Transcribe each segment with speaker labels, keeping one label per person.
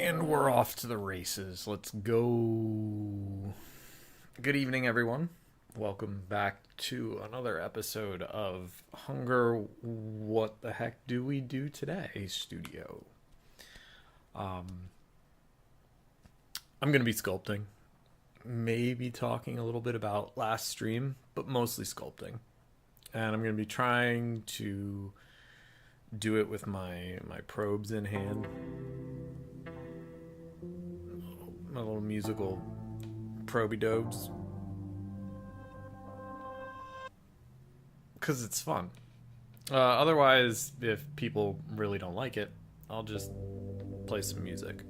Speaker 1: And we're off to the races. Let's go. Good evening, everyone. Welcome back to another episode of Hunger. What the heck do we do today, studio? I'm going to be sculpting. Maybe talking a little bit about last stream, but mostly sculpting. And I'm going to be trying to do it with my probes in hand. My little musical proby dobes. Because it's fun. Otherwise, if people really don't like it, I'll just play some music.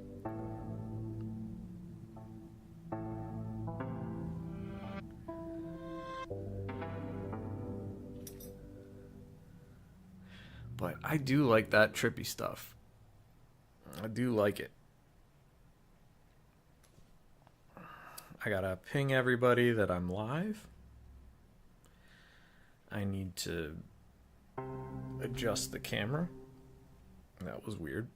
Speaker 1: But I do like that trippy stuff. I do like it. I gotta ping everybody that I'm live. I need to adjust the camera. That was weird.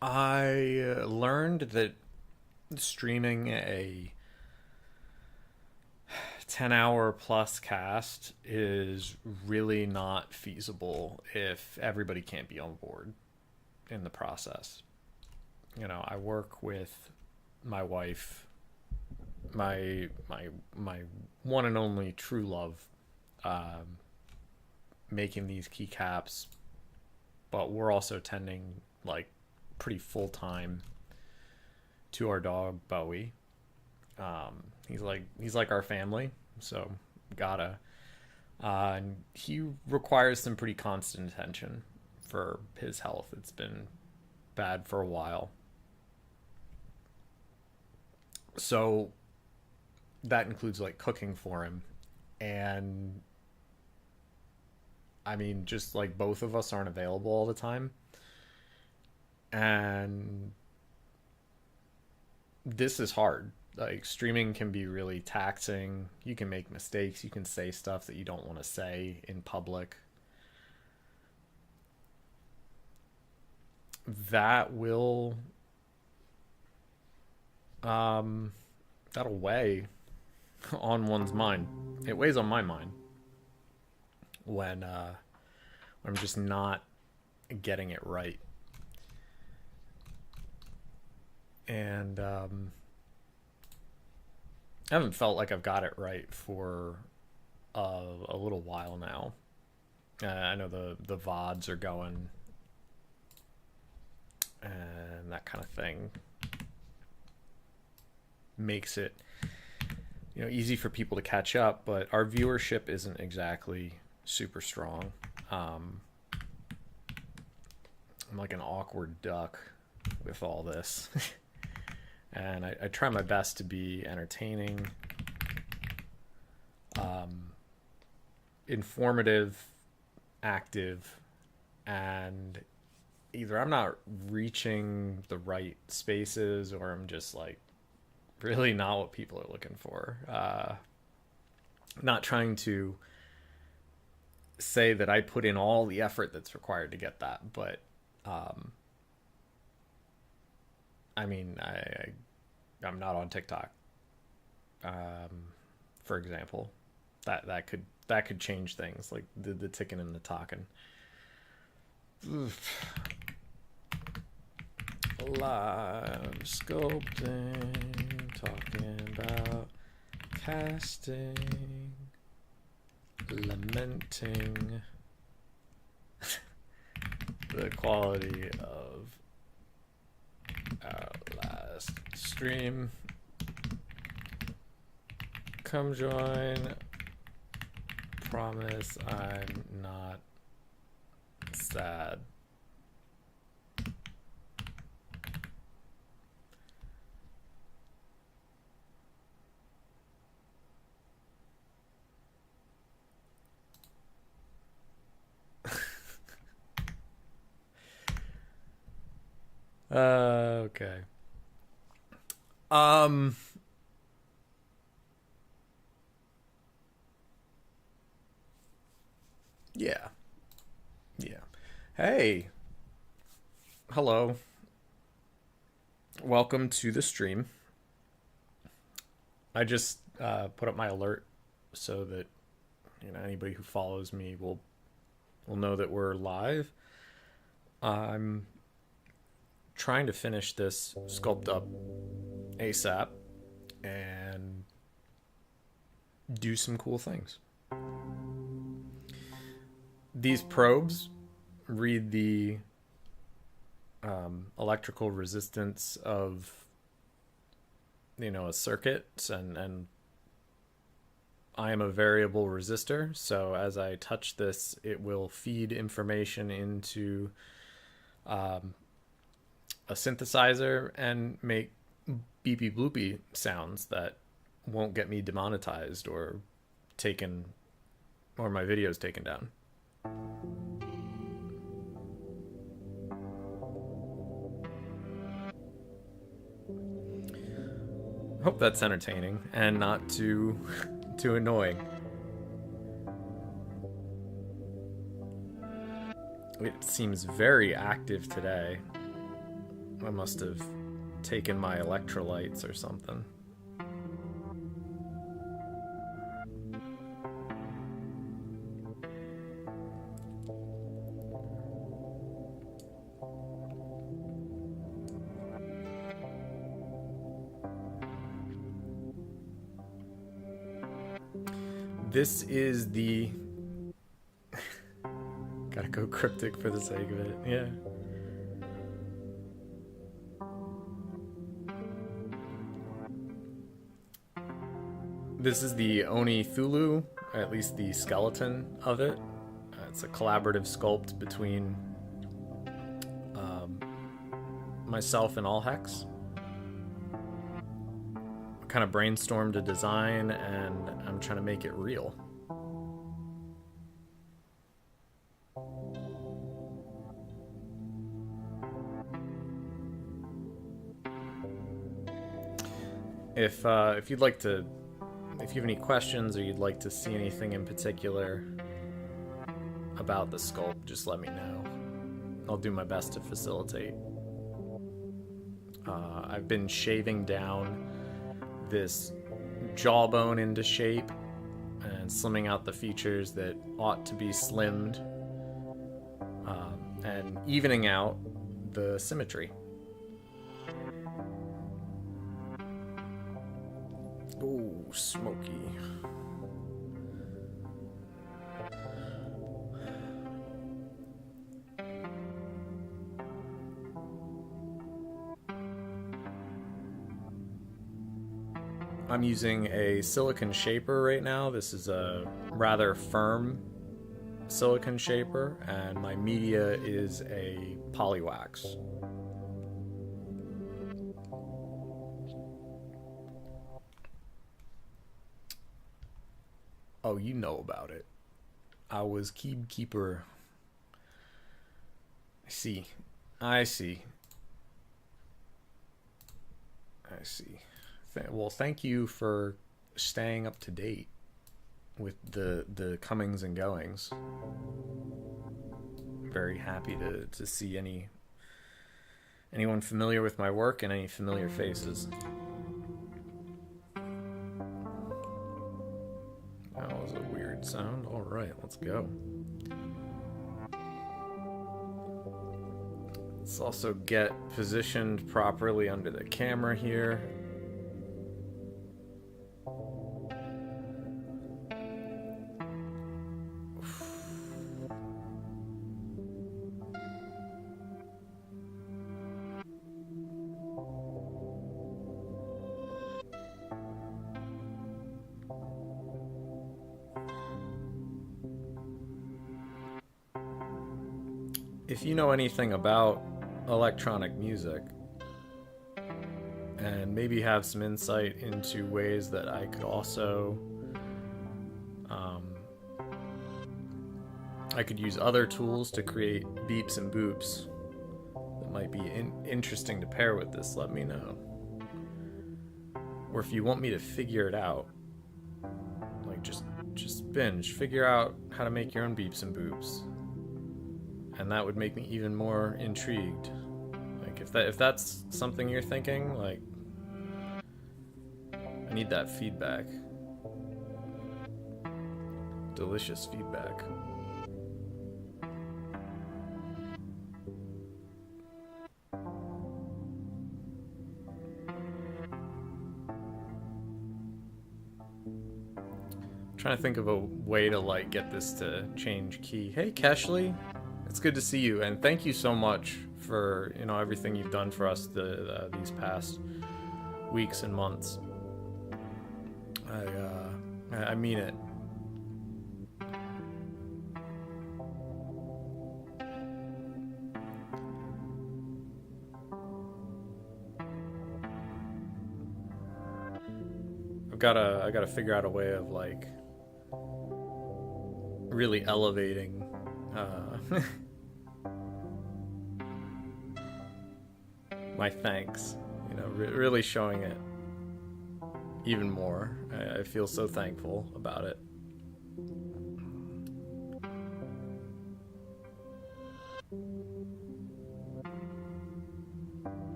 Speaker 1: I learned that streaming a 10-hour plus cast is really not feasible if everybody can't be on board in the process. You know, I work with my wife, my one and only true love, making these keycaps, but we're also tending like pretty full time to our dog Bowie. He's like our family, so gotta. And he requires some pretty constant attention for his health. It's been bad for a while, so that includes like cooking for him, and I mean, just like both of us aren't available all the time, and this is hard. Like streaming can be really taxing. You can make mistakes. You can say stuff that you don't want to say in public. That will that'll weigh on one's mind. It weighs on my mind when I'm just not getting it right. And I haven't felt like I've got it right for a little while now. I know the VODs are going and that kind of thing makes it, you know, easy for people to catch up, but our viewership isn't exactly super strong. I'm like an awkward duck with all this. And I try my best to be entertaining, informative, active, and either I'm not reaching the right spaces or I'm just like really not what people are looking for. Not trying to say that I put in all the effort that's required to get that, but I mean, I'm not on TikTok, for example. That could change things, like the ticking and the talking. Oof. Live sculpting, talking about casting, lamenting the quality of our last stream. Come join. Promise I'm not sad. Okay. Um. Yeah. Yeah. Hey. Hello. Welcome to the stream. I just put up my alert so that anybody who follows me will know that we're live. I'm trying to finish this sculpt up ASAP and do some cool things. These probes read the electrical resistance of a circuit, and I am a variable resistor, so as I touch this it will feed information into a synthesizer and make beepy bloopy sounds that won't get me demonetized or taken, or my videos taken down. Hope that's entertaining and not too too annoying. It seems very active today. I must have taken my electrolytes or something. This is the gotta go cryptic for the sake of it. Yeah. This is the Oni Thulu, at least the skeleton of it. It's a collaborative sculpt between myself and Allhex. Kind of brainstormed a design and I'm trying to make it real. If you'd like to, if you have any questions or you'd like to see anything in particular about the sculpt, just let me know. I'll do my best to facilitate. I've been shaving down this jawbone into shape and slimming out the features that ought to be slimmed, and evening out the symmetry. Ooh, smoky. I'm using a silicone shaper right now. This is a rather firm silicone shaper, and my media is a polywax. Oh, you know about it. I was keeper. I see. I see. Well, thank you for staying up to date with the comings and goings. Very happy to see anyone familiar with my work and any familiar faces. That was a weird sound. All right, let's go. Let's also get positioned properly under the camera here. If you know anything about electronic music and maybe have some insight into ways that I could also I could use other tools to create beeps and boops, that might be interesting to pair with this, let me know. Or if you want me to figure it out, like just binge, figure out how to make your own beeps and boops, and that would make me even more intrigued. Like if that's something you're thinking, like I need that feedback. Delicious feedback. Trying to think of a way to like get this to change key. Hey Keshley, it's good to see you, and thank you so much for everything you've done for us these past weeks and months. I mean it. I gotta figure out a way of like really elevating my thanks, really showing it even more. I feel so thankful about it.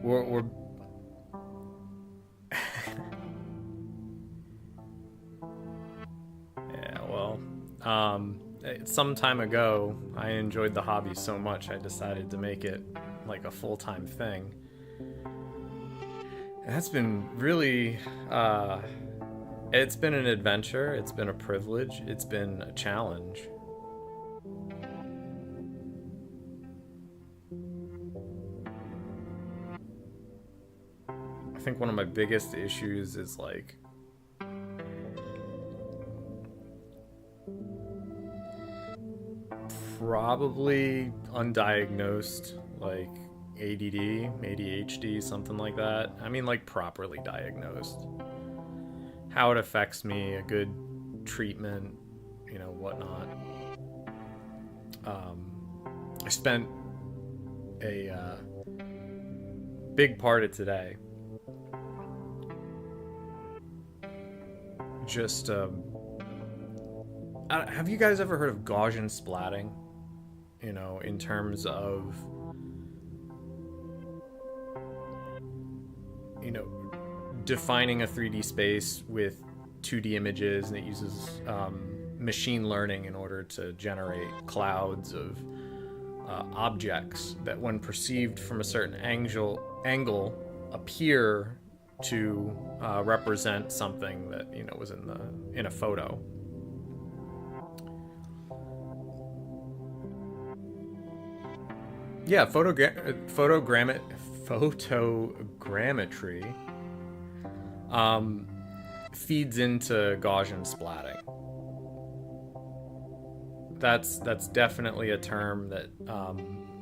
Speaker 1: We're yeah, well, some time ago, I enjoyed the hobby so much, I decided to make it like a full-time thing. And that's been really, it's been an adventure, it's been a privilege, it's been a challenge. I think one of my biggest issues is like probably undiagnosed like ADD, ADHD, something like that. I mean, like properly diagnosed. How it affects me, a good treatment, whatnot. I spent a big part of today just have you guys ever heard of Gaussian splatting? In terms of defining a 3D space with 2D images, and it uses machine learning in order to generate clouds of objects that, when perceived from a certain angle appear to represent something that was in a photo. Yeah, photogrammetry feeds into Gaussian splatting. That's definitely a term that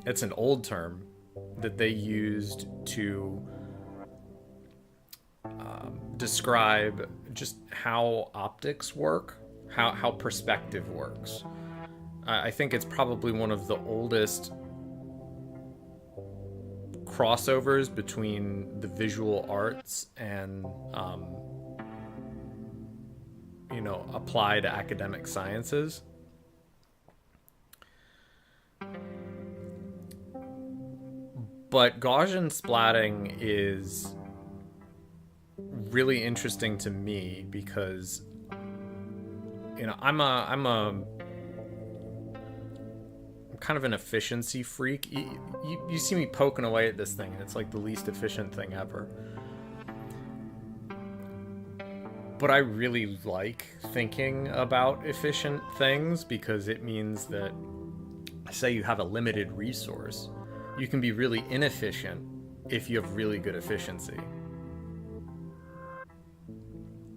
Speaker 1: it's an old term that they used to describe just how optics work, how perspective works. I think it's probably one of the oldest crossovers between the visual arts and applied academic sciences. But Gaussian splatting is really interesting to me because I'm kind of an efficiency freak. You see me poking away at this thing, and it's like the least efficient thing ever. But I really like thinking about efficient things because it means that, say you have a limited resource, you can be really inefficient if you have really good efficiency.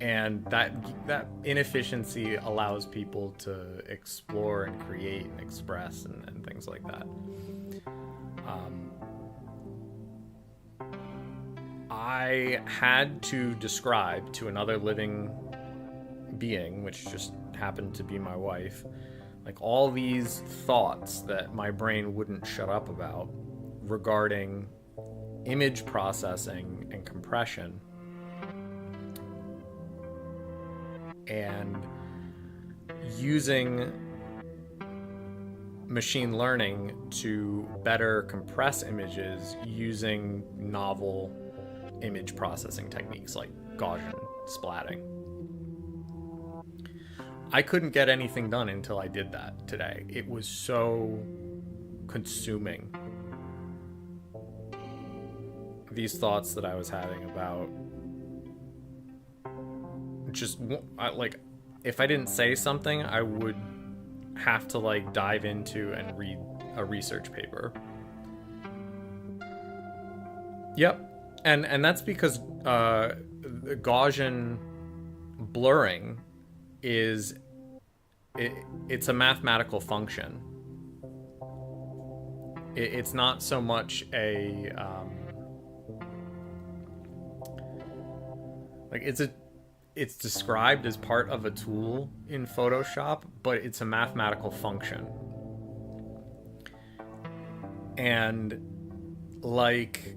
Speaker 1: And that inefficiency allows people to explore and create and express and things like that. I had to describe to another living being, which just happened to be my wife, like all these thoughts that my brain wouldn't shut up about. regarding image processing and compression, and using machine learning to better compress images using novel image processing techniques like Gaussian splatting. I couldn't get anything done until I did that today. It was so consuming. These thoughts that I was having about just like, if I didn't say something, I would have to like dive into and read a research paper. Yep. And that's because Gaussian blurring is it's a mathematical function. It's not so much a like it's described as part of a tool in Photoshop, but it's a mathematical function. And like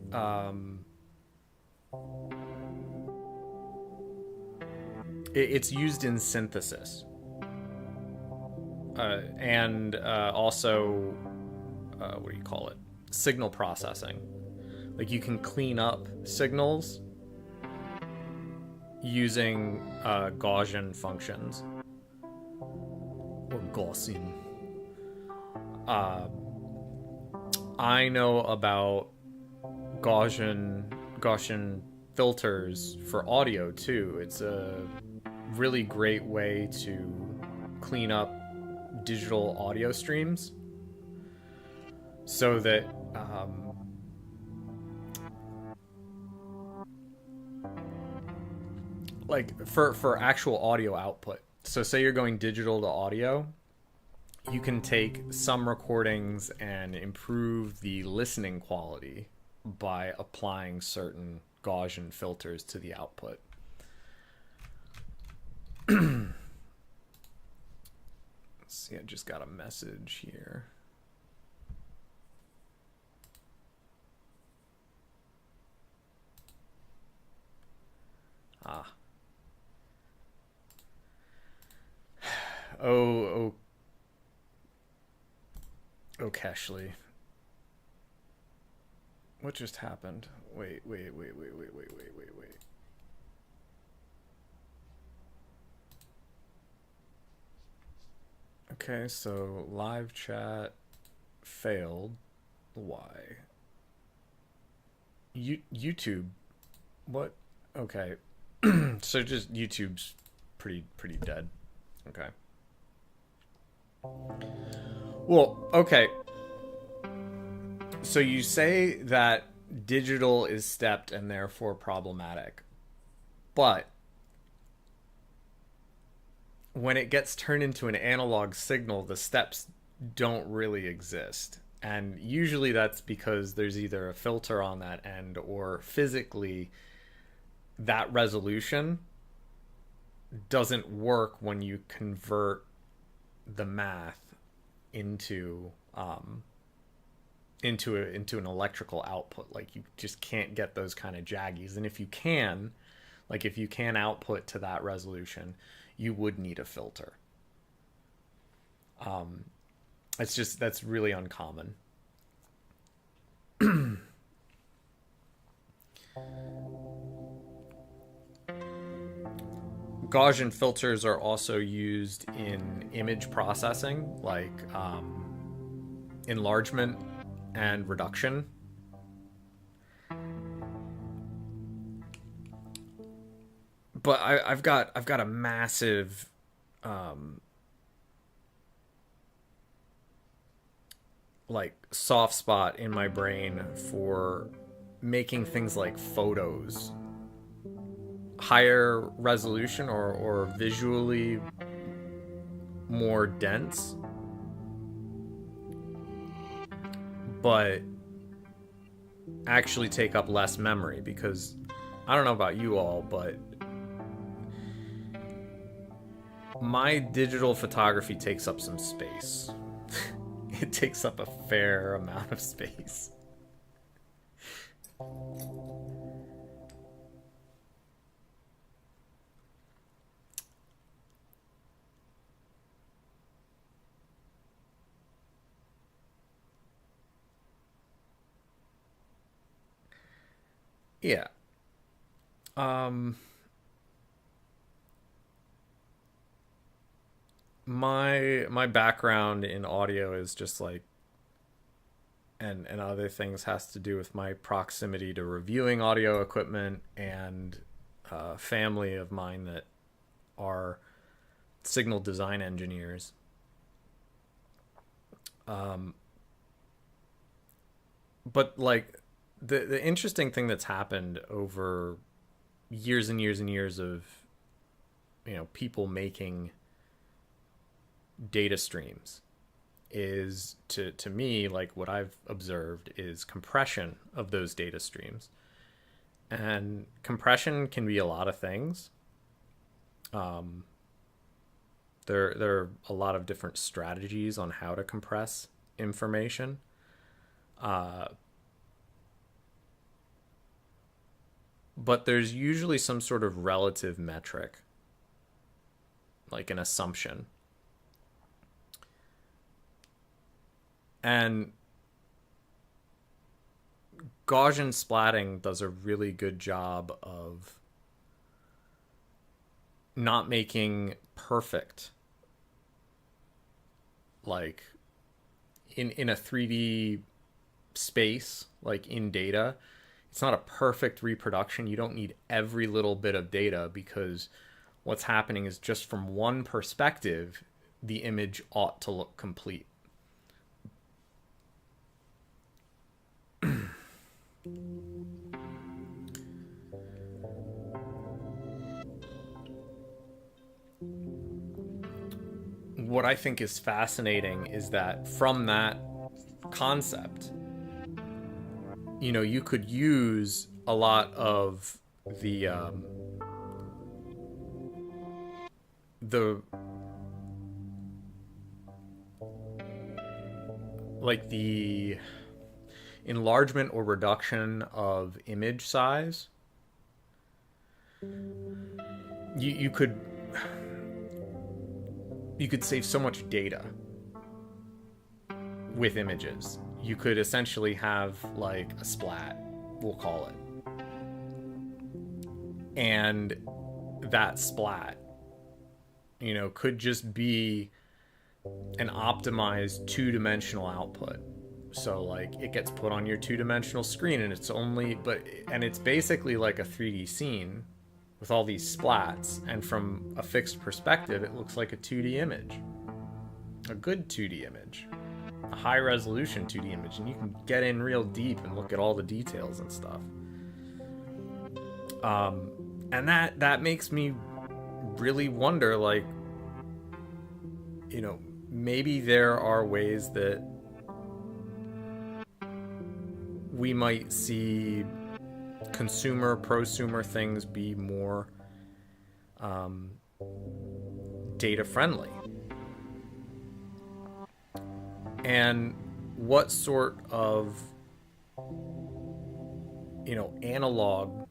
Speaker 1: it's used in synthesis, and also what do you call it? Signal processing. Like you can clean up signals using Gaussian functions, or Gaussian. I know about Gaussian filters for audio too. It's a really great way to clean up digital audio streams so that like for actual audio output. So say you're going digital to audio, you can take some recordings and improve the listening quality by applying certain Gaussian filters to the output. Let's see, I just got a message here. Oh, Cashley. What just happened? Wait. Okay, so live chat failed. Why? YouTube. What? Okay. So just YouTube's pretty dead. Okay. Well, okay. So you say that digital is stepped and therefore problematic. But when it gets turned into an analog signal, the steps don't really exist. And usually that's because there's either a filter on that end, or physically that resolution doesn't work when you convert the math into an electrical output. Like you just can't get those kind of jaggies. And if you can output to that resolution, you would need a filter. That's really uncommon. Gaussian filters are also used in image processing, like enlargement and reduction. But I've got a massive like soft spot in my brain for making things like photos higher resolution or visually more dense, but actually take up less memory. Because I don't know about you all, but my digital photography takes up some space. It takes up a fair amount of space. Yeah. Um, my background in audio is just like, and other things has to do with my proximity to reviewing audio equipment, and family of mine that are signal design engineers. Um, but like the interesting thing that's happened over years and years and years of people making data streams is to me, like what I've observed is compression of those data streams. And compression can be a lot of things. Um, there are a lot of different strategies on how to compress information. Uh, but there's usually some sort of relative metric, like an assumption. And Gaussian splatting does a really good job of not making perfect, like in a 3D space, like in data. It's not a perfect reproduction. You don't need every little bit of data, because what's happening is just from one perspective, the image ought to look complete. What I think is fascinating is that from that concept, you could use a lot of the like the enlargement or reduction of image size. You could save so much data with images. You could essentially have like a splat, we'll call it, and that splat could just be an optimized two-dimensional output. So like it gets put on your two-dimensional screen, and it's basically like a 3D scene with all these splats, and from a fixed perspective it looks like a 2D image, a good 2D image, a high resolution 2D image, and you can get in real deep and look at all the details and stuff. And that makes me really wonder, like, maybe there are ways that we might see prosumer things be more data friendly. And what sort of analog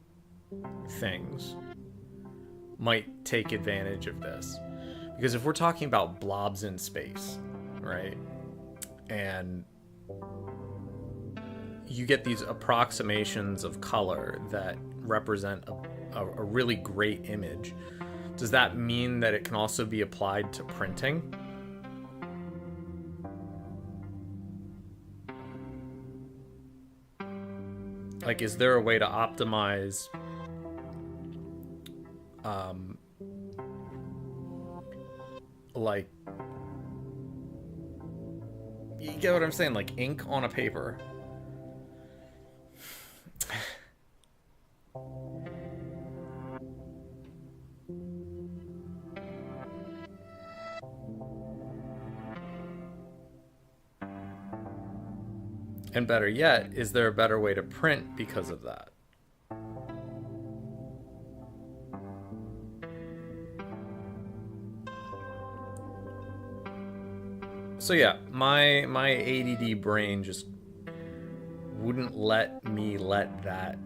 Speaker 1: things might take advantage of this? Because if we're talking about blobs in space, right, and you get these approximations of color that represent a really great image, does that mean that it can also be applied to printing? Like, is there a way to optimize like, you get what I'm saying, like ink on a paper? And better yet, is there a better way to print because of that? So yeah, my ADD brain just wouldn't let me let that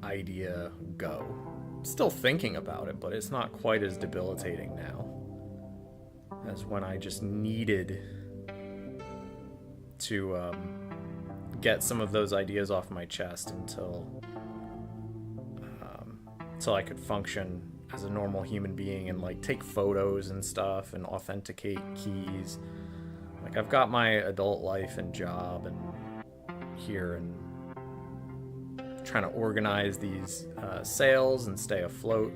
Speaker 1: idea go. Still thinking about it, but it's not quite as debilitating now as when I just needed to get some of those ideas off my chest until I could function as a normal human being and like take photos and stuff and authenticate keys. Like I've got my adult life and job and here and trying to organize these sales and stay afloat,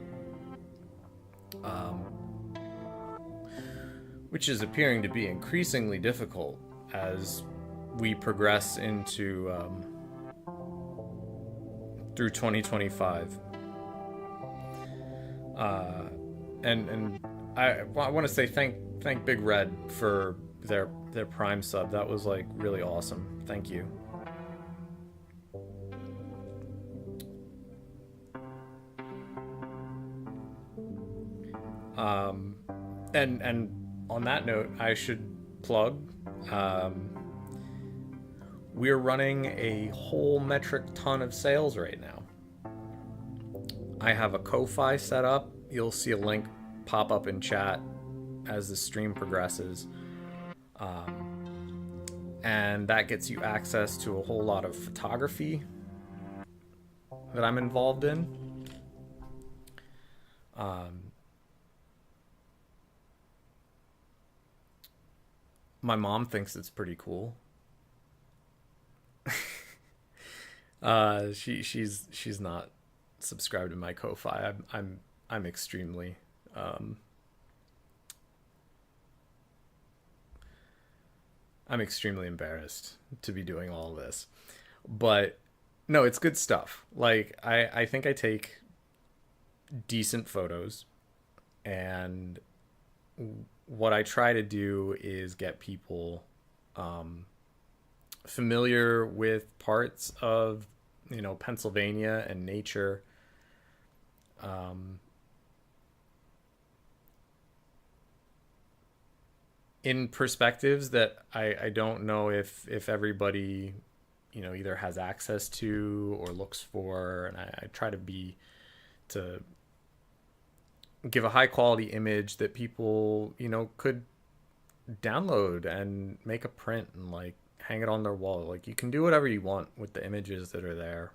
Speaker 1: which is appearing to be increasingly difficult as we progress into through 2025. And I want to say thank Big Red for their Prime sub. That was like really awesome. Thank you. And on that note, I should plug. We're running a whole metric ton of sales right now. I have a Ko-Fi set up. You'll see a link pop up in chat as the stream progresses. And that gets you access to a whole lot of photography that I'm involved in. My mom thinks it's pretty cool. She's not subscribed to my Ko-Fi. I'm extremely I'm extremely embarrassed to be doing all this. But no, it's good stuff. Like I think I take decent photos, and what I try to do is get people familiar with parts of, Pennsylvania and nature. In perspectives that I don't know if everybody, either has access to or looks for. And I try to give a high quality image that people, could download and make a print and like hang it on their wall. Like you can do whatever you want with the images that are there.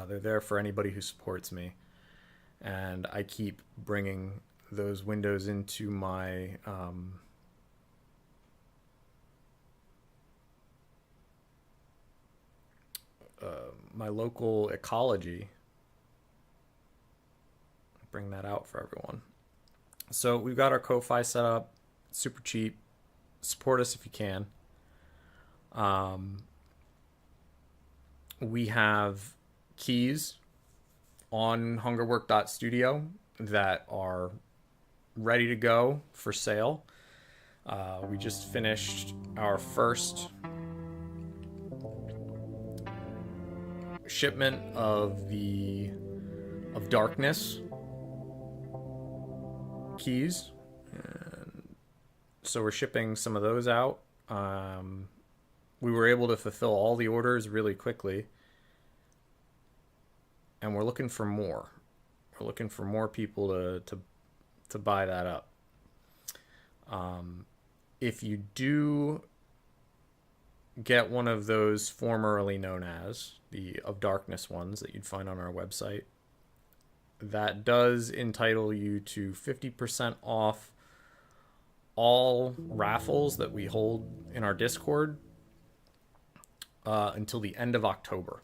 Speaker 1: They're there for anybody who supports me. And I keep bringing those windows into my my local ecology. Bring that out for everyone. So we've got our Ko-Fi set up, super cheap. Support us if you can. We have keys on hungerwork.studio that are ready to go for sale. We just finished our first shipment of Darkness keys, and so we're shipping some of those out. We were able to fulfill all the orders really quickly, and we're looking for more. We're looking for more people to buy that up. If you do get one of those formerly known as the Of Darkness ones that you'd find on our website, that does entitle you to 50% off all raffles that we hold in our Discord until the end of October.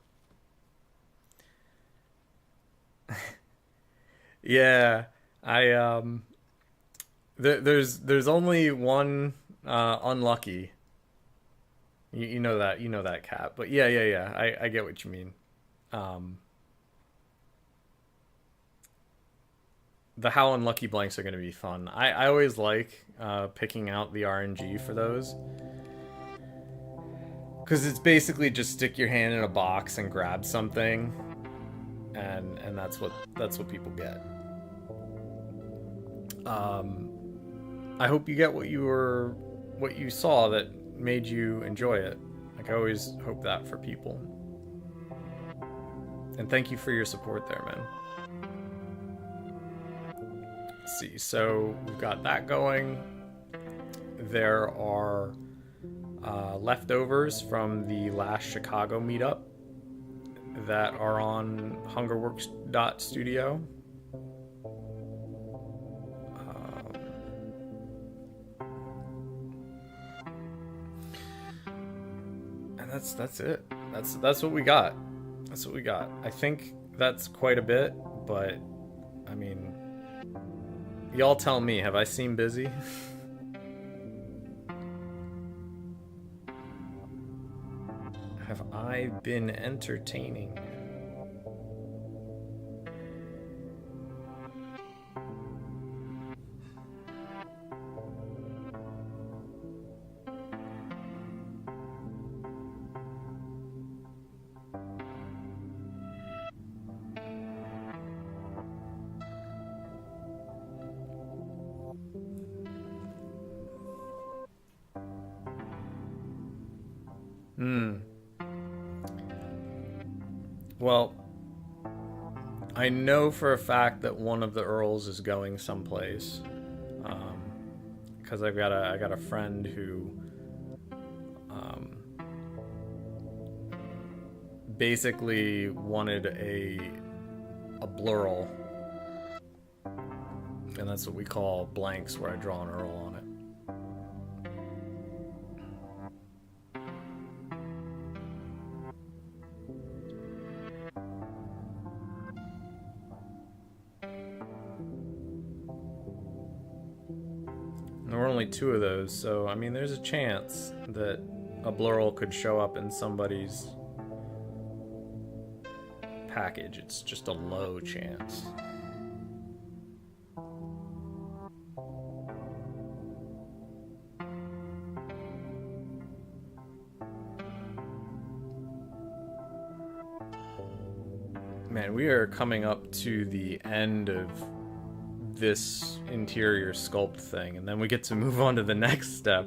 Speaker 1: Yeah, there's only one unlucky. You know that, Cat. But yeah. I get what you mean. The how unlucky blanks are going to be fun. I always like picking out the RNG for those, because it's basically just stick your hand in a box and grab something, and that's what people get. I hope you get what you saw that made you enjoy it. I Like, I always hope that for people. And thank you for your support there, man. Let's see, so we've got that going. There are leftovers from the last Chicago meetup that are on hungerworks.studio. And that's it. That's what we got. That's what we got. I think that's quite a bit, but I mean, y'all tell me, have I seemed busy? Have I been entertaining? Well, I know for a fact that one of the Earls is going someplace, because I got a friend who basically wanted a blurl, and that's what we call blanks, where I draw an Earl on it. There were only 2 of those, so I mean, there's a chance that a blurl could show up in somebody's package. It's just a low chance. Man, we are coming up to the end of this interior sculpt thing, and then we get to move on to the next step.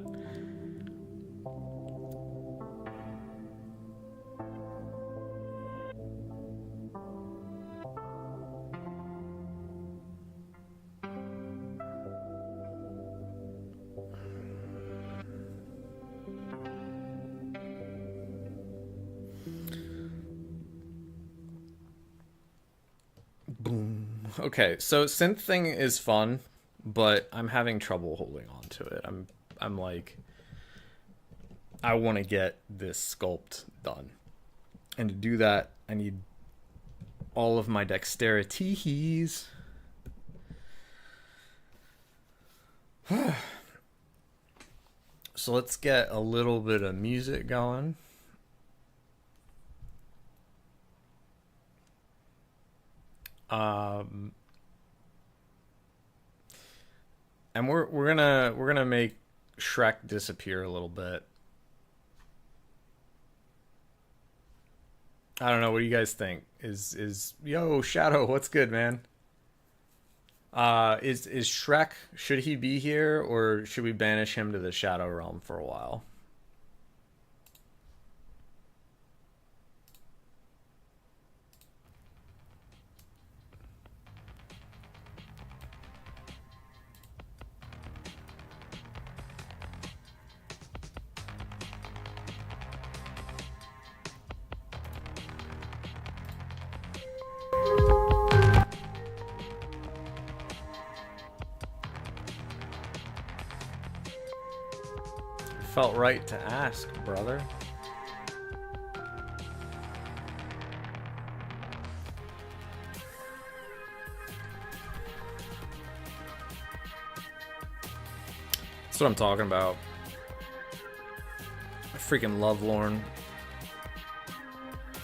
Speaker 1: Boom. Okay, so synth thing is fun, but I'm having trouble holding on to it. I'm like, I want to get this sculpt done. And to do that, I need all of my dexterities. So let's get a little bit of music going. And we're gonna make Shrek disappear a little bit. I don't know. What do you guys think? Is yo Shadow? What's good, man? Is Shrek? Should he be here, or should we banish him to the Shadow Realm for a while? Felt right to ask, brother. That's what I'm talking about. I freaking love Lorne.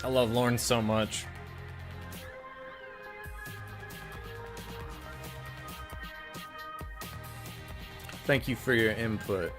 Speaker 1: I love Lorne so much. Thank you for your input.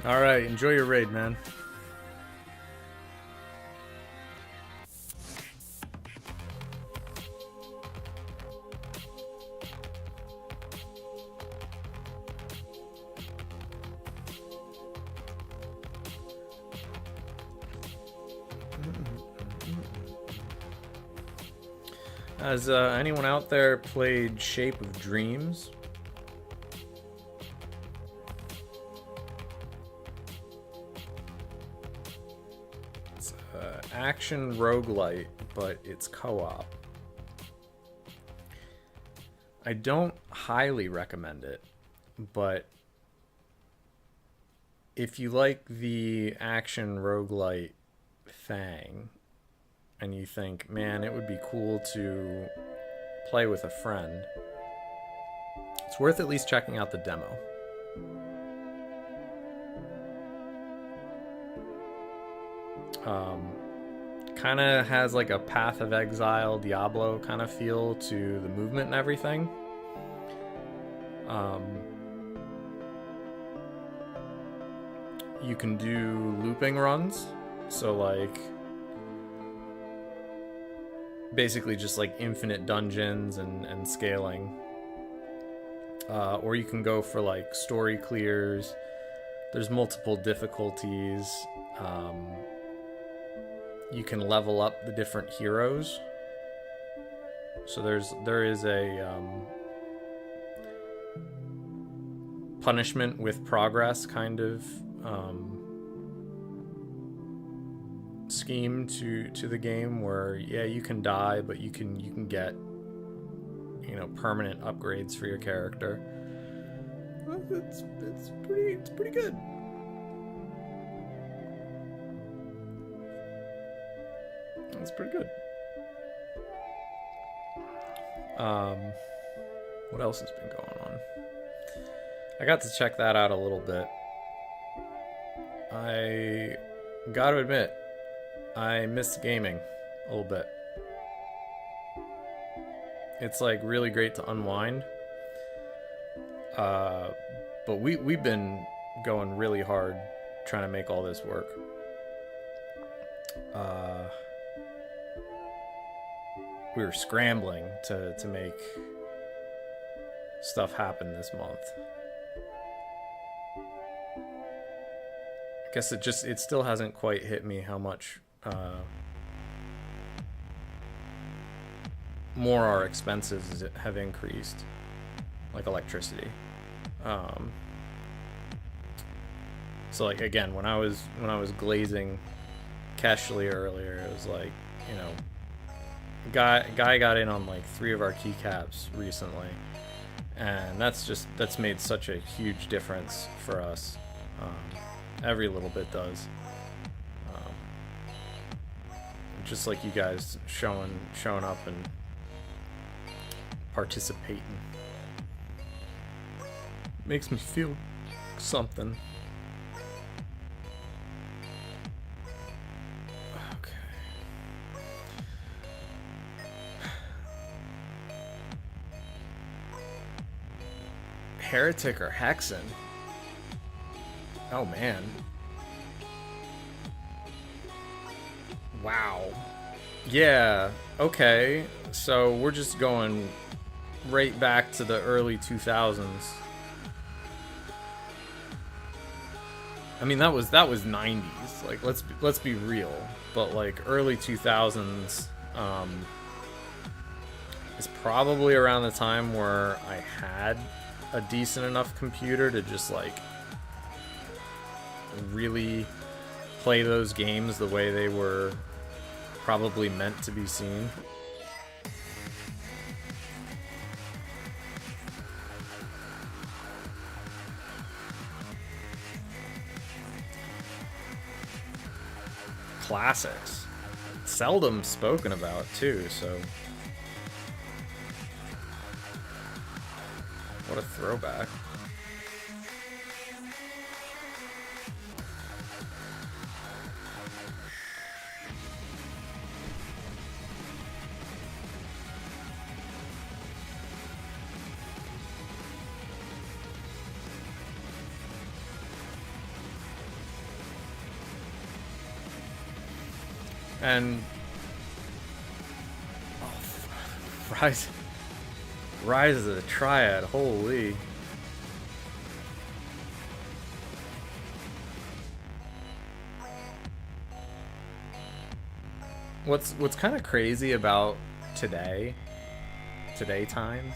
Speaker 1: All right, enjoy your raid, man. Has anyone out there played Shape of Dreams? It's an action roguelite, but it's co-op. I don't highly recommend it, but if you like the action roguelite thing, and you think, man, it would be cool to play with a friend, it's worth at least checking out the demo. Kind of has like a Path of Exile, Diablo kind of feel to the movement and everything. You can do looping runs, so like basically just like infinite dungeons and scaling, or you can go for like story clears. There's multiple difficulties. You can level up the different heroes, so there is a punishment with progress kind of scheme to the game, where yeah, you can die, but you can get, you know, permanent upgrades for your character. It's pretty good. It's pretty good. What else has been going on? I got to check that out a little bit. I gotta admit, I missed gaming a little bit. It's like really great to unwind. But we've been going really hard trying to make all this work. We were scrambling to make stuff happen this month. I guess it still hasn't quite hit me how much more our expenses have increased, like electricity. So like again, when I was glazing Keshley earlier, it was like, you know, guy got in on like 3 of our keycaps recently, and that's made such a huge difference for us. Every little bit does. Just like you guys showing up and participating makes me feel something. Heretic or Hexen? Oh man. Wow. Yeah, okay. So we're just going right back to the early 2000s. I mean, that was 90s. Like let's be real. But like early 2000s is probably around the time where I had a decent enough computer to just like really play those games the way they were probably meant to be seen. Classics. Seldom spoken about too, so what a throwback. And Rise is a triad, holy. What's kind of crazy about today times,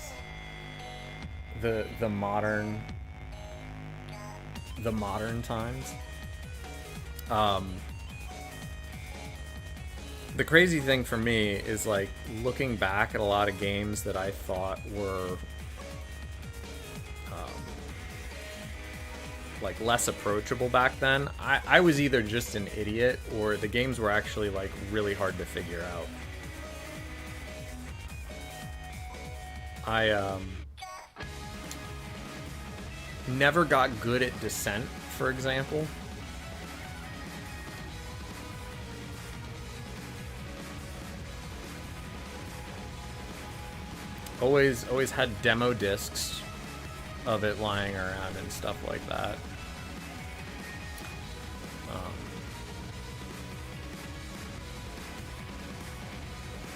Speaker 1: the modern times. The crazy thing for me is like looking back at a lot of games that I thought were like less approachable back then. I was either just an idiot or the games were actually like really hard to figure out. I never got good at Descent, for example. Always had demo discs of it lying around and stuff like that.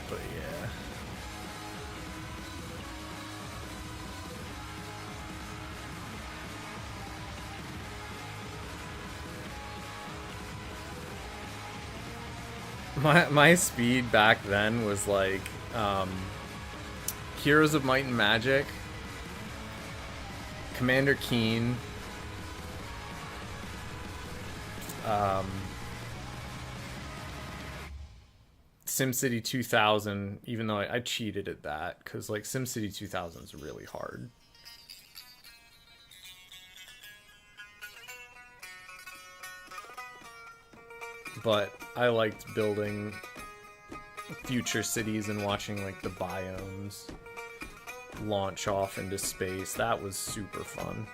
Speaker 1: But yeah. My speed back then was like Heroes of Might and Magic, Commander Keen, SimCity 2000, even though I cheated at that, because like SimCity 2000 is really hard. But I liked building future cities and watching like the biomes launch off into space. That was super fun.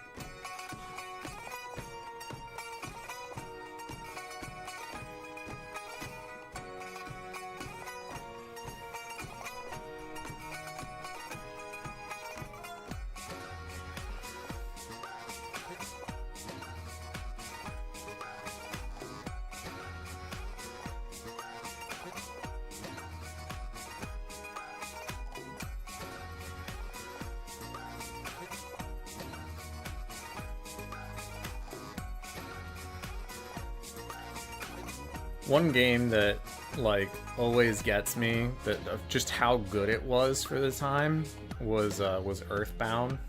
Speaker 1: One game that like always gets me, that of just how good it was for the time, was Earthbound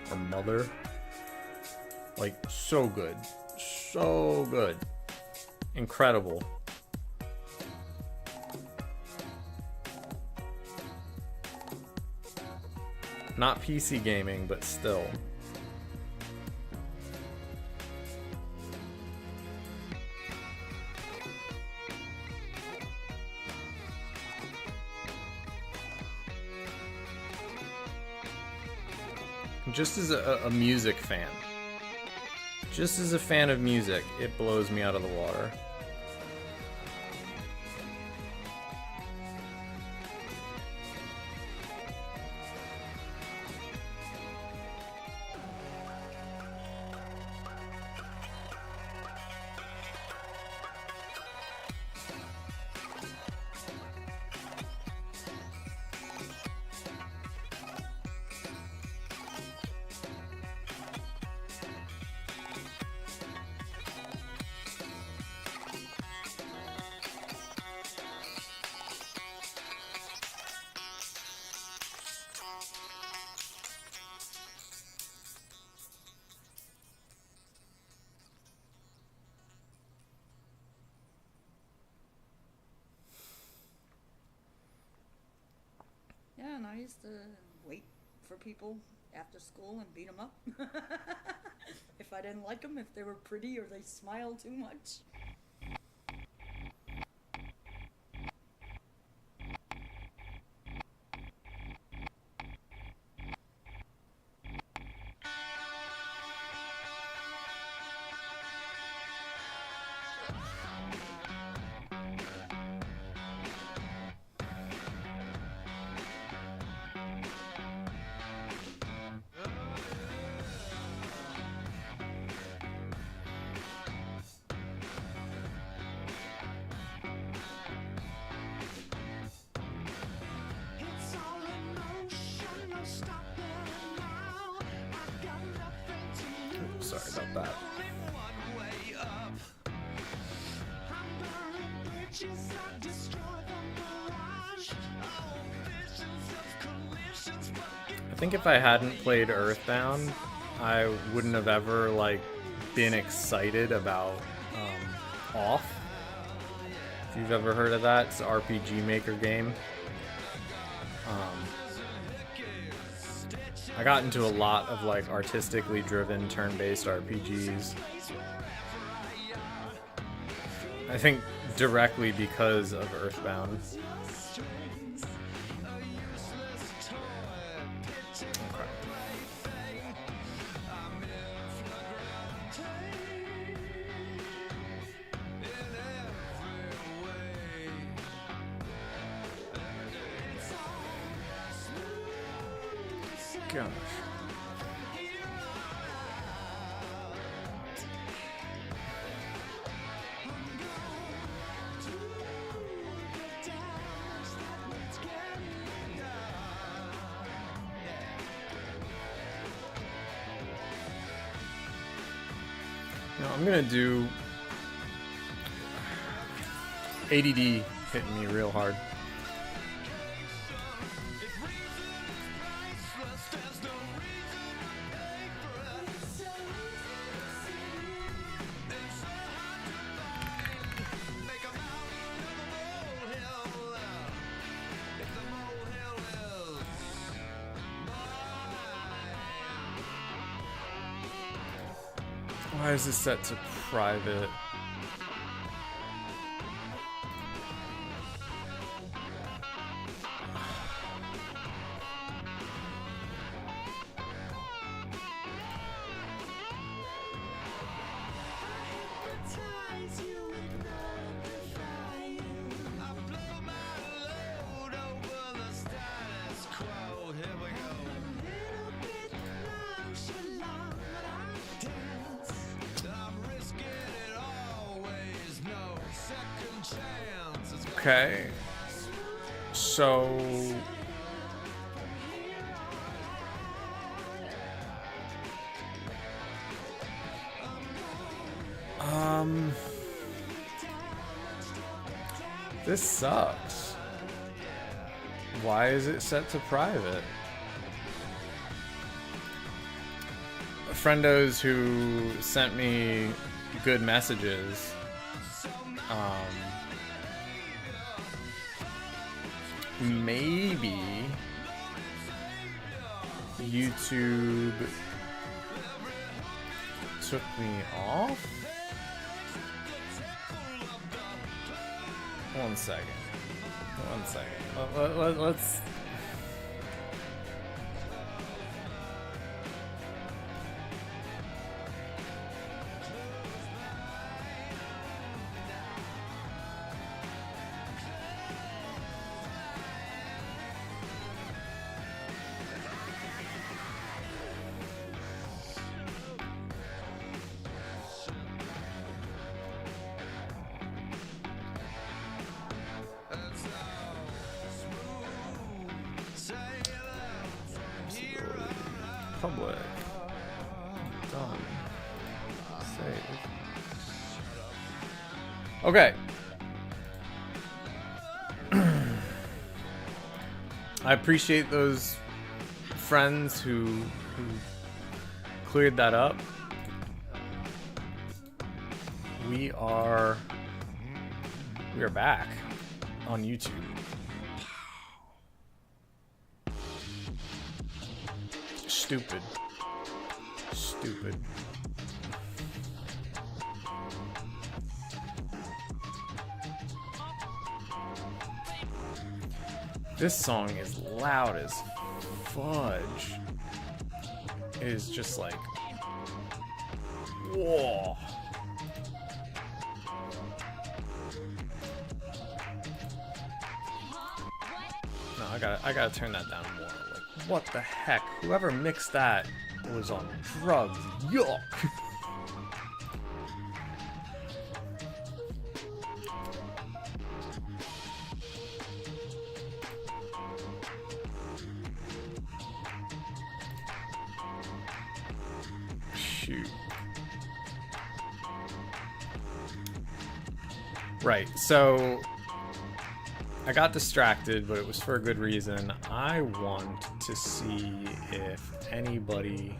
Speaker 1: or Mother. Like so good, incredible. Not PC gaming, but still. Just as a music fan. Just as a fan of music, it blows me out of the water.
Speaker 2: Yeah, and I used to wait for people after school and beat them up. If I didn't like them, if they were pretty or they smiled too much.
Speaker 1: that. I think if I hadn't played Earthbound, I wouldn't have ever like been excited about Off. If you've ever heard of that, it's an RPG Maker game. I got into a lot of like artistically driven turn-based RPGs. I think directly because of Earthbound. Gosh. Now I'm gonna do ADD hitting me real hard. Why is this set to private? Okay, so this sucks. Why is it set to private? Friendos who sent me good messages maybe YouTube took me off? One second. Let's public. Done. Save. Okay. I appreciate those friends who cleared that up. We are back on YouTube. Stupid. This song is loud as fudge. It is just like, whoa. No, I gotta turn that down more. Like, what the heck? Whoever mixed that was on drugs. Yuck. Shoot. Right, so I got distracted, but it was for a good reason. I want to see if anybody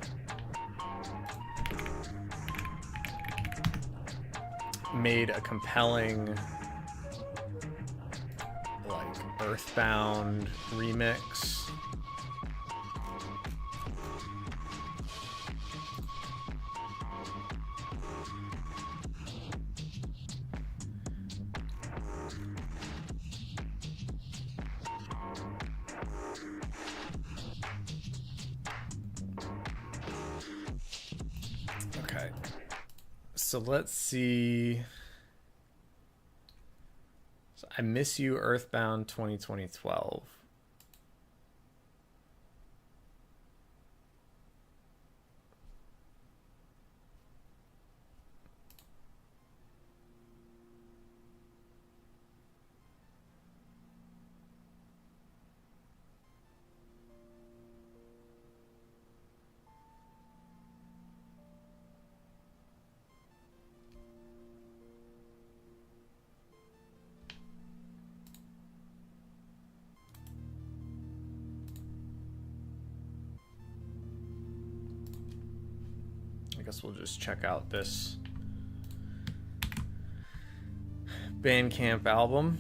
Speaker 1: made a compelling, like, Earthbound remix. Okay. So let's see. So I Miss You Earthbound 2012. I guess we'll just check out this Bandcamp album.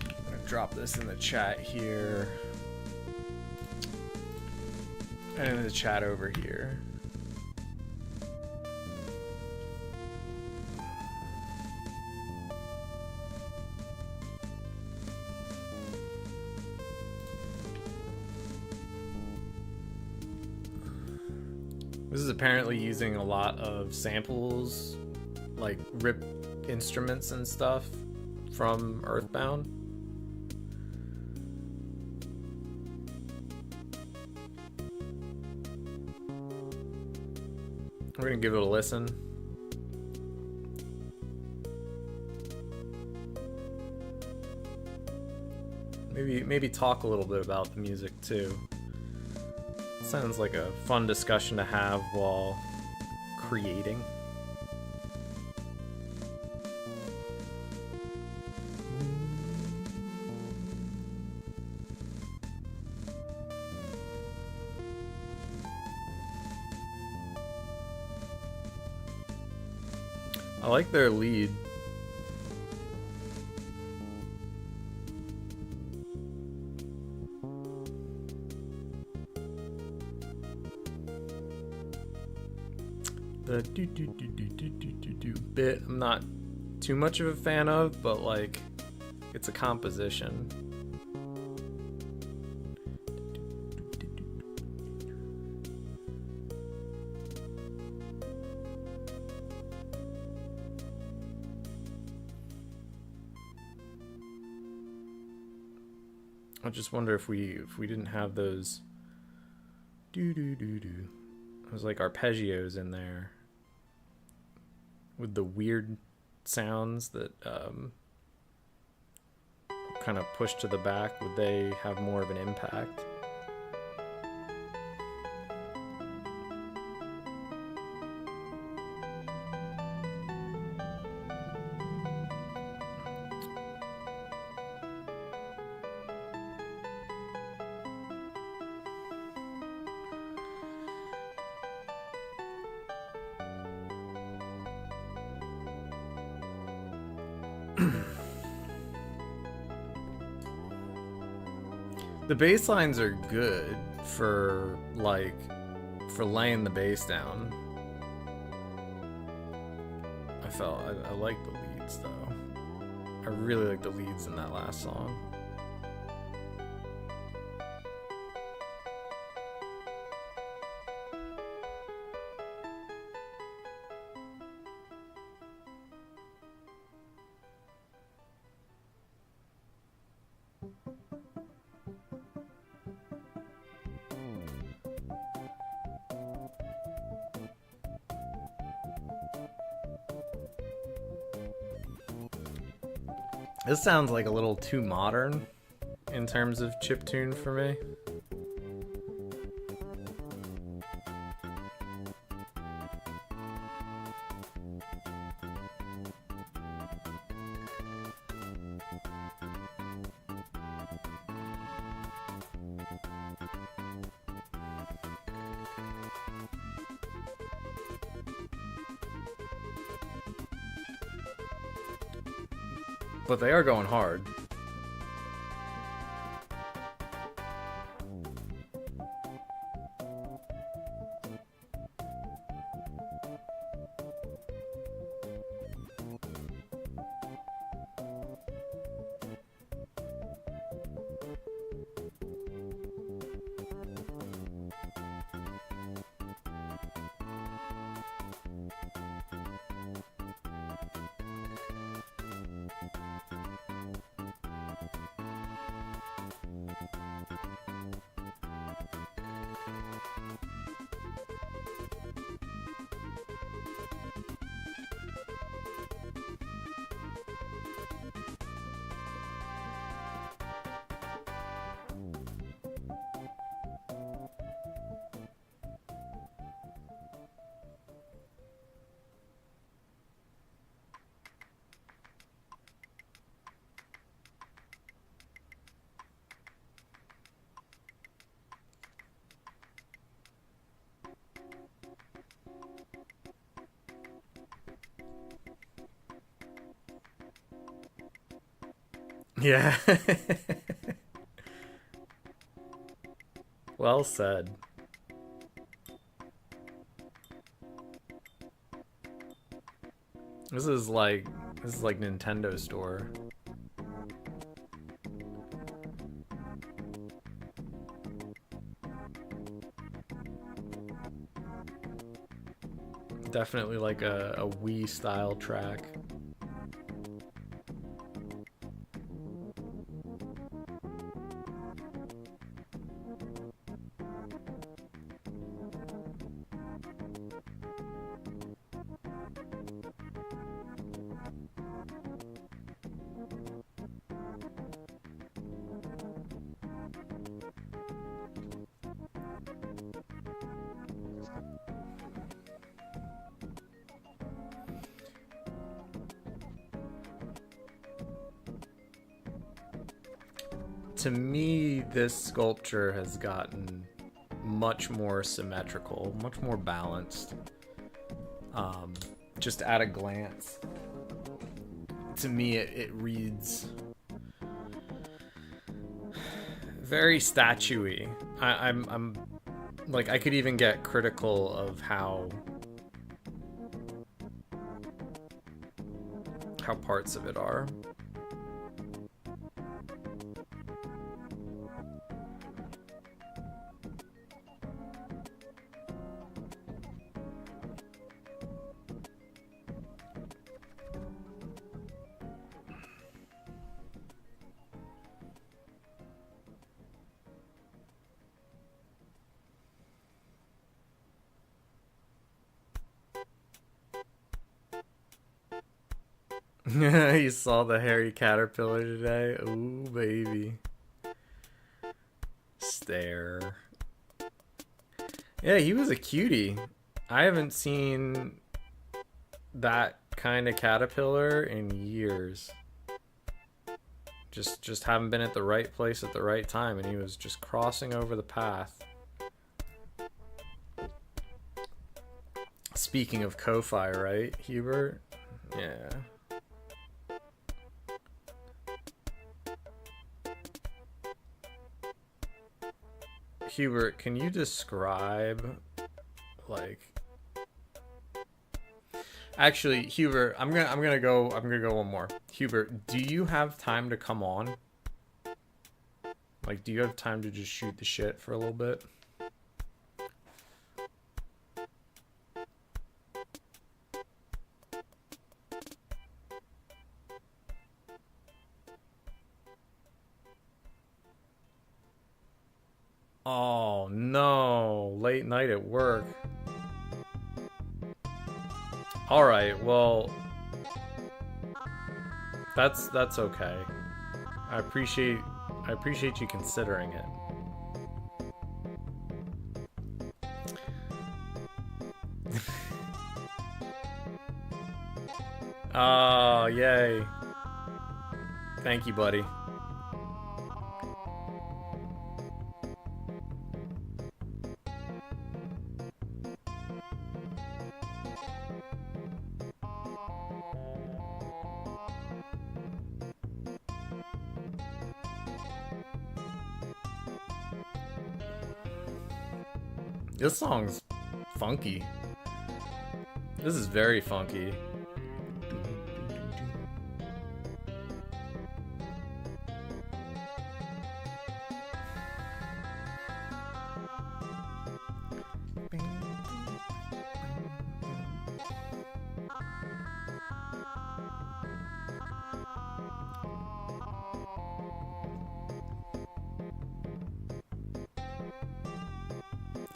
Speaker 1: I'm gonna drop this in the chat here. And in the chat over here. This is apparently using a lot of samples, like rip instruments and stuff from Earthbound. We're gonna give it a listen. Maybe talk a little bit about the music too. Sounds like a fun discussion to have while creating. I like their lead. The do bit I'm not too much of a fan of, but like it's a composition. I just wonder if we didn't have those it was like arpeggios in there with the weird sounds that kind of push to the back, would they have more of an impact? The bass lines are good for laying the bass down. I like the leads though. I really like the leads in that last song. This sounds like a little too modern in terms of chiptune for me. But they are going hard. Yeah. Well said. This is like Nintendo store. Definitely like a Wii style track. To me, this sculpture has gotten much more symmetrical, much more balanced. Just at a glance, to me, it reads very statuey. I'm like, I could even get critical of how parts of it are. You saw the hairy caterpillar today? Ooh, baby. Stare. Yeah, he was a cutie. I haven't seen that kind of caterpillar in years. Just haven't been at the right place at the right time, and he was just crossing over the path. Speaking of Ko-Fi, right, Hubert? Yeah. Hubert, can you describe, like... Actually, Hubert, I'm gonna go one more. Hubert, do you have time to come on? Like, do you have time to just shoot the shit for a little bit? Oh no, late night at work. All right, well, that's okay. I appreciate you considering it. Oh, yay. Thank you, buddy. This song's funky. This is very funky.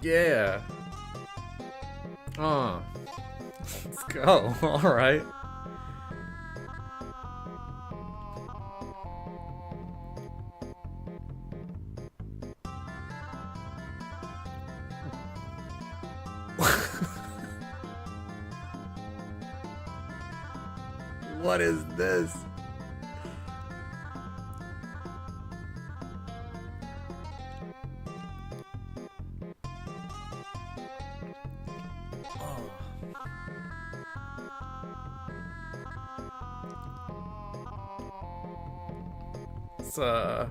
Speaker 1: Yeah. Let's go. All right. What is this? It's I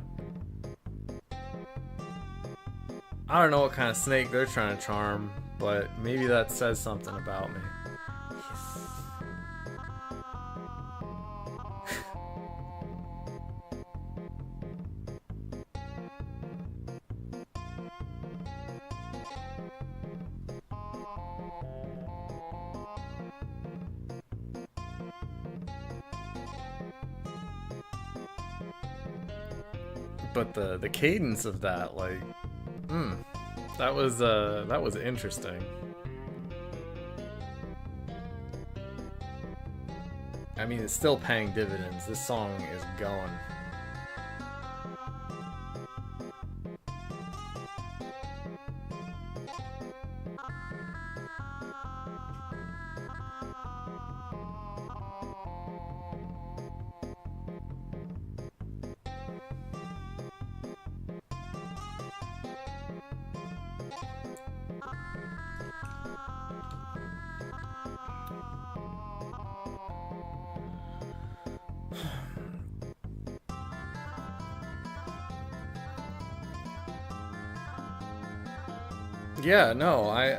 Speaker 1: don't know what kind of snake they're trying to charm, but maybe that says something about me. But the cadence of that, like, that was interesting. I mean, it's still paying dividends. This song is going. Yeah, no, I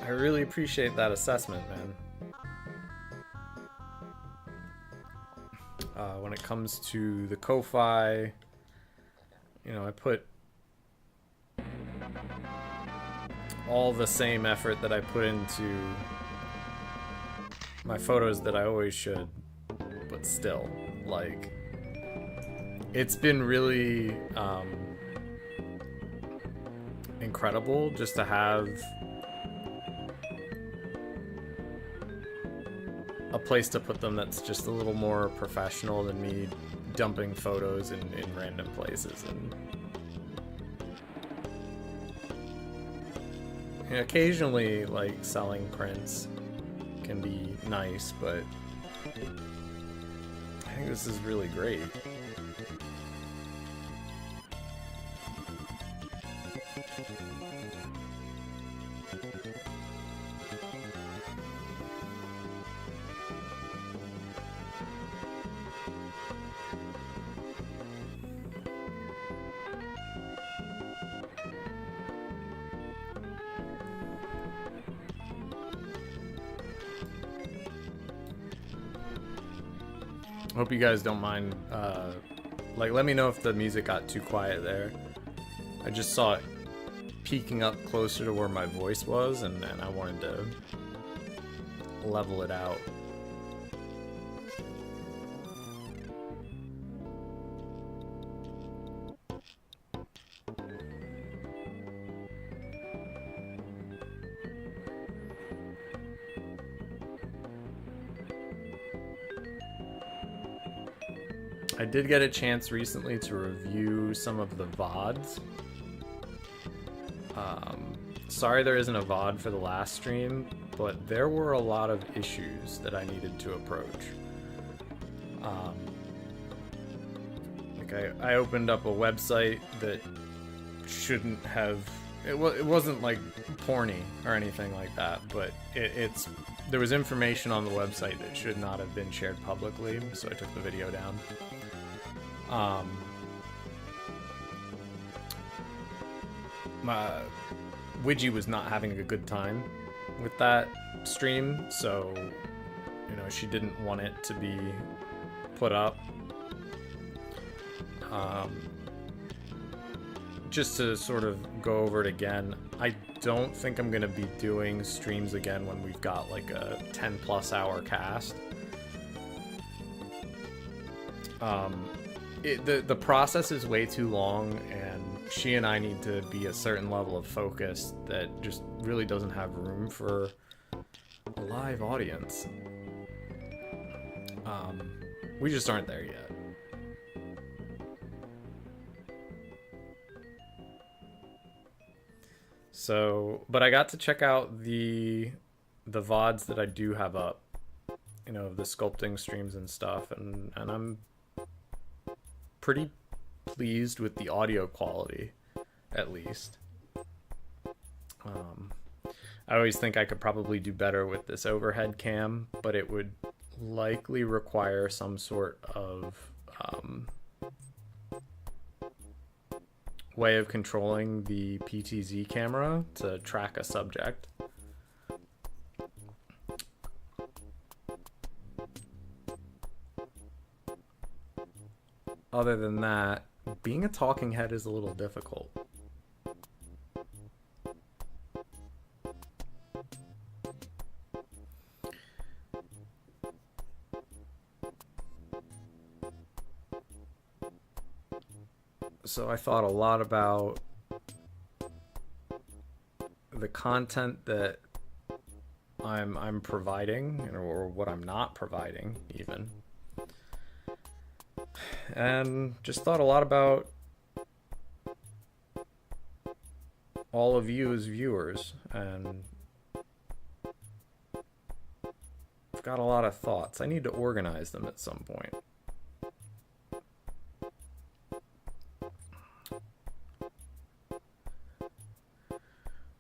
Speaker 1: really appreciate that assessment, man. When it comes to the Ko-Fi, you know, I put all the same effort that I put into my photos that I always should, but still, like, it's been really incredible just to have a place to put them that's just a little more professional than me dumping photos in random places. And occasionally, like, selling prints can be nice, but I think this is really great. Hope you guys don't mind. Like, let me know if the music got too quiet there. I just saw it peeking up closer to where my voice was, and I wanted to level it out. I did get a chance recently to review some of the VODs. Sorry there isn't a VOD for the last stream, but there were a lot of issues that I needed to approach. Like I opened up a website that shouldn't have... It wasn't like porny or anything like that, but there was information on the website that should not have been shared publicly, so I took the video down. Widgie was not having a good time with that stream, so, you know, she didn't want it to be put up. Just to sort of go over it again, I don't think I'm going to be doing streams again when we've got like a 10 plus hour cast. The process is way too long, and she and I need to be a certain level of focus that just really doesn't have room for a live audience. We just aren't there yet. So, but I got to check out the VODs that I do have up, you know, the sculpting streams and stuff, and I'm pretty pleased with the audio quality, at least. I always think I could probably do better with this overhead cam, but it would likely require some sort of way of controlling the PTZ camera to track a subject. Other than that, being a talking head is a little difficult. So I thought a lot about the content that I'm providing, or what I'm not providing even. And just thought a lot about all of you as viewers, and I've got a lot of thoughts. I need to organize them at some point.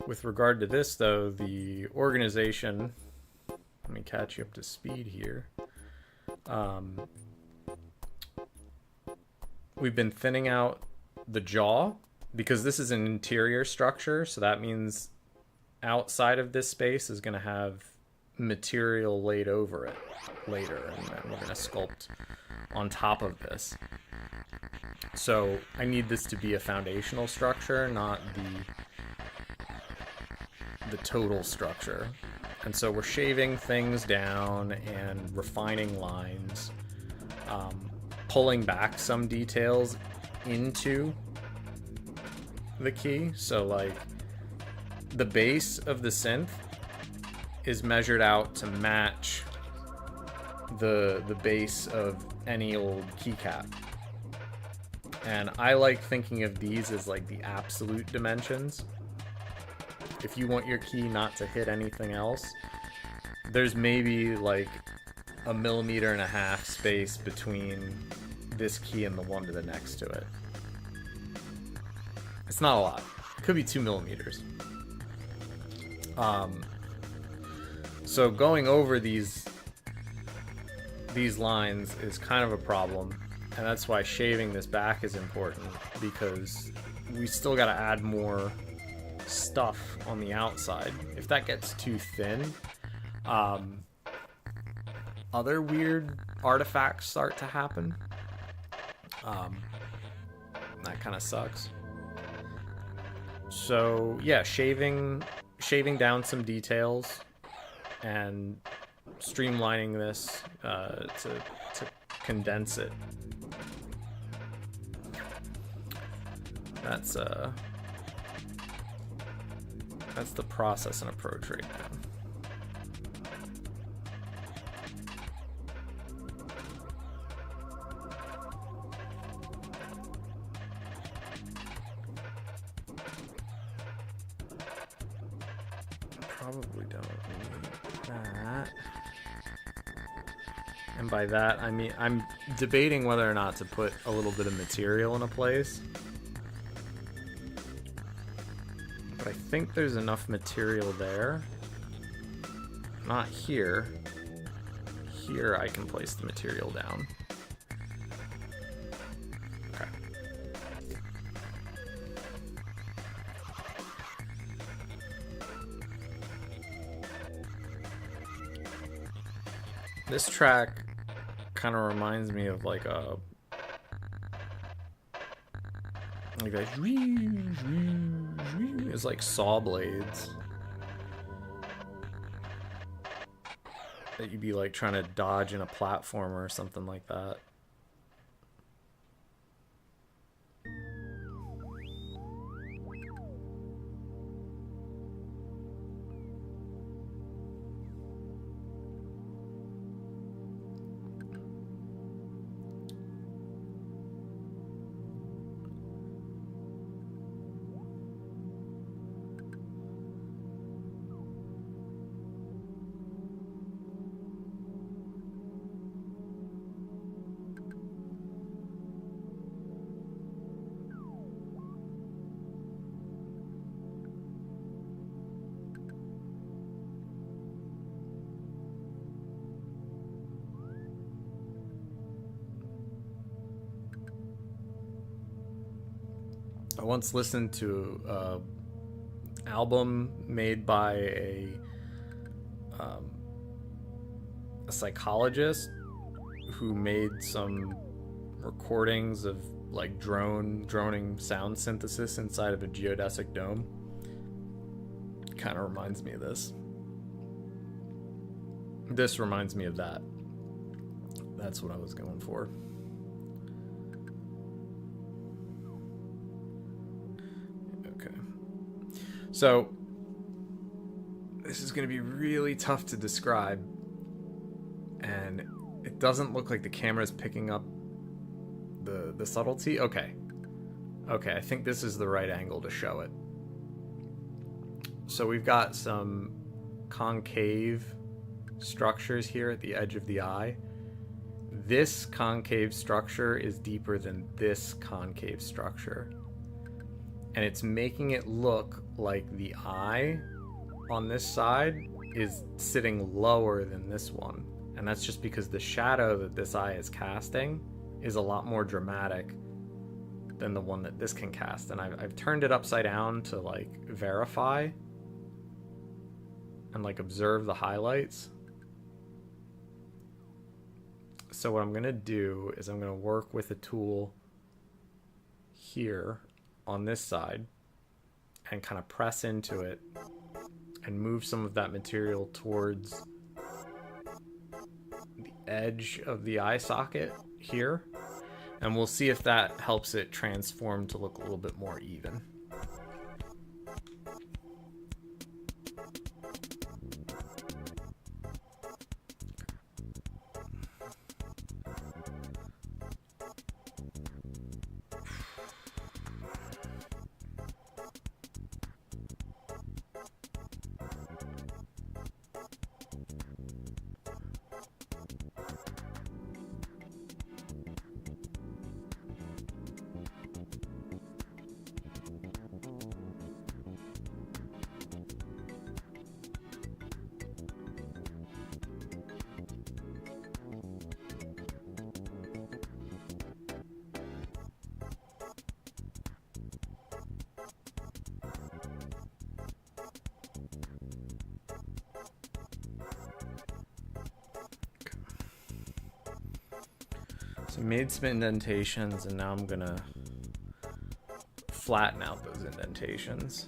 Speaker 1: With regard to this, though, the organization, let me catch you up to speed here. We've been thinning out the jaw because this is an interior structure, so that means outside of this space is going to have material laid over it later, and then we're going to sculpt on top of this. So I need this to be a foundational structure, not the total structure. And so we're shaving things down and refining lines, pulling back some details into the key. So like the base of the synth is measured out to match the base of any old keycap. And I like thinking of these as like the absolute dimensions. If you want your key not to hit anything else, there's maybe like 1.5 millimeters space between this key and the one to the next to it. It's not a lot. It could be 2 millimeters. So going over these lines is kind of a problem, and that's why shaving this back is important, because we still got to add more stuff on the outside. If that gets too thin, other weird artifacts start to happen. That kind of sucks. So yeah, shaving down some details and streamlining this to condense it. That's the process and approach right now. Probably don't need that. And by that, I mean, I'm debating whether or not to put a little bit of material in a place. But I think there's enough material there not here. Here I can place the material down. Okay. This track kind of reminds me of like a that it's like saw blades that you'd be like trying to dodge in a platformer or something like that. I once listened to an album made by a psychologist who made some recordings of like droning sound synthesis inside of a geodesic dome. Kind of reminds me of this. This reminds me of that. That's what I was going for. Okay. So, this is going to be really tough to describe. And it doesn't look like the camera's picking up the subtlety. Okay, I think this is the right angle to show it. So we've got some concave structures here at the edge of the eye. This concave structure is deeper than this concave structure. And it's making it look like the eye on this side is sitting lower than this one. And that's just because the shadow that this eye is casting is a lot more dramatic than the one that this can cast. And I've turned it upside down to like verify and like observe the highlights. So what I'm going to do is I'm going to work with a tool here on this side and kind of press into it and move some of that material towards the edge of the eye socket here, and we'll see if that helps it transform to look a little bit more even. So made some indentations, and now I'm gonna flatten out those indentations.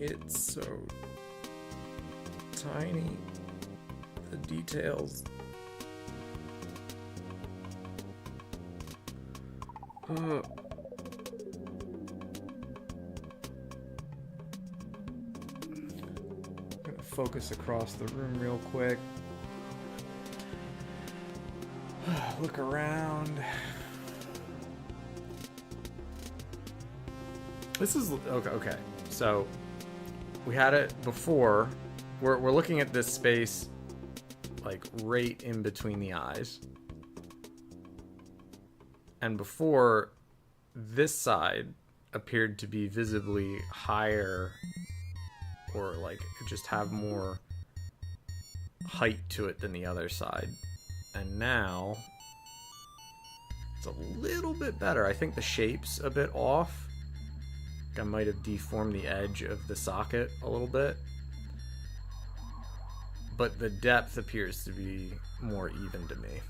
Speaker 1: It's so tiny. The details. I'm gonna focus across the room real quick. Look around. This is okay. So we had it before. We're looking at this space like right in between the eyes. And before, this side appeared to be visibly higher, or like just have more height to it than the other side. And now it's a little bit better. I think the shape's a bit off. I might have deformed the edge of the socket a little bit. But the depth appears to be more even to me.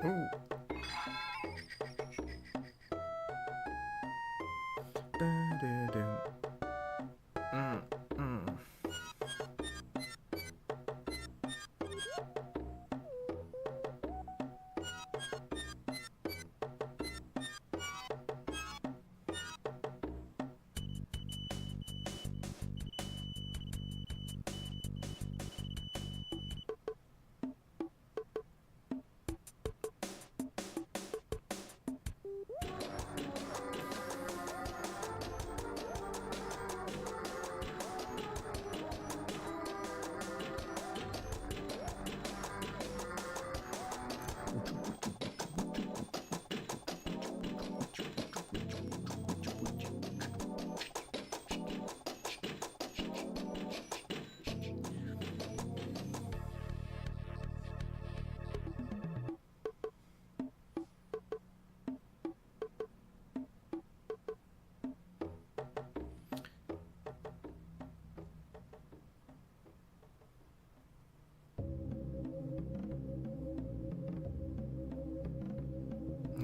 Speaker 1: Ooh.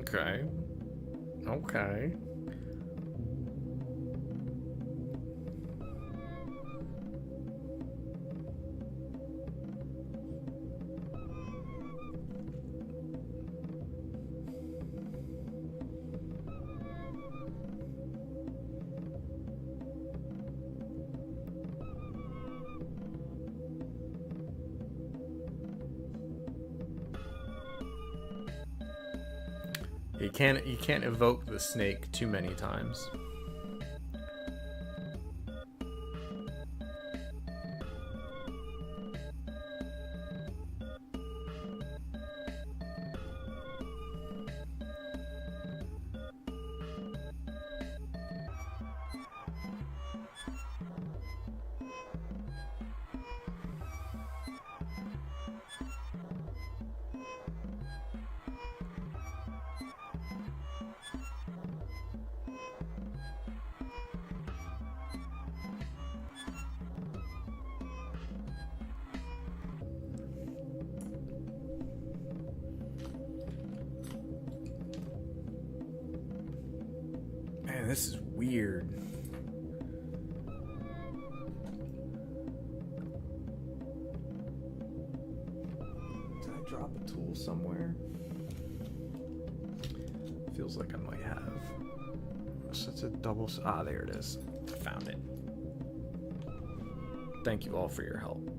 Speaker 1: Okay. Okay. You can't evoke the snake too many times. Man, this is weird. Did I drop a tool somewhere? Feels like I might have. So it's a double... Ah, there it is. I found it. Thank you all for your help.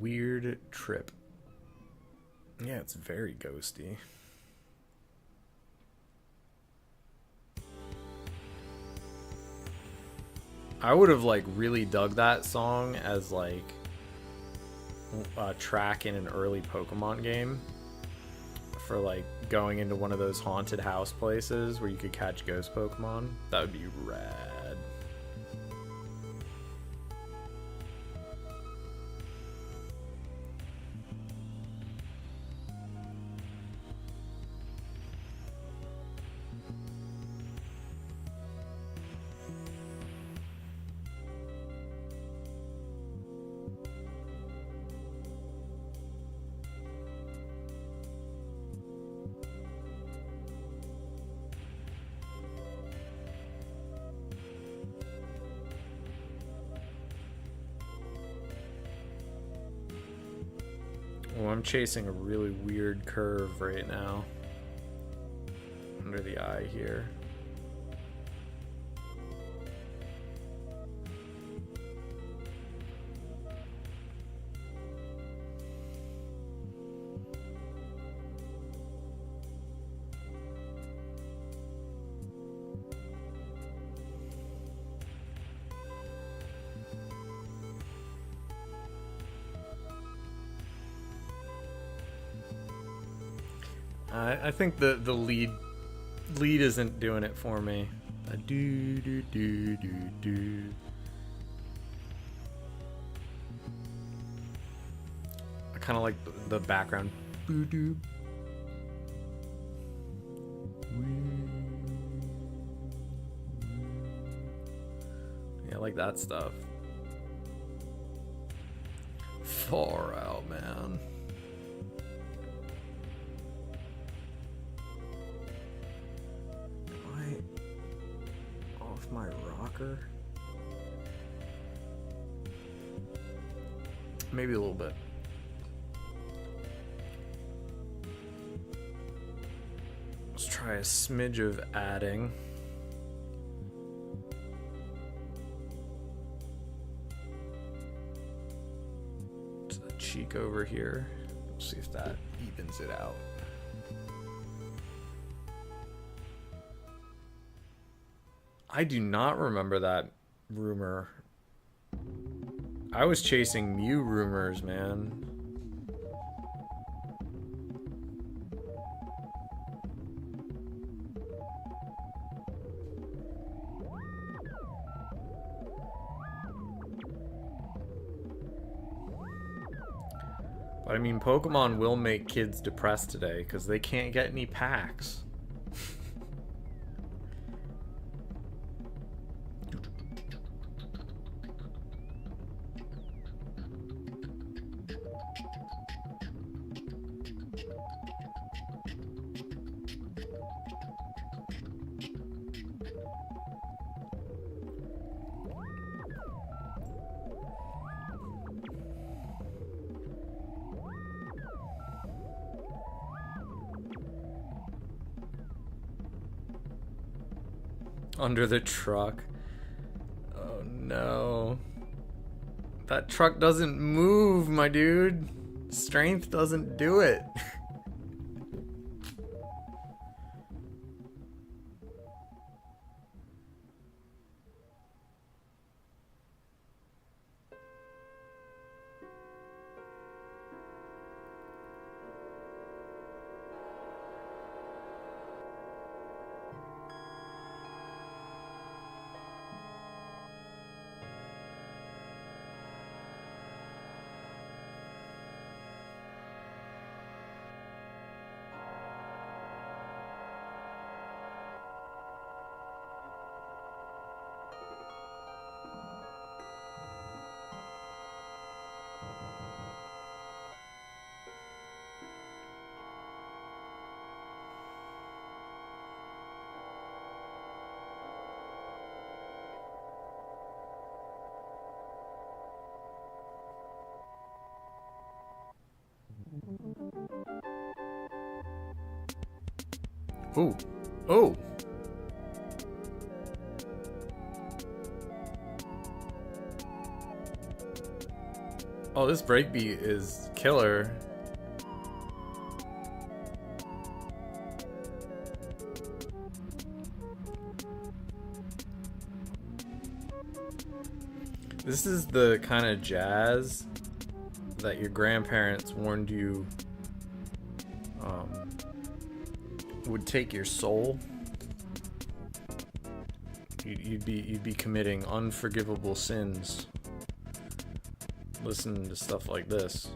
Speaker 1: weird trip. Yeah, it's very ghosty. I would have like really dug that song as like a track in an early Pokemon game for like going into one of those haunted house places where you could catch ghost Pokemon. That would be rad. Oh, I'm chasing a really weird curve right now. Under the eye here. I think the lead isn't doing it for me. Do do do do do. I kind of like the background. Boo doo. Yeah, I like that stuff. Far out, man. My rocker, maybe a little bit. Let's try a smidge of adding. To the cheek over here. Let's see if that evens it out. I do not remember that rumor. I was chasing Mew rumors, man. But I mean, Pokemon will make kids depressed today because they can't get any packs. Under the truck. Oh no. That truck doesn't move, my dude. Strength doesn't do it. Oh. Oh. Oh, this breakbeat is killer. This is the kind of jazz that your grandparents warned you would take your soul. You'd be committing unforgivable sins. Listening to stuff like this.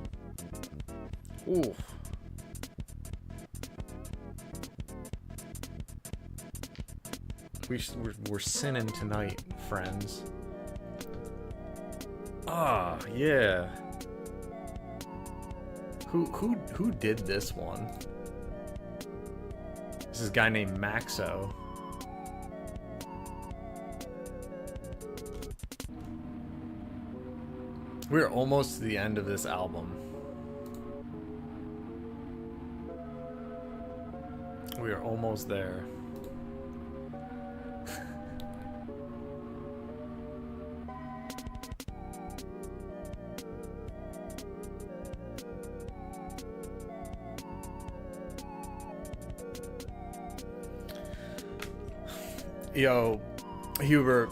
Speaker 1: Ooh. We're sinning tonight, friends. Ah, yeah. Who did this one? This is a guy named Maxo. We're almost to the end of this album. We are almost there. Yo, Hubert.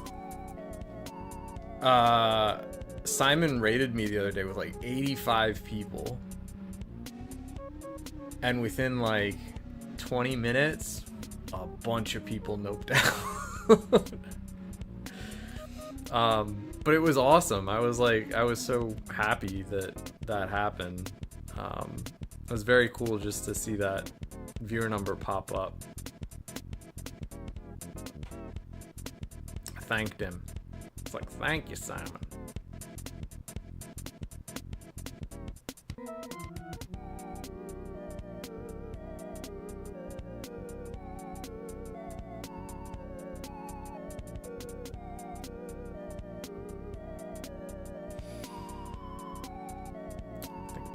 Speaker 1: Simon rated me the other day with like 85 people. And within like 20 minutes, a bunch of people noped out. But it was awesome. I was so happy that happened. It was very cool just to see that viewer number pop up. I thanked him. It's like, thank you, Simon.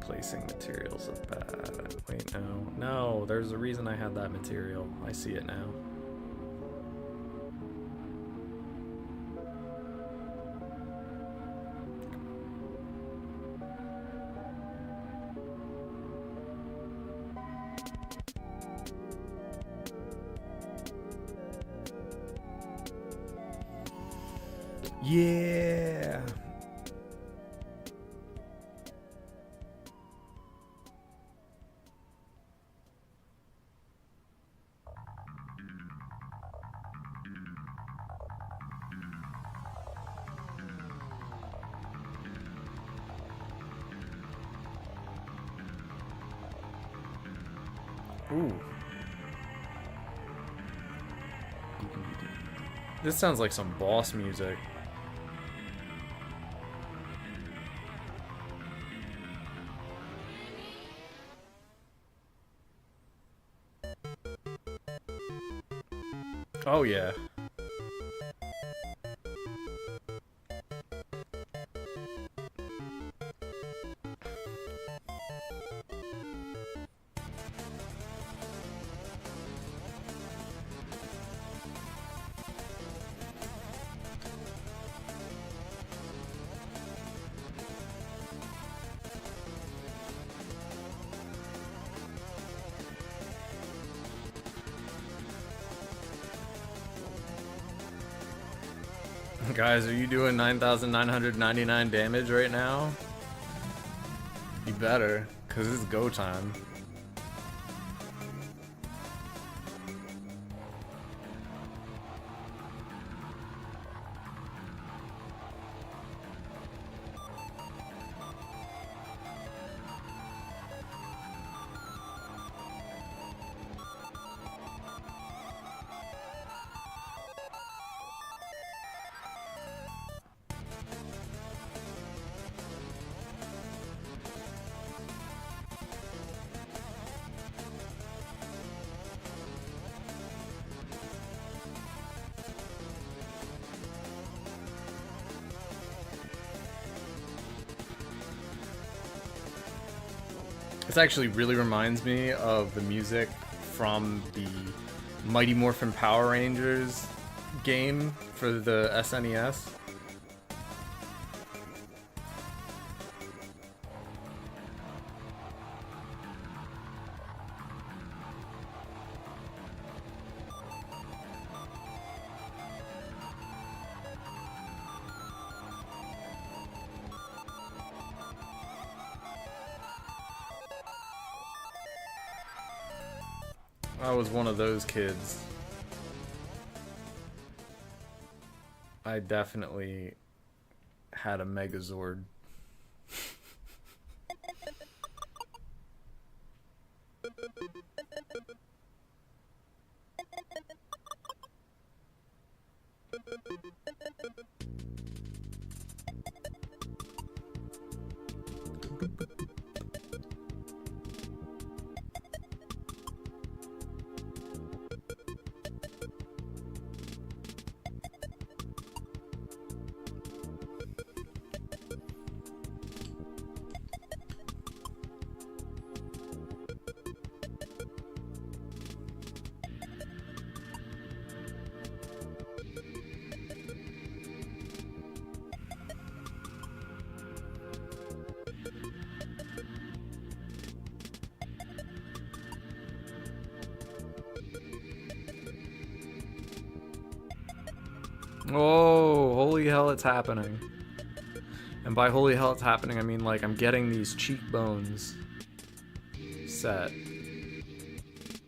Speaker 1: Placing materials is bad. Wait, no, there's a reason I had that material. I see it now. Yeah. Ooh. This sounds like some boss music. Oh yeah. Guys, are you doing 9,999 damage right now? You better, because it's go time. This actually really reminds me of the music from the Mighty Morphin Power Rangers game for the SNES. I was one of those kids. I definitely had a Megazord. Oh, holy hell, it's happening. And by holy hell, it's happening, I mean, like, I'm getting these cheekbones set.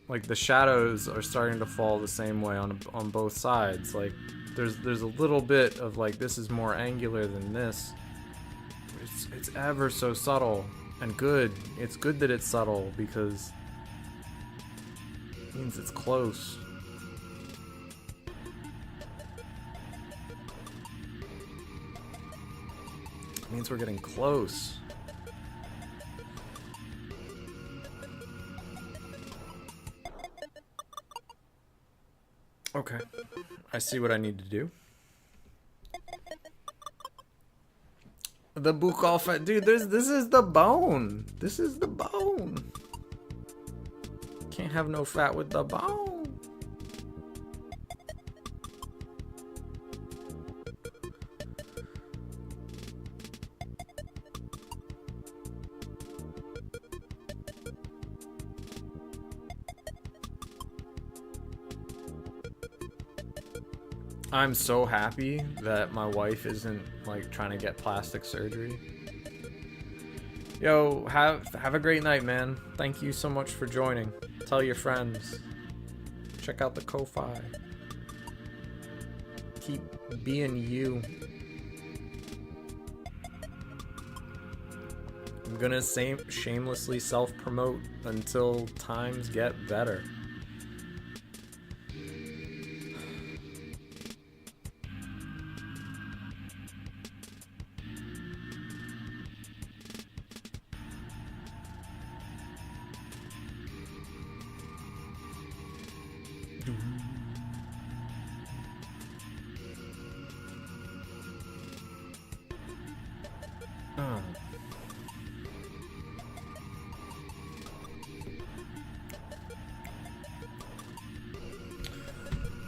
Speaker 1: Like, the shadows are starting to fall the same way on both sides. Like, there's a little bit of, like, this is more angular than this. It's ever so subtle and good. It's good that it's subtle because it means it's close. It means we're getting close. Okay. I see what I need to do. The Bukal fat, dude, this is the bone. This is the bone. Can't have no fat with the bone. I'm so happy that my wife isn't like trying to get plastic surgery. Yo, have a great night, man. Thank you so much for joining. Tell your friends. Check out the Ko-Fi. Keep being you. I'm gonna shamelessly self-promote until times get better.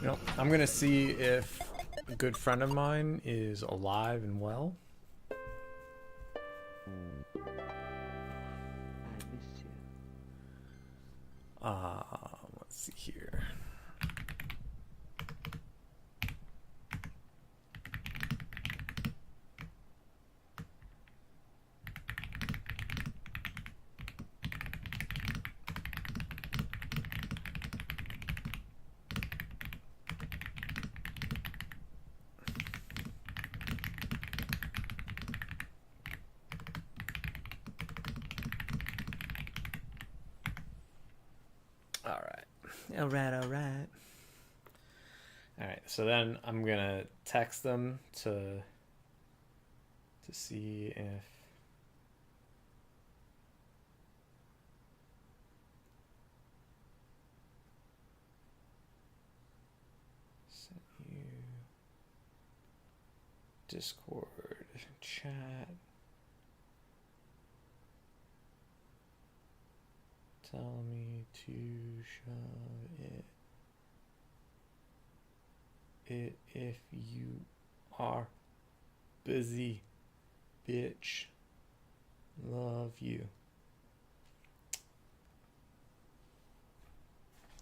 Speaker 1: You know, I'm gonna see if a good friend of mine is alive and well. Let's see here. Alright, so then I'm gonna text them to see if sent you Discord chat. Tell me to shove it if you are busy, bitch. Love you.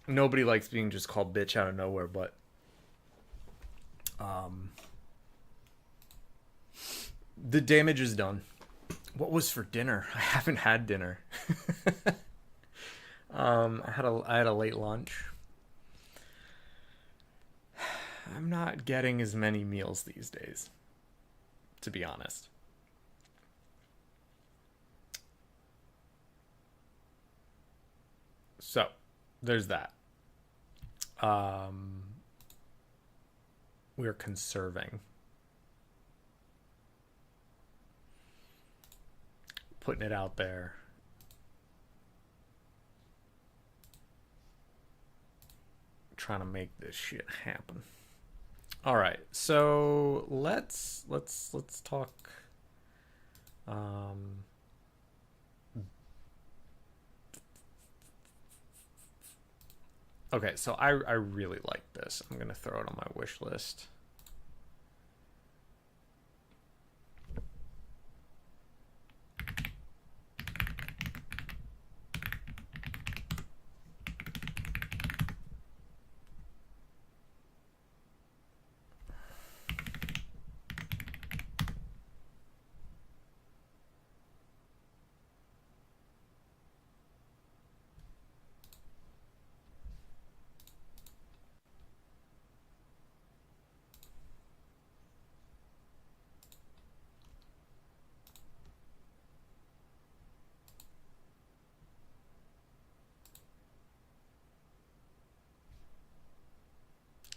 Speaker 1: Nobody likes being just called bitch out of nowhere, but the damage is done. What was for dinner? I haven't had dinner. I had a late lunch. I'm not getting as many meals these days, to be honest. So, there's that. Um, we're conserving, putting it out there. Trying to make this shit happen. All right, so let's talk. Um, okay, so I really like this. I'm gonna throw it on my wish list.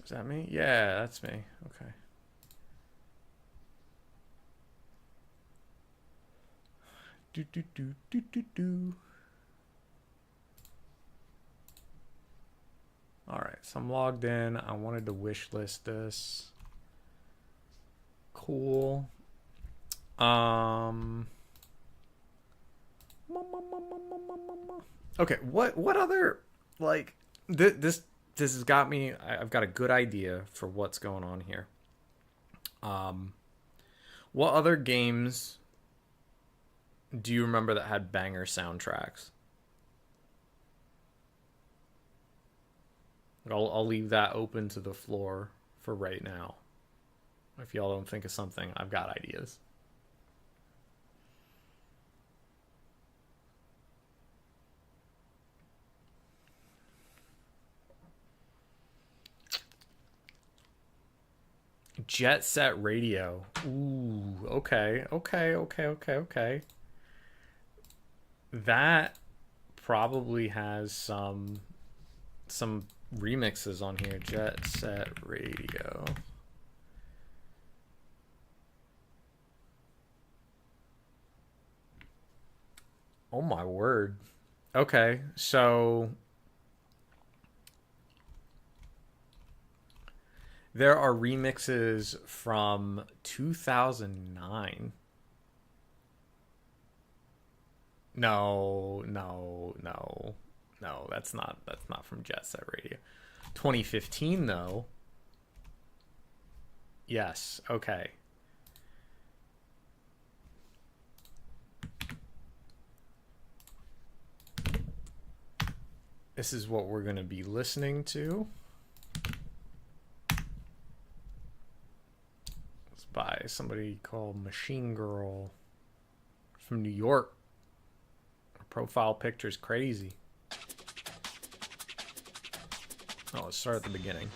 Speaker 1: Is that me? Yeah, that's me. Okay. Do do do do do do. All right, so I'm logged in. I wanted to wish list this. Cool. Okay, what other like this has got me. I've got a good idea for what's going on here. What other games do you remember that had banger soundtracks? I'll leave that open to the floor for right now. If y'all don't think of something, I've got ideas. Jet Set Radio. Ooh, okay. That probably has some remixes on here. Jet Set Radio. Oh my word. Okay, so there are remixes from 2009. No, that's not from Jet Set Radio. 2015 though. Yes, okay. This is what we're going to be listening to. It's by somebody called Machine Girl from New York. Her profile picture's crazy. Oh, let's start at the beginning.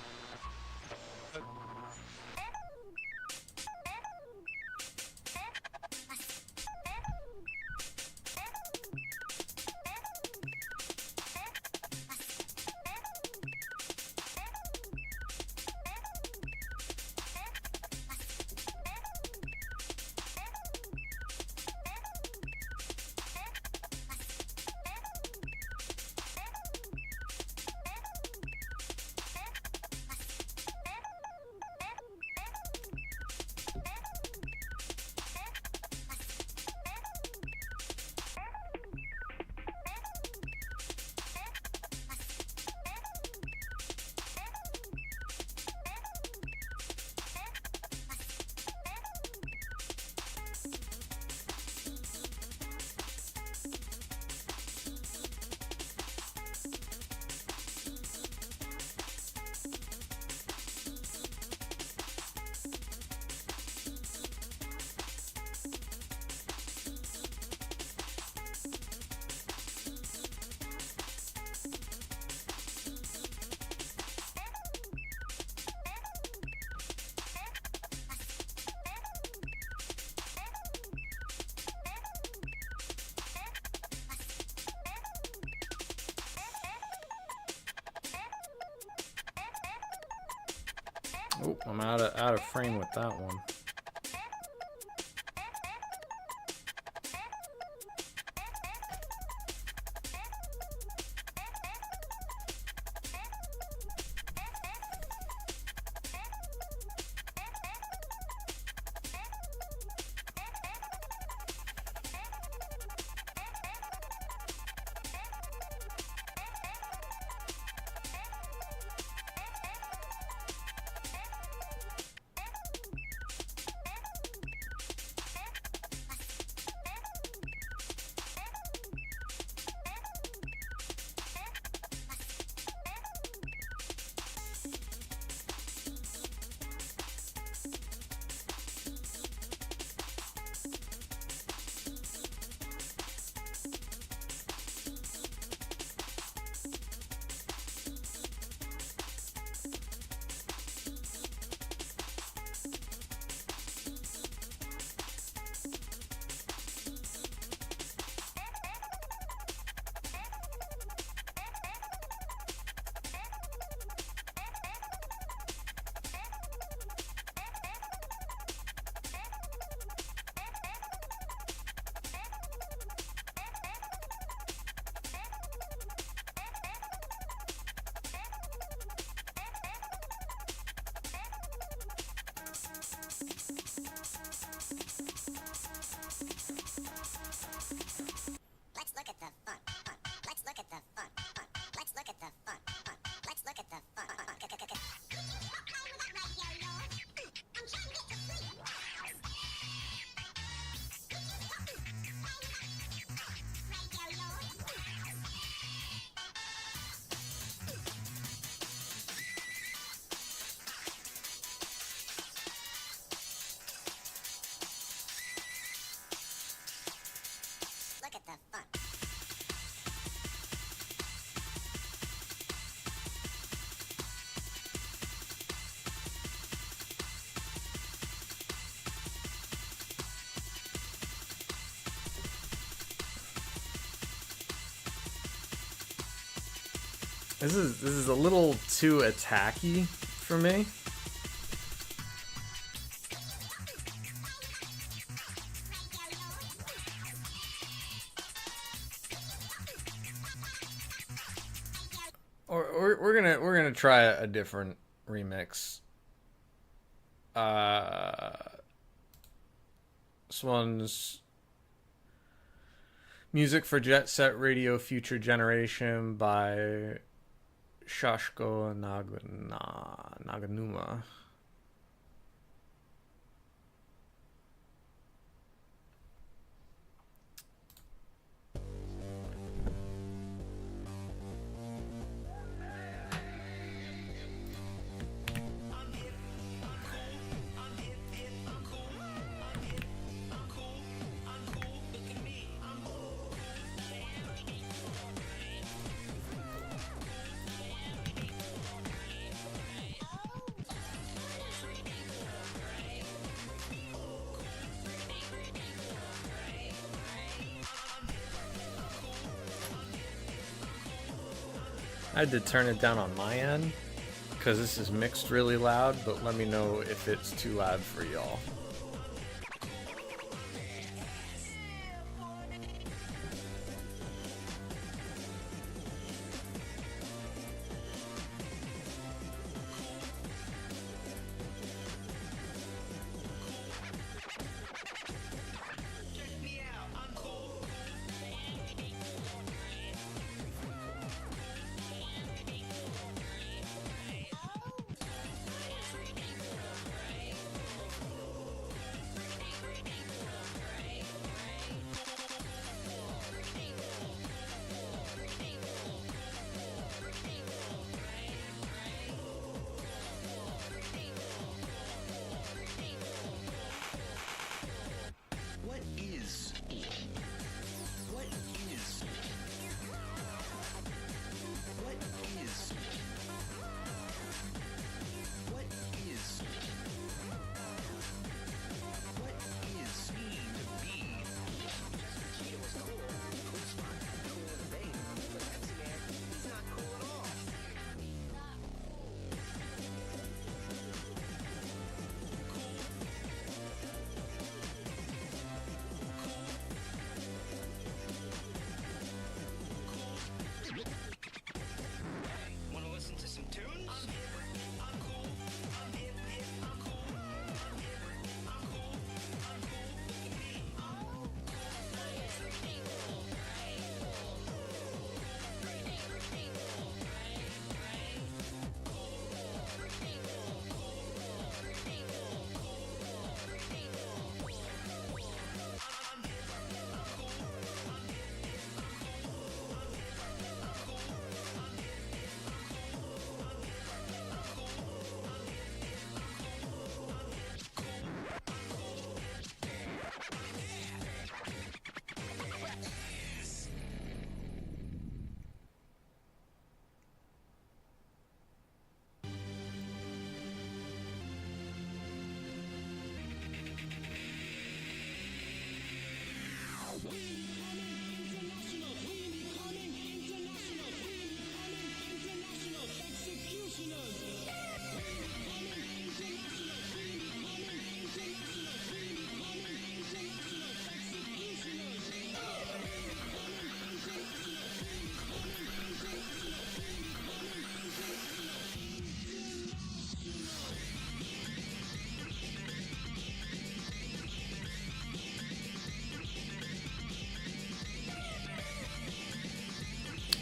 Speaker 1: I'm out of frame with that one. This is a little too attacky for me. Or we're gonna try a different remix. This one's Music for Jet Set Radio Future Generation by Shashko Naganuma. I had to turn it down on my end because this is mixed really loud, but let me know if it's too loud for y'all.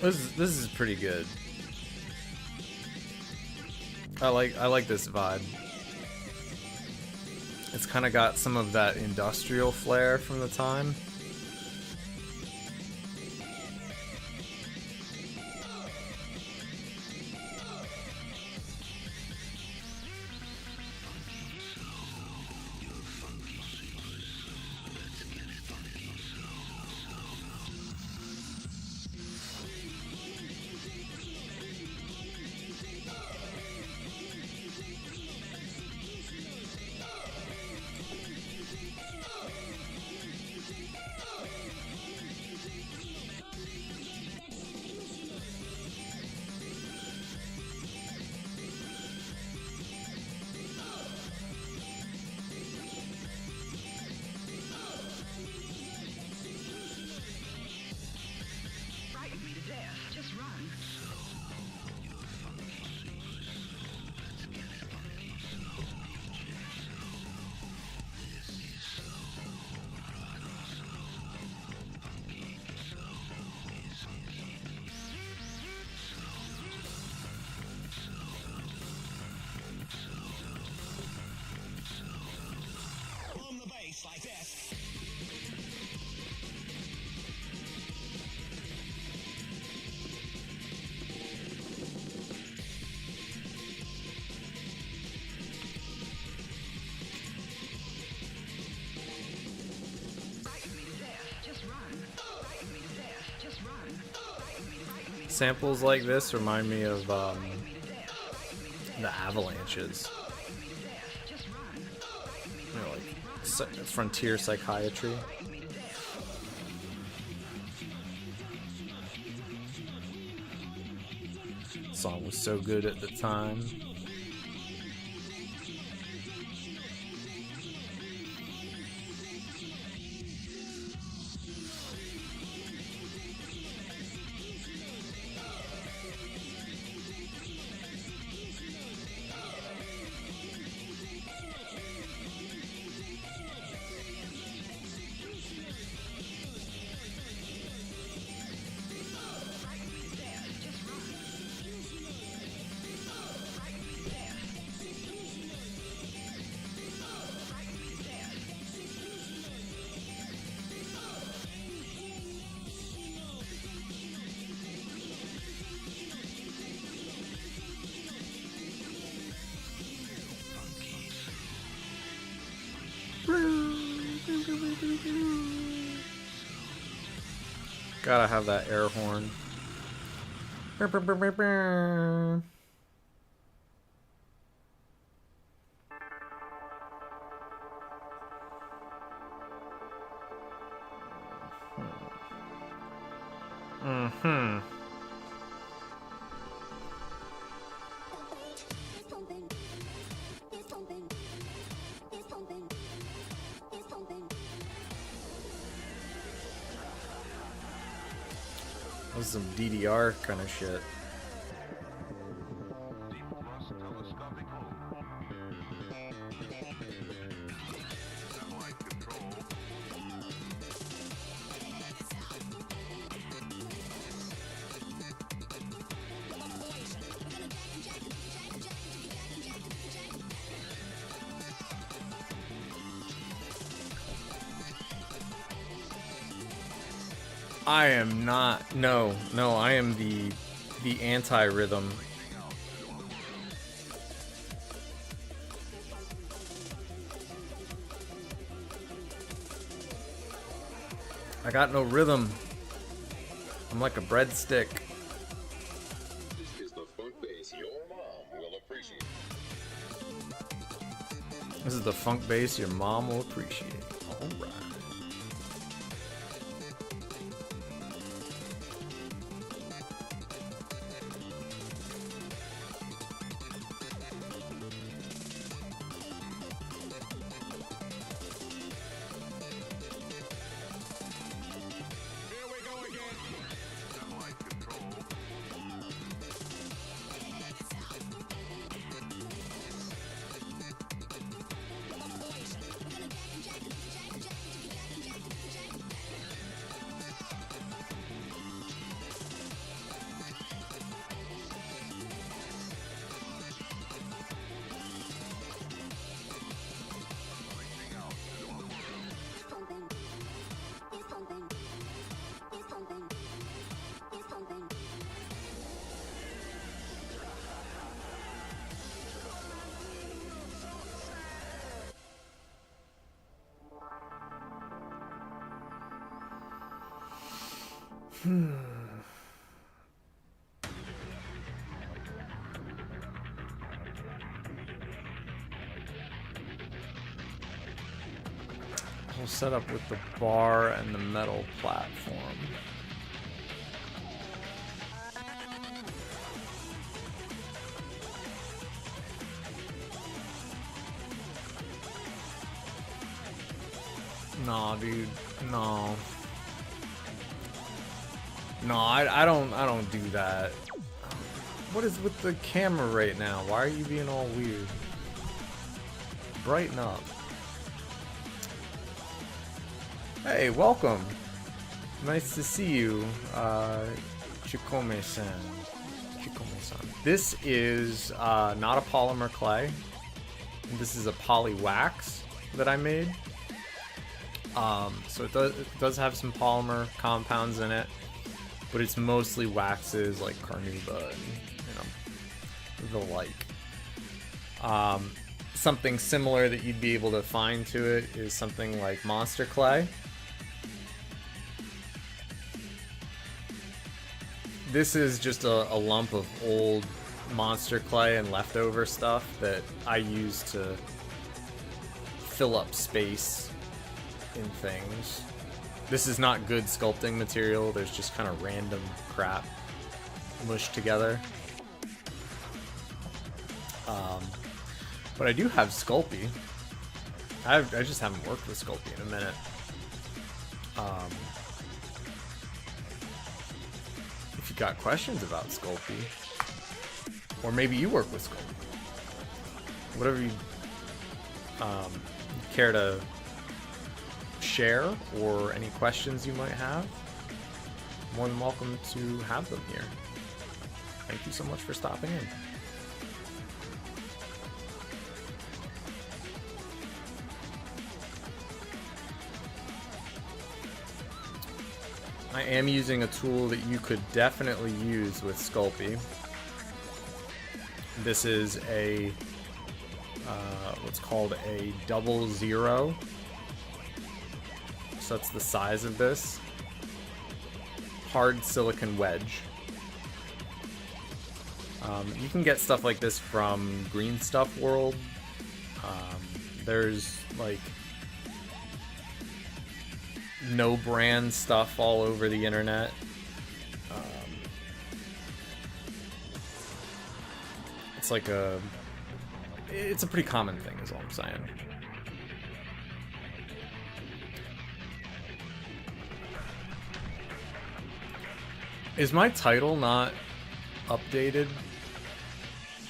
Speaker 1: This is pretty good. I like this vibe. It's kind of got some of that industrial flair from the time. Samples like this remind me of the Avalanches. You know, like Frontier Psychiatry. The song was so good at the time. Gotta have that air horn. Mm-hmm. This is some DDR kind of shit. I am not. No, I am the anti-rhythm. I got no rhythm. I'm like a breadstick.
Speaker 3: This is the funk bass your mom will appreciate.
Speaker 1: This is the funk bass your mom will appreciate. All right. We'll set up with the bar and the metal platform. Nah, dude. No. No, I don't do that. What is with the camera right now? Why are you being all weird? Brighten up. Hey, welcome. Nice to see you, Chikome-san. Chikome-san. This is not a polymer clay. This is a poly wax that I made. So it does have some polymer compounds in it, but it's mostly waxes like carnauba and the like. Something similar that you'd be able to find to it is something like Monster Clay. This is just a lump of old Monster Clay and leftover stuff that I use to fill up space in things. This is not good sculpting material. There's just kind of random crap mushed together. But I do have Sculpey. I just haven't worked with Sculpey in a minute. If you got questions about Sculpey, or maybe you work with Sculpey, whatever you care to share, or any questions you might have, more than welcome to have them here. Thank you so much for stopping in. I am using a tool that you could definitely use with Sculpey. This is a what's called a 00. So that's the size of this. Hard silicon wedge. You can get stuff like this from Green Stuff World. There's like no brand stuff all over the internet. It's like it's a pretty common thing is all I'm saying. Is my title not updated?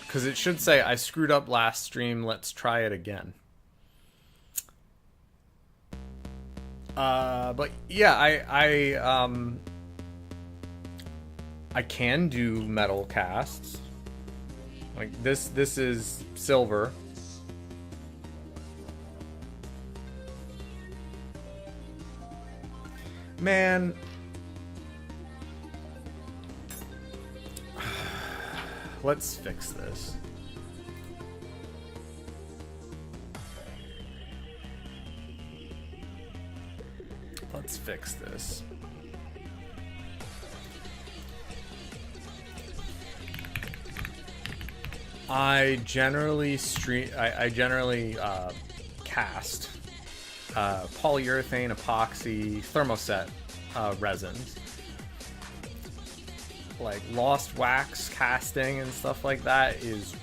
Speaker 1: Because it should say, I screwed up last stream, let's try it again. But yeah, I can do metal casts. Like this is silver. Man, let's fix this. Let's fix this. I generally cast polyurethane, epoxy, thermoset resins. Like lost wax casting and stuff like that is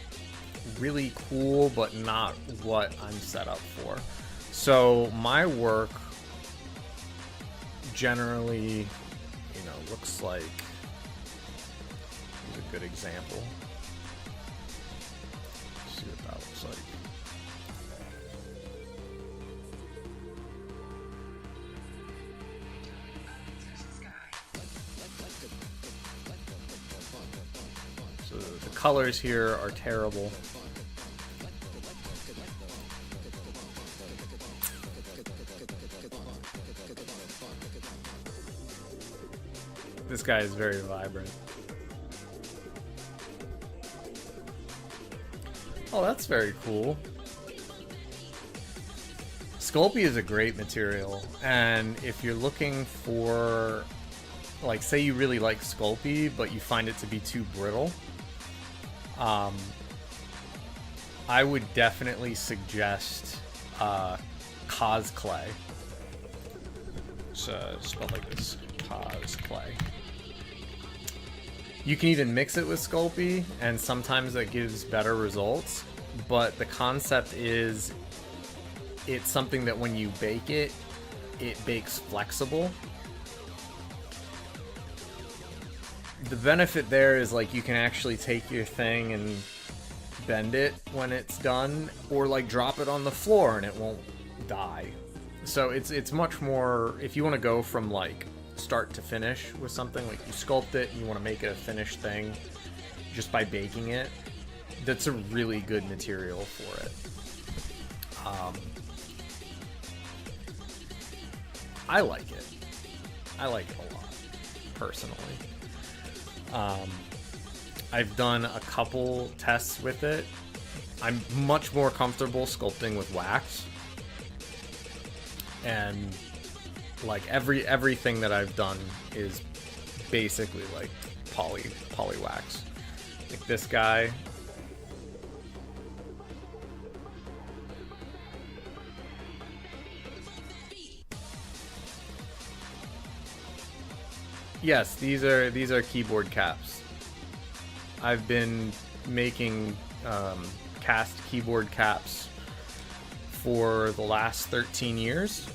Speaker 1: really cool, but not what I'm set up for. So my work generally, looks like, here's a good example. Let's see what that looks like. So the colors here are terrible. This guy is very vibrant. Oh, that's very cool. Sculpey is a great material, and if you're looking for like say you really like Sculpey, but you find it to be too brittle, I would definitely suggest Cosclay. It's spelled like this, Cosclay. You can even mix it with Sculpey, and sometimes that gives better results. But the concept is, it's something that when you bake it, it bakes flexible. The benefit there is like you can actually take your thing and bend it when it's done, or like drop it on the floor and it won't die. So it's much more, if you want to go from like start to finish with something, like you sculpt it and you want to make it a finished thing just by baking it, that's a really good material for it. I like it. I like it a lot, personally. I've done a couple tests with it. I'm much more comfortable sculpting with wax. And like everything that I've done is basically like poly wax. Like this guy. Yes, these are keyboard caps. I've been making cast keyboard caps for the last 13 years.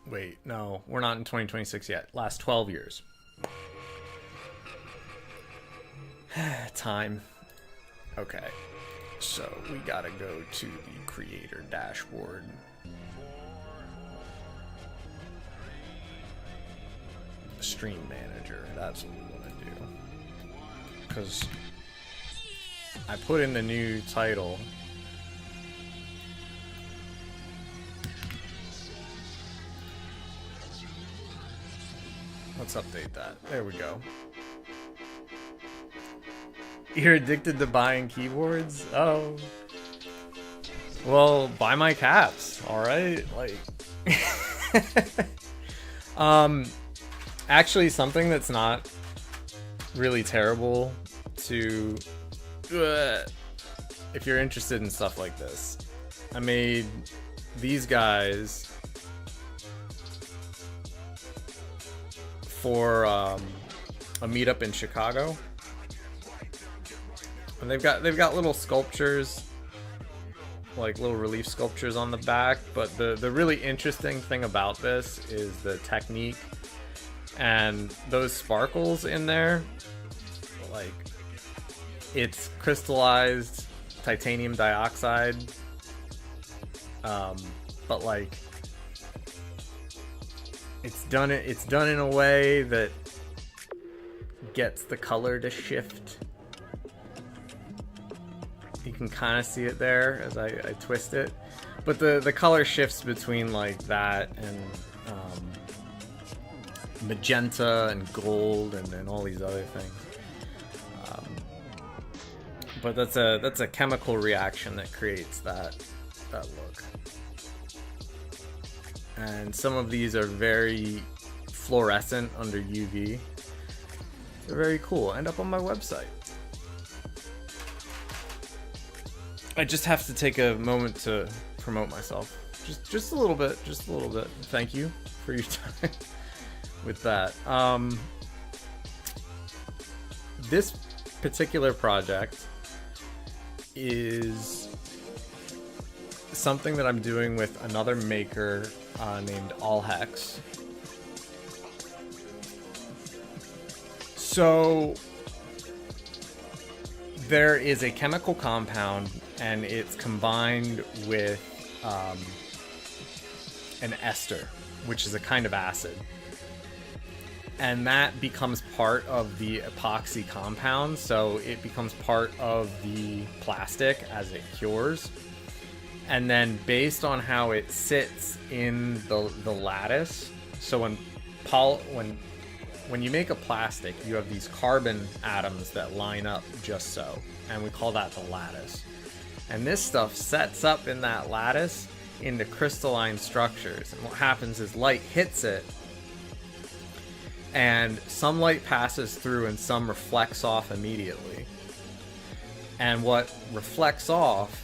Speaker 1: Wait, no, we're not in 2026 yet. Last 12 years. Time. Okay, so we gotta go to the creator dashboard. Stream manager, that's what we want to do, because I put in the new title. Let's update that. There we go. You're addicted to buying keyboards? Oh, well, buy my caps, all right? Like actually, something that's not really terrible to, if you're interested in stuff like this, I made these guys for a meetup in Chicago, and they've got little sculptures, like little relief sculptures on the back. But the really interesting thing about this is the technique. And those sparkles in there, like, it's crystallized titanium dioxide, but like, it's done in a way that gets the color to shift. You can kind of see it there as I twist it, but the color shifts between like that and magenta and gold and all these other things. But that's a chemical reaction that creates that look. And some of these are very fluorescent under UV. They're very cool. End up on my website. I just have to take a moment to promote myself. Just a little bit. Thank you for your time. With that, this particular project is something that I'm doing with another maker named Allhex. So there is a chemical compound, and it's combined with an ester, which is a kind of acid. And that becomes part of the epoxy compound, so it becomes part of the plastic as it cures. And then based on how it sits in the lattice, so when you make a plastic, you have these carbon atoms that line up just so, and we call that the lattice. And this stuff sets up in that lattice into crystalline structures. And what happens is light hits it, and some light passes through and some reflects off immediately. And what reflects off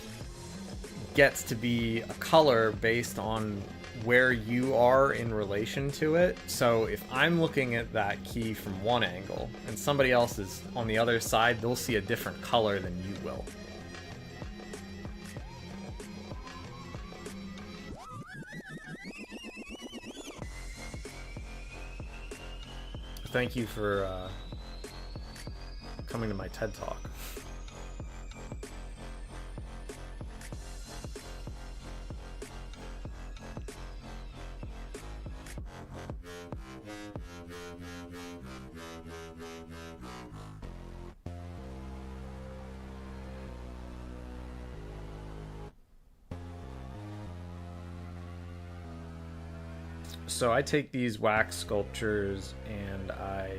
Speaker 1: gets to be a color based on where you are in relation to it. So if I'm looking at that key from one angle and somebody else is on the other side, they'll see a different color than you will. Thank you for coming to my TED Talk. So I take these wax sculptures and I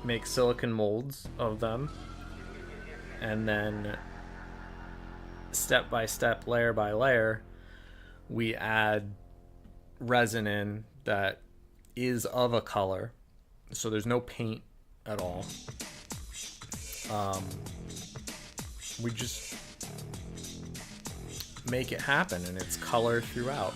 Speaker 1: make silicon molds of them, and then step by step, layer by layer, we add resin in that is of a color, so there's no paint at all. We just make it happen, and it's color throughout.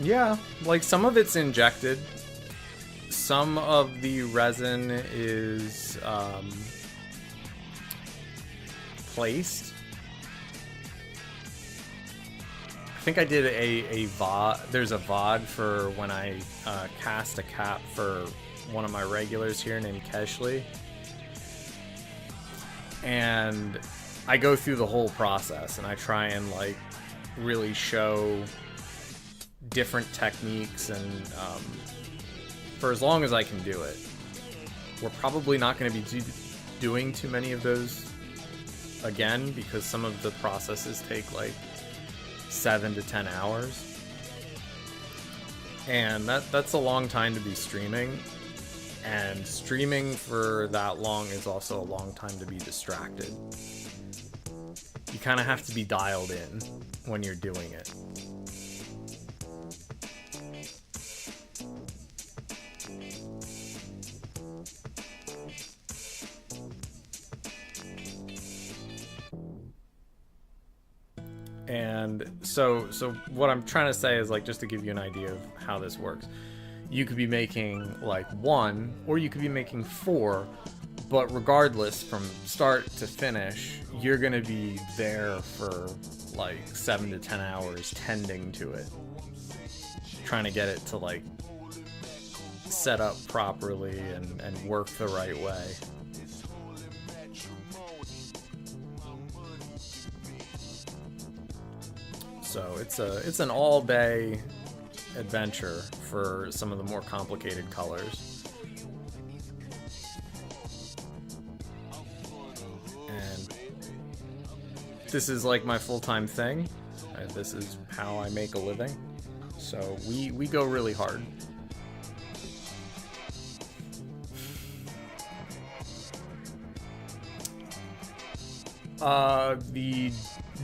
Speaker 1: Yeah, like some of it's injected. Some of the resin is placed. I think I did a VOD. There's a VOD for when I cast a cap for one of my regulars here named Keshley. And I go through the whole process and I try and like really show different techniques, and for as long as I can do it. We're probably not going to be doing too many of those again, because some of the processes take like 7 to 10 hours, and that's a long time to be streaming, and streaming for that long is also a long time to be distracted. You kind of have to be dialed in when you're doing it. And so what I'm trying to say is, like, just to give you an idea of how this works, you could be making like 1, or you could be making 4, but regardless, from start to finish, you're gonna be there for like 7 to 10 hours tending to it, trying to get it to like set up properly and work the right way. So it's an all-day adventure for some of the more complicated colors. And this is like my full-time thing. This is how I make a living. So we go really hard. The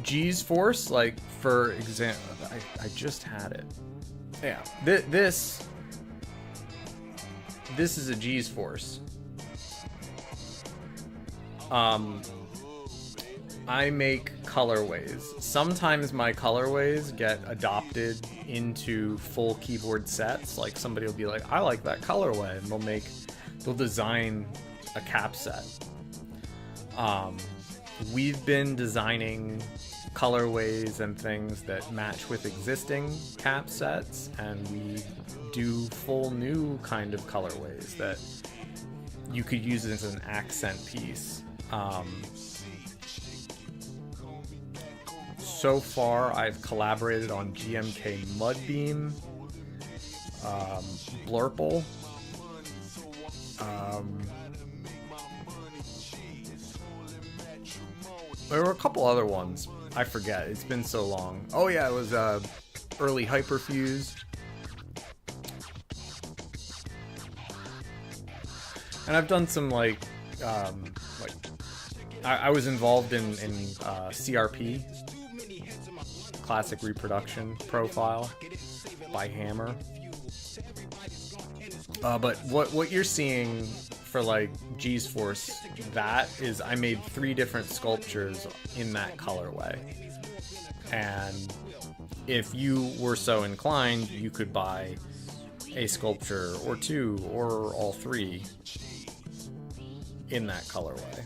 Speaker 1: G's Force, like, for example, I just had it. Yeah, this is a G's Force. I make colorways. Sometimes my colorways get adopted into full keyboard sets. Like, somebody will be like, I like that colorway, and they'll design a cap set. We've been designing colorways and things that match with existing cap sets, and we do full new kind of colorways that you could use as an accent piece. So far, I've collaborated on GMK Mudbeam, Blurple. There were a couple other ones. I forget. It's been so long. Oh yeah, it was early Hyperfuse. And I've done some like I was involved in CRP, Classic Reproduction Profile by Hammer. But what you're seeing for like G's Force, that is, I made 3 different sculptures in that colorway. And if you were so inclined, you could buy a sculpture or 2 or all 3 in that colorway.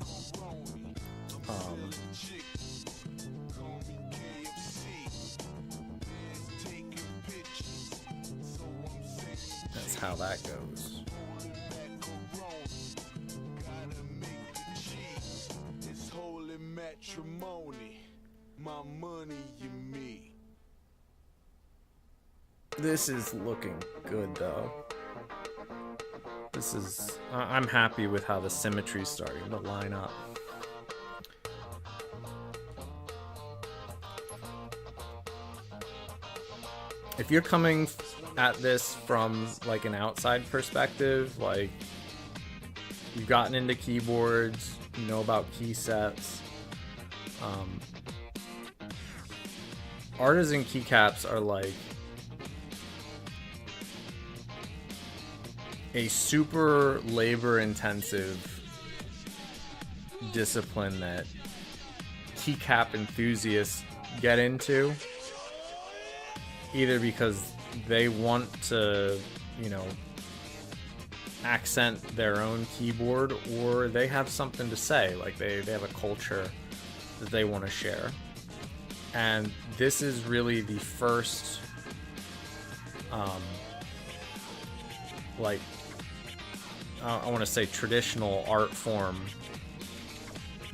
Speaker 1: That's how that goes.
Speaker 4: My money, you me.
Speaker 1: This is looking good though. This is, I'm happy with how the symmetry's starting to line up. If you're coming at this from like an outside perspective, like you've gotten into keyboards, you know about key sets, artisan keycaps are like a super labor intensive discipline that keycap enthusiasts get into, either because they want to, you know, accent their own keyboard, or they have something to say, like they have a culture that they want to share. And this is really the first like I want to say traditional art form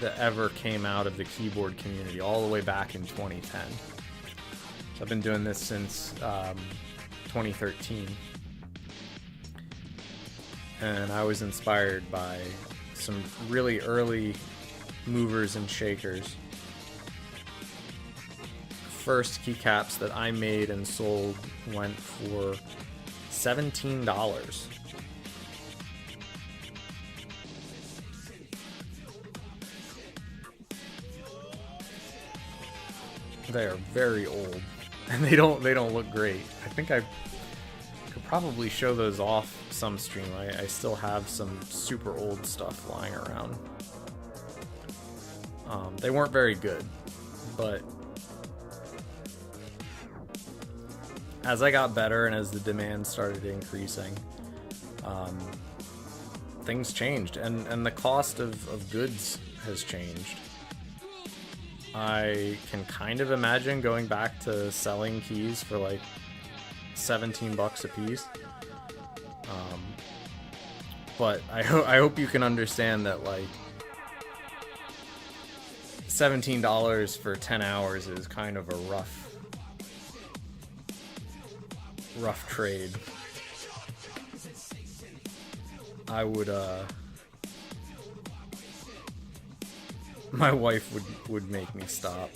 Speaker 1: that ever came out of the keyboard community all the way back in 2010. So I've been doing this since 2013, and I was inspired by some really early movers and shakers. First keycaps that I made and sold went for $17. They are very old, and they don't look great. I think I could probably show those off some stream. I still have some super old stuff lying around. They weren't very good, but as I got better and as the demand started increasing, things changed, and the cost of goods has changed. I can kind of imagine going back to selling keys for like $17 a piece. But I hope you can understand that like $17 for 10 hours is kind of a rough trade. I would my wife would make me stop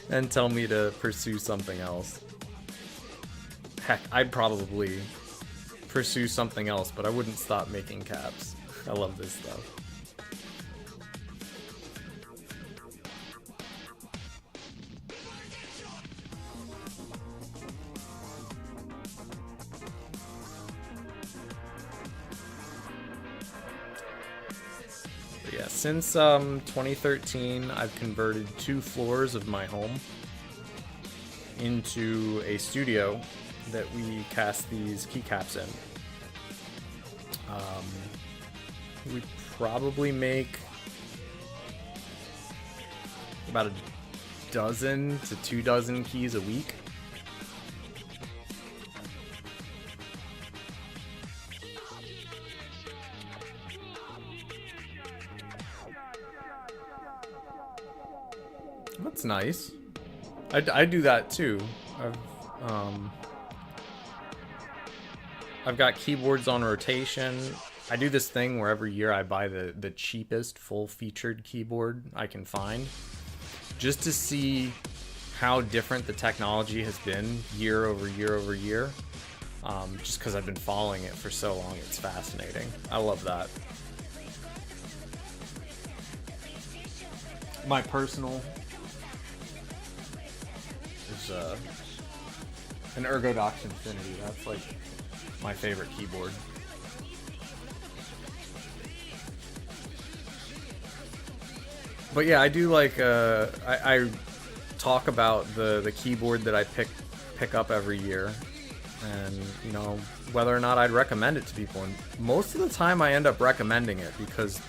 Speaker 1: and tell me to pursue something else. Heck, I'd probably pursue something else, but I wouldn't stop making caps. I love this stuff. Since 2013, I've converted 2 floors of my home into a studio that we cast these keycaps in. We probably make about 12 to 24 keys a week. That's nice. I do that too. I've got keyboards on rotation. I do this thing where every year I buy the cheapest full-featured keyboard I can find, just to see how different the technology has been year over year over year. Just because I've been following it for so long, it's fascinating. I love that. My personal is an Ergodox Infinity. That's like my favorite keyboard. But yeah, I do like I talk about the keyboard that I pick up every year, and you know, whether or not I'd recommend it to people. And most of the time I end up recommending it because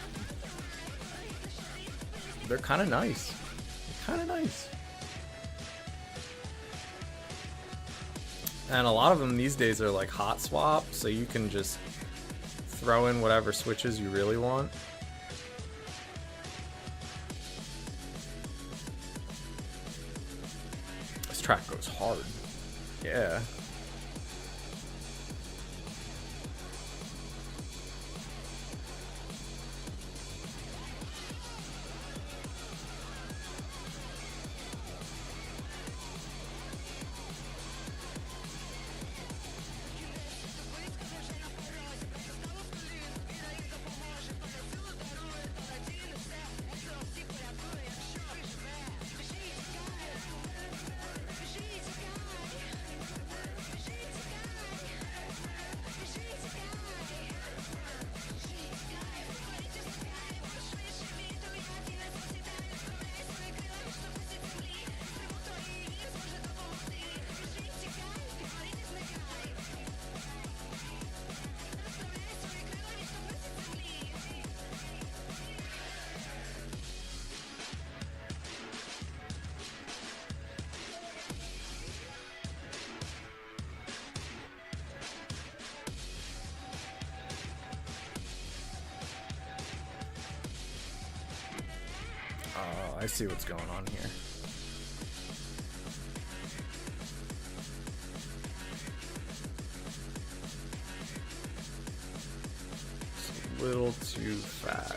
Speaker 1: they're kind of nice. Kind of nice. And a lot of them these days are like hot swap, so you can just throw in whatever switches you really want. This track goes hard. Yeah. I see what's going on here. It's a little too fat.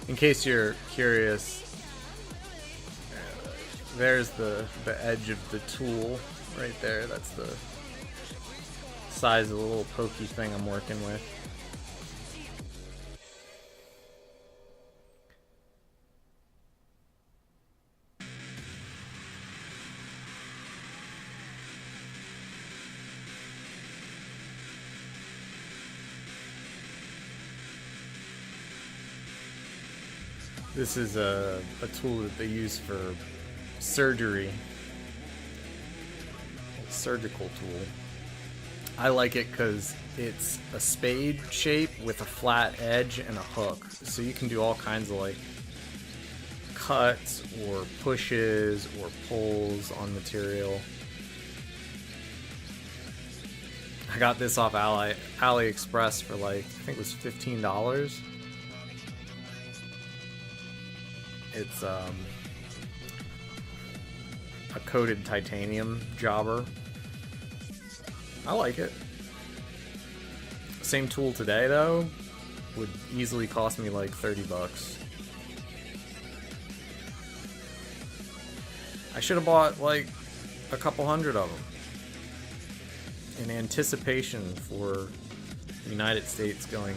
Speaker 1: In case you're curious, there's the edge of the tool right there. That's the size of the little pokey thing I'm working with. This is a tool that they use for surgery. Surgical tool. I like it because it's a spade shape with a flat edge and a hook. So you can do all kinds of like cuts or pushes or pulls on material. I got this off AliExpress for like, I think it was $15. It's a coated titanium jobber. I like it. Same tool today though would easily cost me like $30. I should have bought like a couple hundred of them in anticipation for the United States going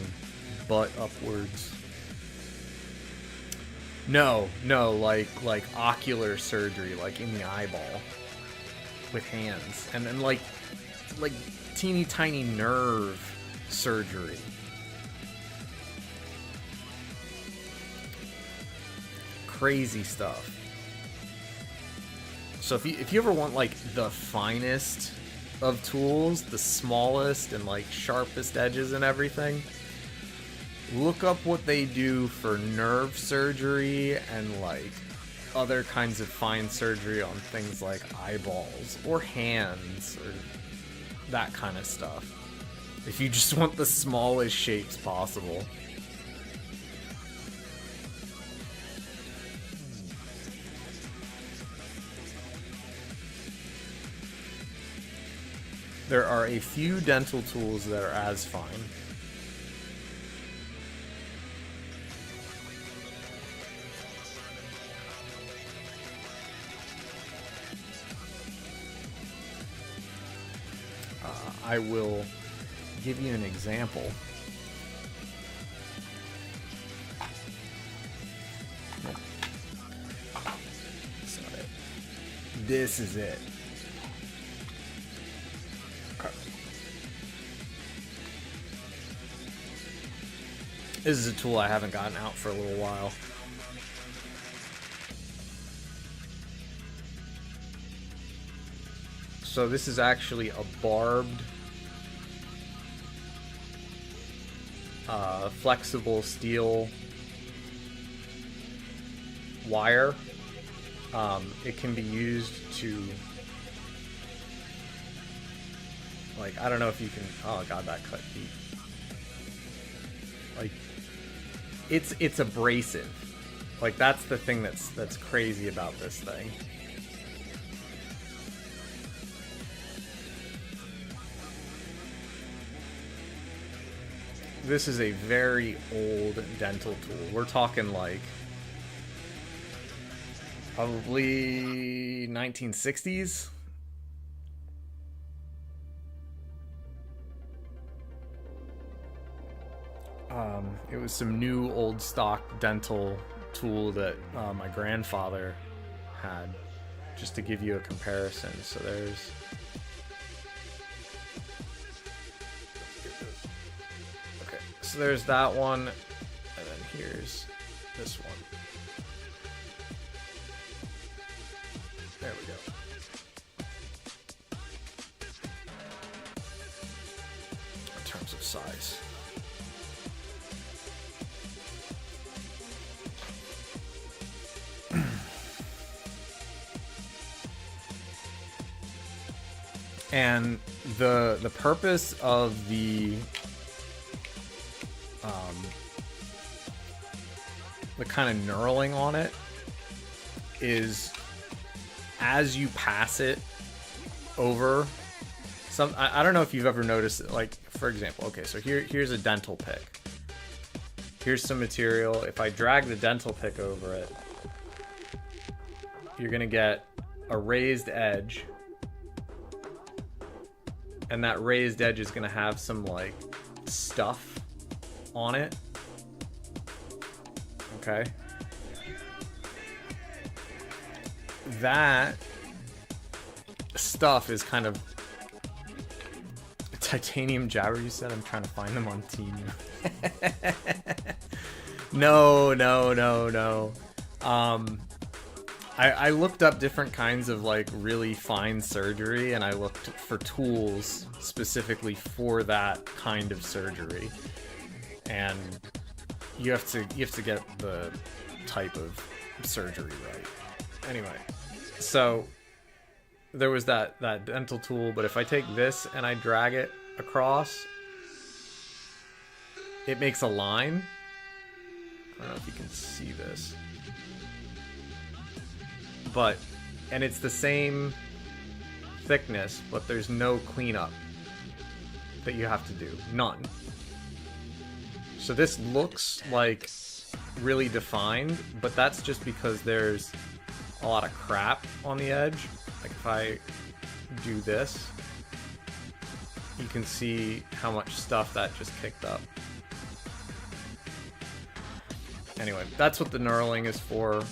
Speaker 1: butt upwards. No, like ocular surgery, like in the eyeball with hands, and then like teeny tiny nerve surgery. Crazy stuff. So if you ever want like the finest of tools, the smallest and like sharpest edges and everything. Look up what they do for nerve surgery and like other kinds of fine surgery on things like eyeballs or hands or that kind of stuff. If you just want the smallest shapes possible. There are a few dental tools that are as fine. I will give you an example. So this is it. This is a tool I haven't gotten out for a little while. So this is actually a barbed, flexible steel wire. It can be used to, like, I don't know if you can, oh god, that cut deep. Like, it's abrasive. Like, that's the thing that's crazy about this thing. This is a very old dental tool. We're talking like probably 1960s. It was some new old stock dental tool that my grandfather had, just to give you a comparison. So there's So there's that one, and then here's this one. There we go. In terms of size. And the purpose of the kind of knurling on it is as you pass it over some, I don't know if you've ever noticed it, like for example, okay, so here's a dental pick. Here's some material. If I drag the dental pick over it, you're gonna get a raised edge, and that raised edge is gonna have some like stuff on it. Okay. That stuff is kind of titanium jabber, you said? I'm trying to find them on Team. No. I looked up different kinds of like really fine surgery, and I looked for tools specifically for that kind of surgery. And you have to get the type of surgery right. Anyway, so there was that dental tool, but if I take this and I drag it across, it makes a line. I don't know if you can see this, and it's the same thickness, but there's no cleanup that you have to do. None. So this looks like really defined, but that's just because there's a lot of crap on the edge. Like if I do this, you can see how much stuff that just kicked up. Anyway, that's what the knurling is for.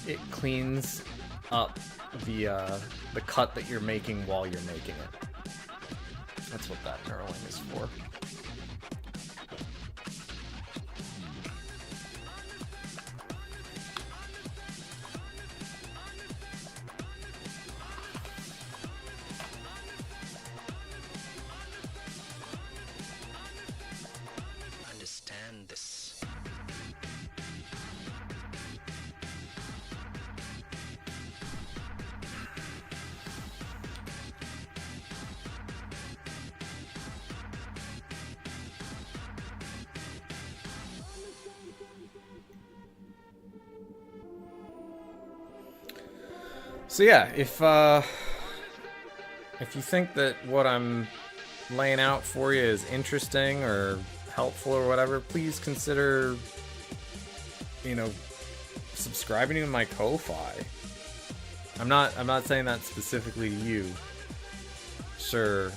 Speaker 1: It cleans up the cut that you're making while you're making it. That's what that knurling is for. So yeah, if you think that what I'm laying out for you is interesting or helpful or whatever, please consider, subscribing to my Ko-Fi. I'm not saying that specifically to you, sir,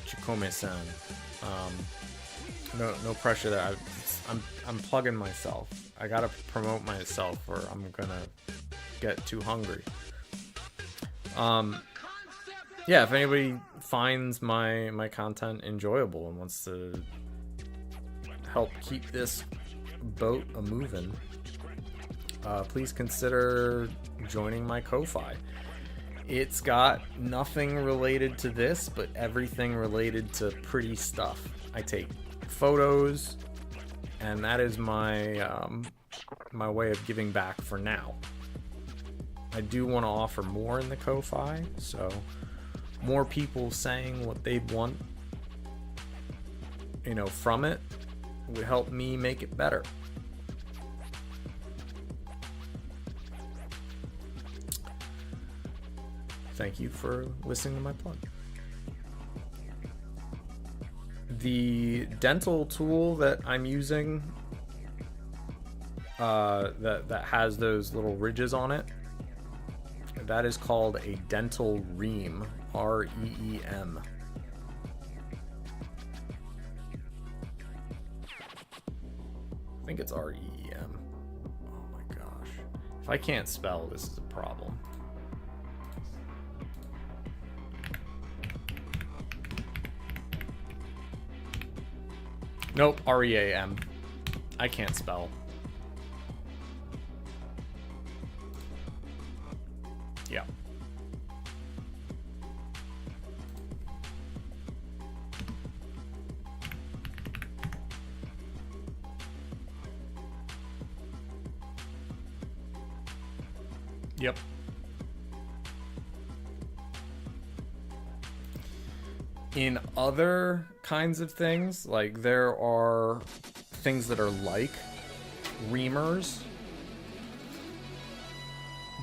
Speaker 1: Chikome-san. No pressure there. I'm plugging myself. I gotta promote myself, or I'm gonna get too hungry. Yeah, if anybody finds my content enjoyable and wants to help keep this boat a-moving, please consider joining my Ko-Fi. It's got nothing related to this, but everything related to pretty stuff. I take photos, and that is my my way of giving back for now. I do want to offer more in the Ko-Fi, so more people saying what they'd want, from it would help me make it better. Thank you for listening to my plug. The dental tool that I'm using, that has those little ridges on it, that is called a dental ream, R-E-E-M. I think it's R-E-E-M. Oh my gosh. If I can't spell, this is a problem. Nope, R-E-A-M. I can't spell. Yeah. Yep. In other kinds of things, like there are things that are like reamers,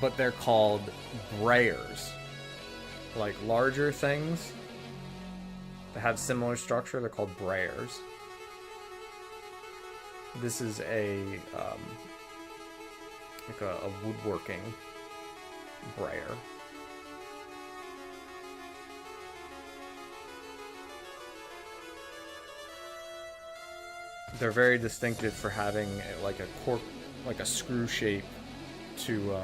Speaker 1: but they're called brayers. Like larger things that have similar structure, they're called brayers. This is a woodworking brayer. They're very distinctive for having like a cork, like a screw shape to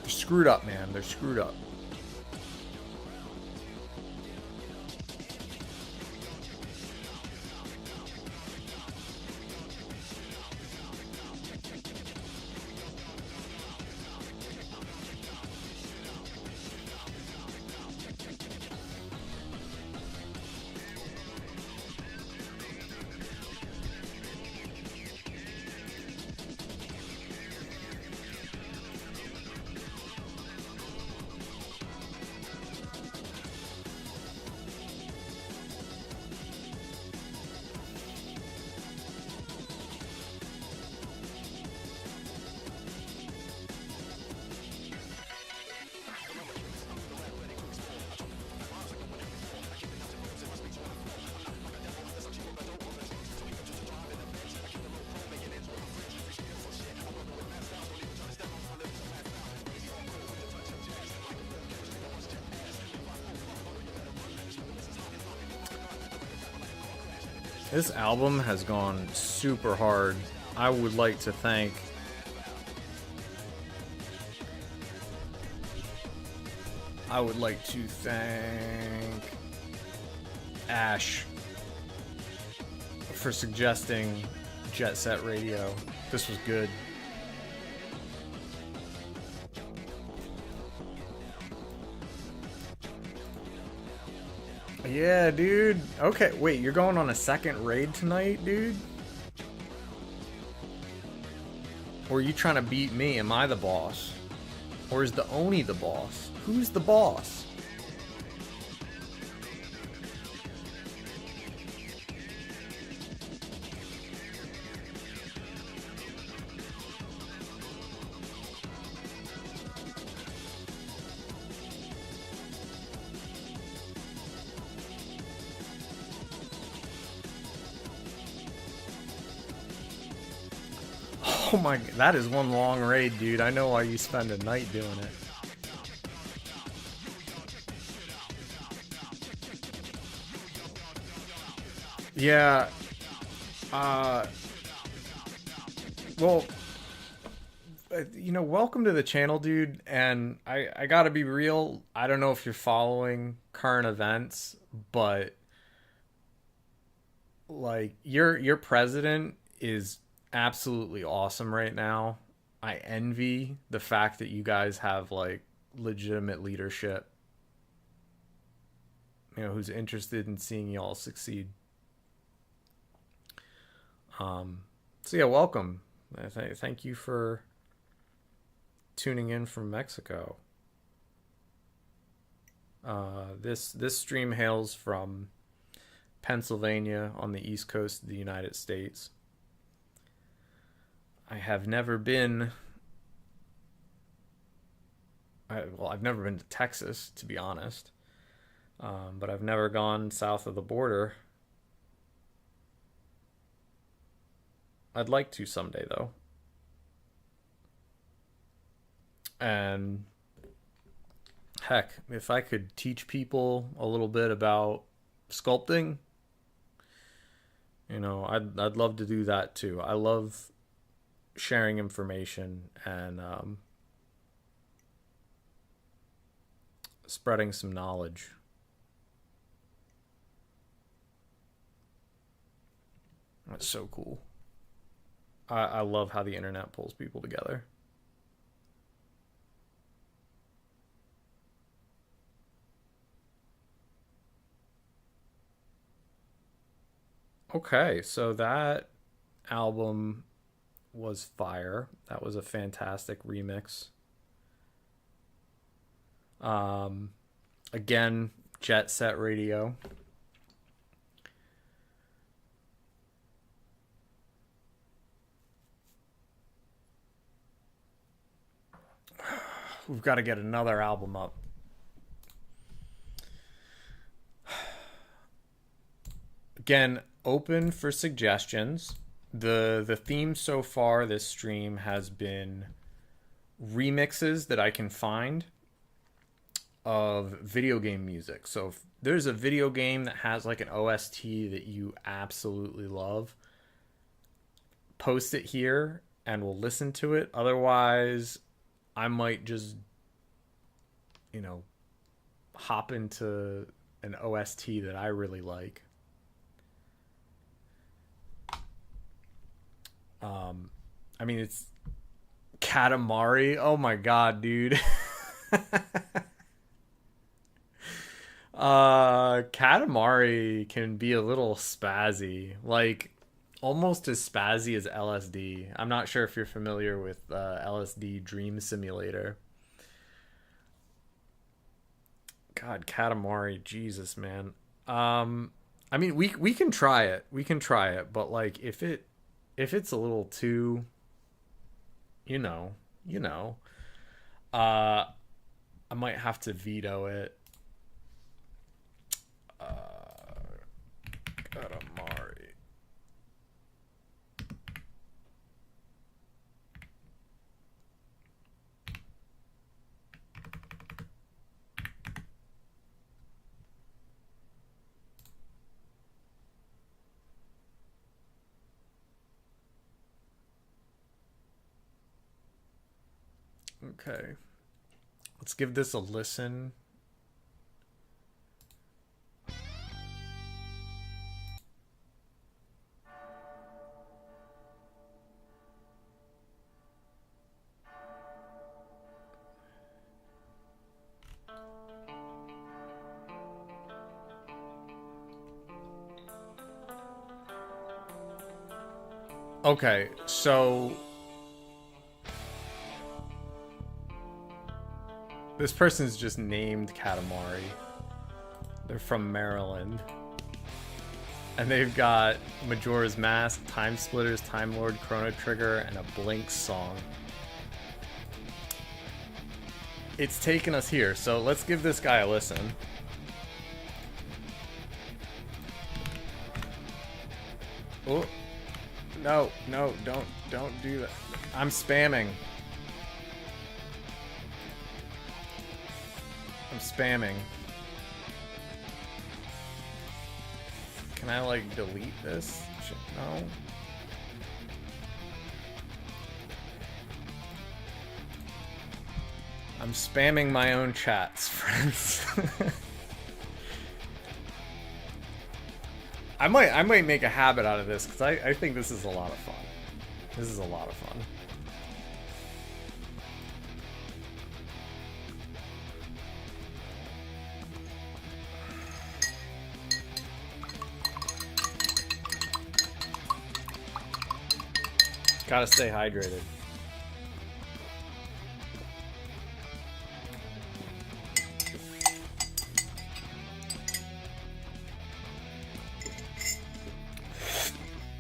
Speaker 1: they're screwed up, man. They're screwed up. This album has gone super hard. I would like to thank Ash for suggesting Jet Set Radio. This was good. Yeah, dude. Okay, wait, you're going on a second raid tonight, dude? Or are you trying to beat me? Am I the boss? Or is the Oni the boss? Who's the boss? Oh my, that is one long raid, dude. I know why you spend a night doing it. Yeah. Well, you know, welcome to the channel, dude. And I gotta be real. I don't know if you're following current events, but like your president is absolutely awesome right now. I envy the fact that you guys have like legitimate leadership, you know, who's interested in seeing y'all succeed. So yeah, welcome. Thank you for tuning in from Mexico. This stream hails from Pennsylvania on the East Coast of the United States. I have never been. I've never been to Texas, to be honest, but I've never gone south of the border. I'd like to someday, though. And heck, if I could teach people a little bit about sculpting, you know, I'd love to do that too. I love sharing information and spreading some knowledge. That's so cool. I love how the internet pulls people together. Okay, so that album was fire. That was a fantastic remix. Again, Jet Set Radio. We've got to get another album up. Again, open for suggestions. The theme so far this stream has been remixes that I can find of video game music. So if there's a video game that has like an OST that you absolutely love, post it here and we'll listen to it. Otherwise, I might just, you know, hop into an OST that I really like. I mean, it's Katamari. Oh my god, dude. Katamari can be a little spazzy, like almost as spazzy as LSD. I'm not sure if you're familiar with LSD Dream Simulator. God, Katamari, Jesus, man. I mean, we can try it. We can try it, but like if it's a little too, you know, I might have to veto it. Katamari. Okay. Let's give this a listen. Okay, so this person's just named Katamari. They're from Maryland. And they've got Majora's Mask, Time Splitters, Time Lord, Chrono Trigger, and a Blink song. It's taken us here, so let's give this guy a listen. Oh. No, don't do that. I'm spamming. I'm spamming. Can I, like, delete this? No. I'm spamming my own chats, friends. I might make a habit out of this, because I think this is a lot of fun. This is a lot of fun. Gotta stay hydrated.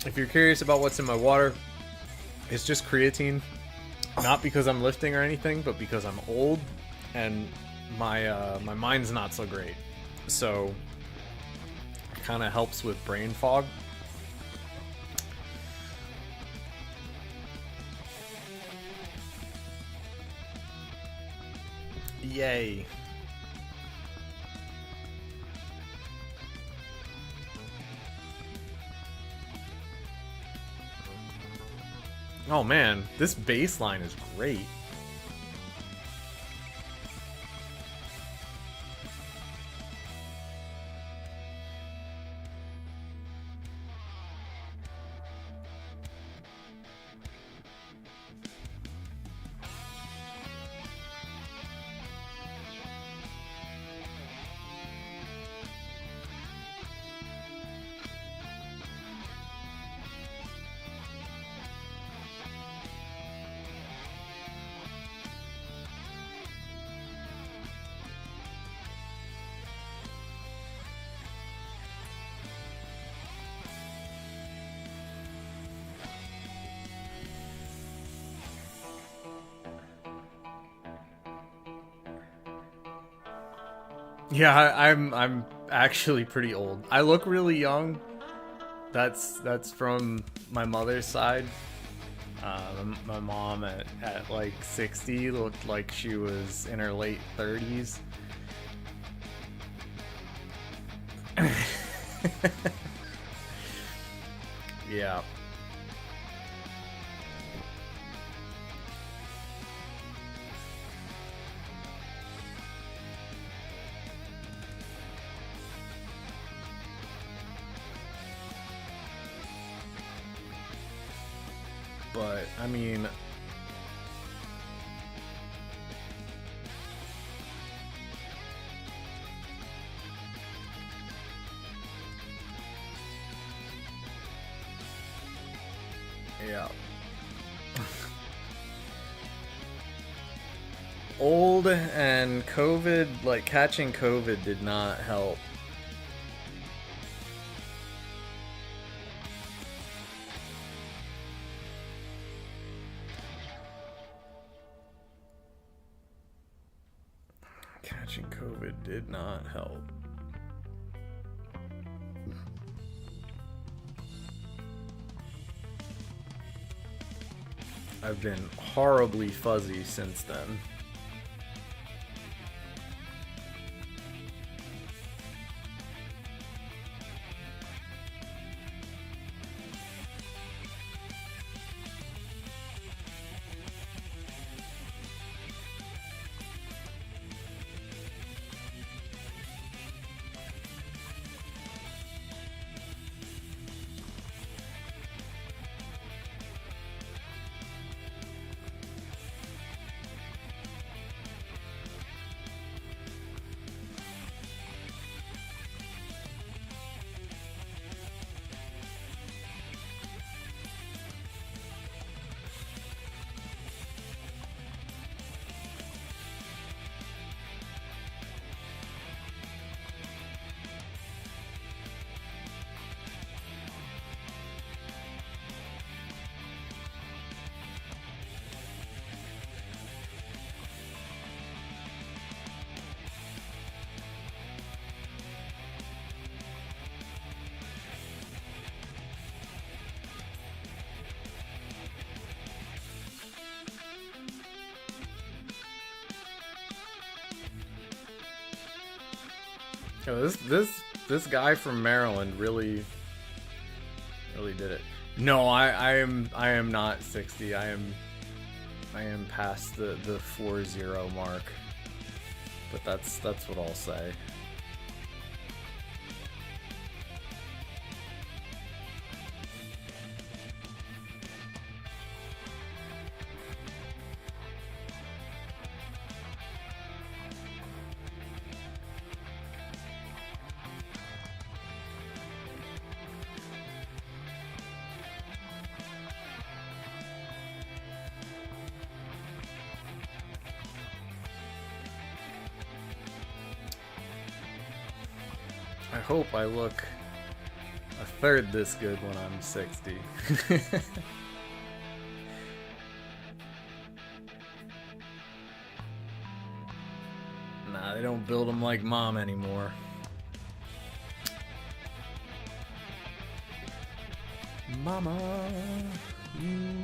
Speaker 1: If you're curious about what's in my water, it's just creatine. Not because I'm lifting or anything, but because I'm old and my mind's not so great. So it kind of helps with brain fog. Yay. Oh man, this baseline is great. Yeah, I'm actually pretty old. I look really young. That's from my mother's side. My mom at like 60 looked like she was in her late 30s. Yeah. But, I mean... Yeah. Old and COVID, like catching COVID did not help. Catching COVID did not help. I've been horribly fuzzy since then. Yo, this guy from Maryland really did it. No, I am not 60. I am past the 40 mark. But that's what I'll say. I hope I look a third this good when I'm 60. Nah, they don't build them like Mom anymore. Mama, ooh.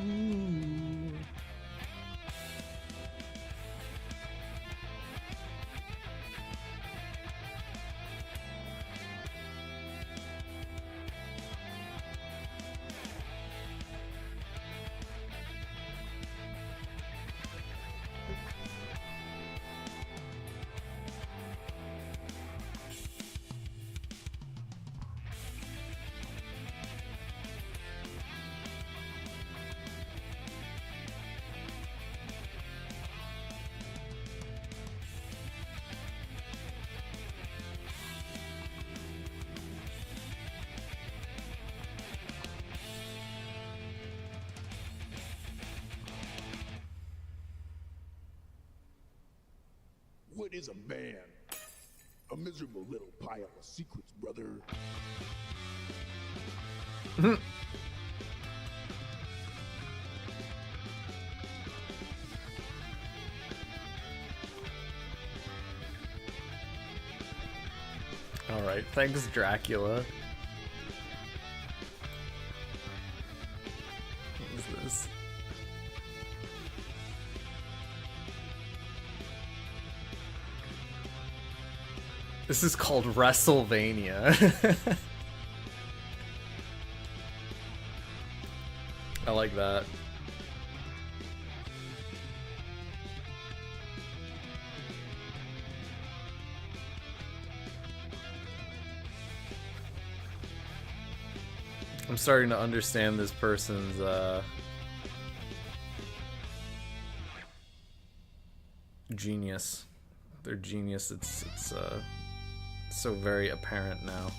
Speaker 4: What is a man? A miserable little pile of secrets, brother.
Speaker 1: Alright, thanks, Dracula. What is this? This is called WrestleMania. I like that. I'm starting to understand this person's genius. Their genius, it's so very apparent now.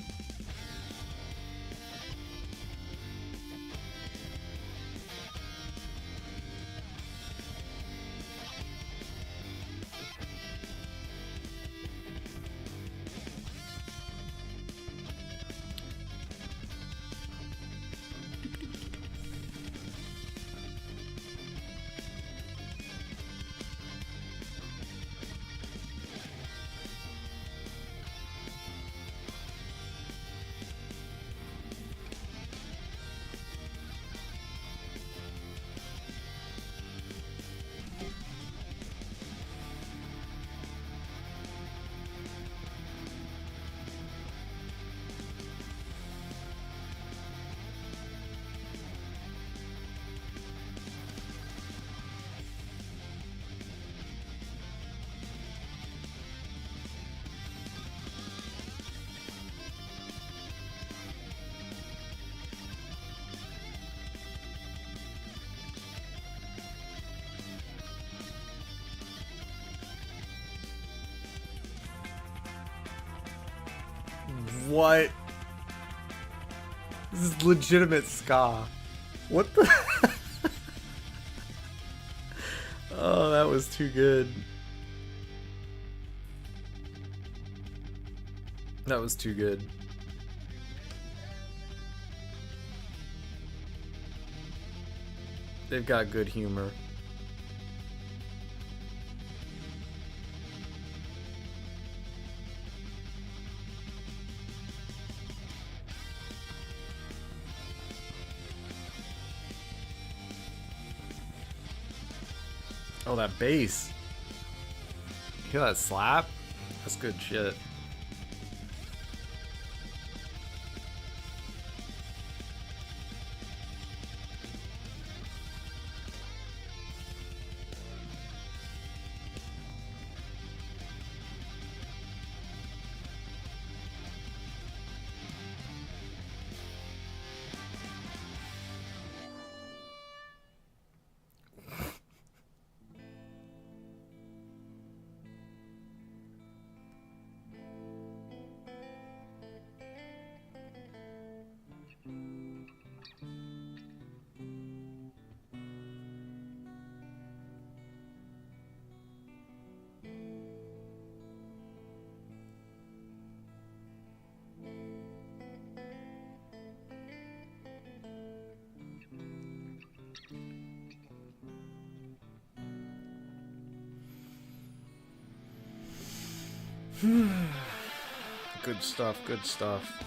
Speaker 1: What? This is legitimate ska. What the? Oh, that was too good. That was too good. They've got good humor. Oh, that bass. You hear that slap? That's good shit. Good stuff, good stuff.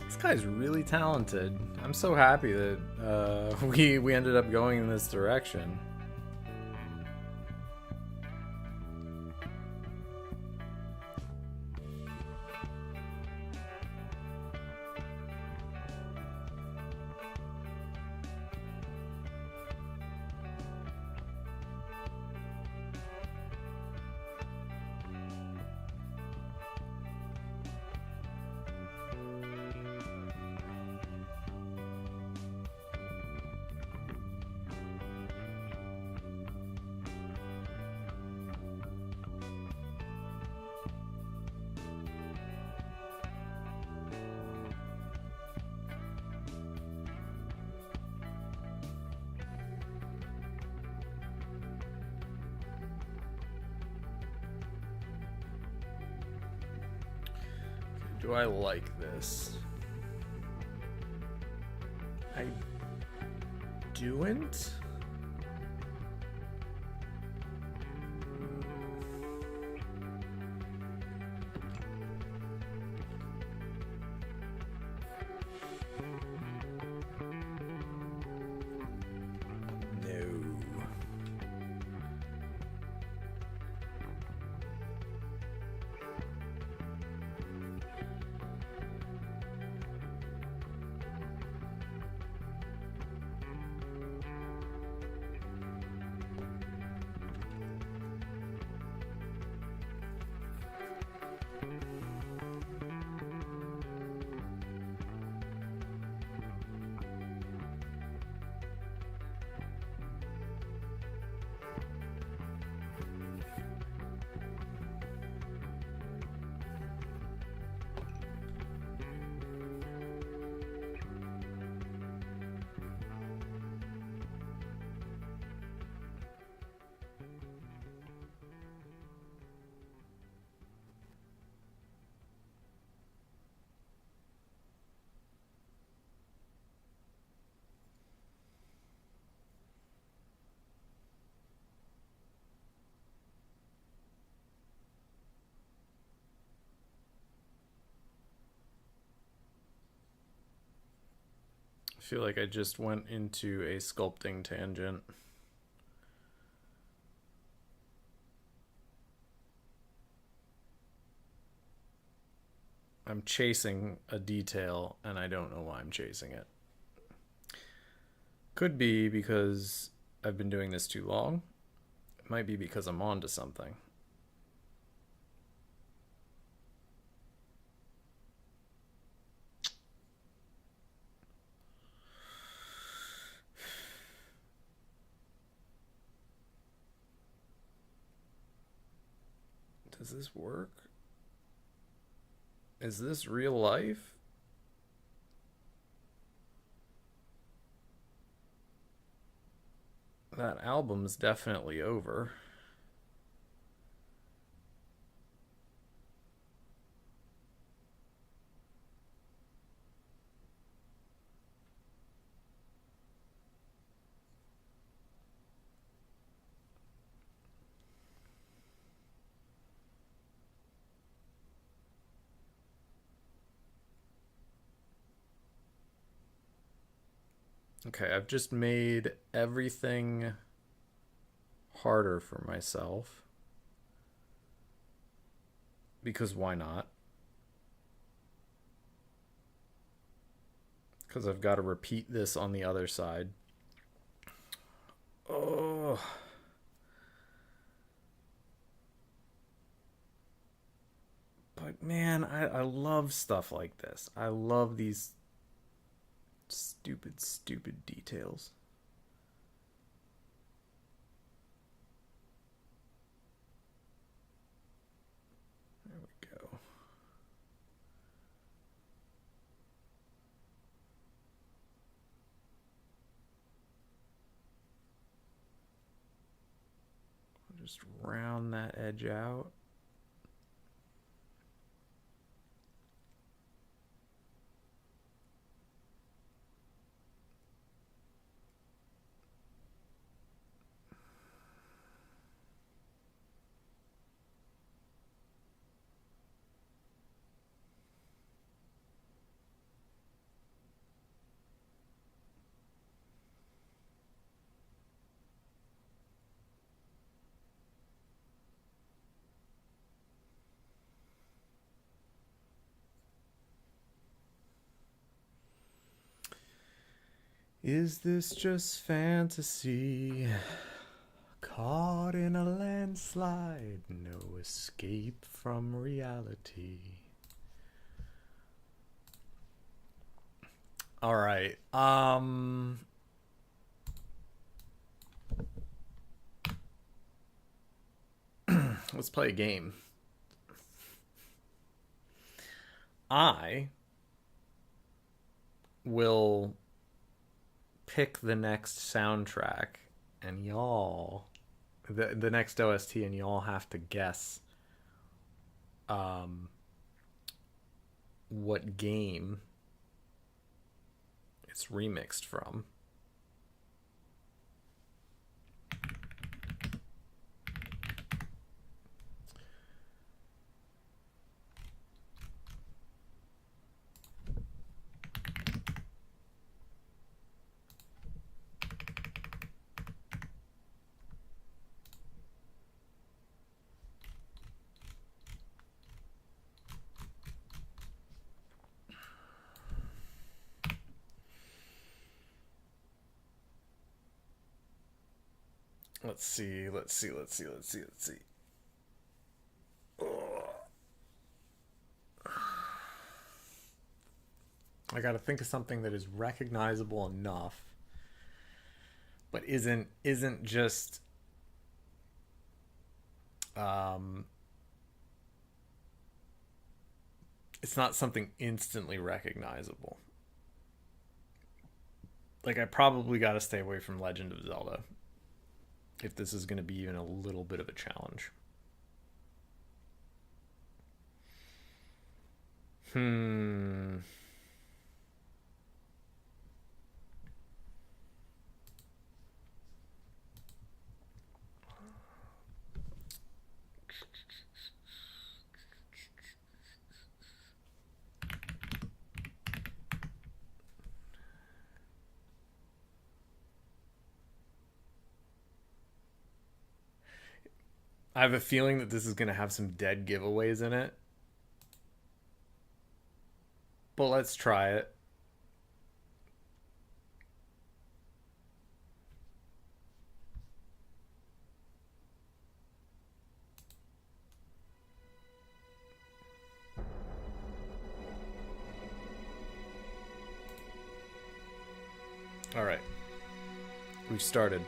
Speaker 1: This guy's really talented. I'm so happy that we ended up going in this direction. Do I like this? I don't. feel like I just went into a sculpting tangent. I'm chasing a detail and I don't know why I'm chasing it. Could be because I've been doing this too long. It might be because I'm on to something. Does this work? Is this real life? That album's definitely over. Okay, I've just made everything harder for myself. Because why not? Because I've got to repeat this on the other side. Oh. But man, I love stuff like this. I love these stupid details. There we go. I'll just round that edge out. Is this just fantasy? Caught in a landslide, no escape from reality. All right. Let's play a game. I will pick the next soundtrack and y'all the next OST and y'all have to guess what game it's remixed from. Let's see. I gotta think of something that is recognizable enough, but isn't just it's not something instantly recognizable. Like I probably gotta stay away from Legend of Zelda if this is going to be even a little bit of a challenge. I have a feeling that this is going to have some dead giveaways in it. But let's try it. All right. We've started.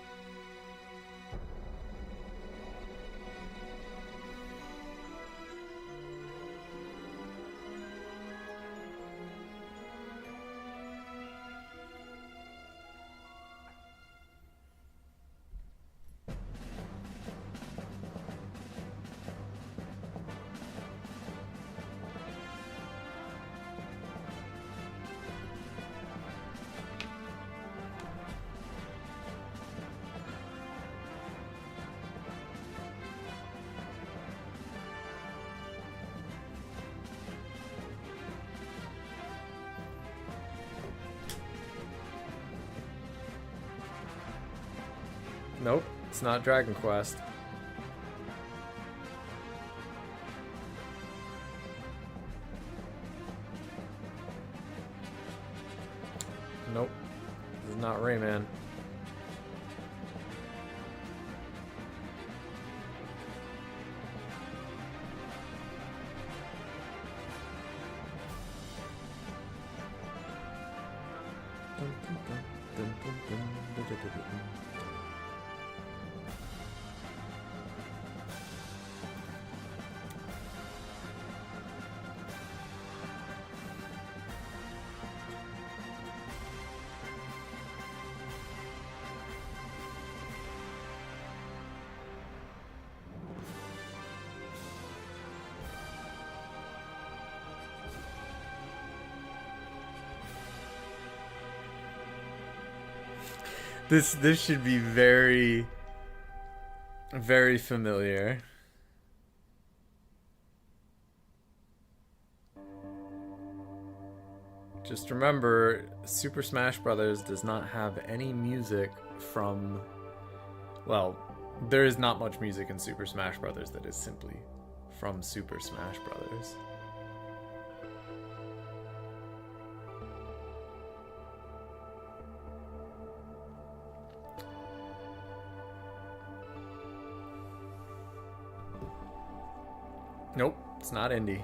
Speaker 1: Nope, it's not Dragon Quest. Nope, this is not Rayman. This should be very, very familiar. Just remember, Super Smash Bros. Does not have any music from... Well, there is not much music in Super Smash Bros. That is simply from Super Smash Bros. Nope, it's not indie.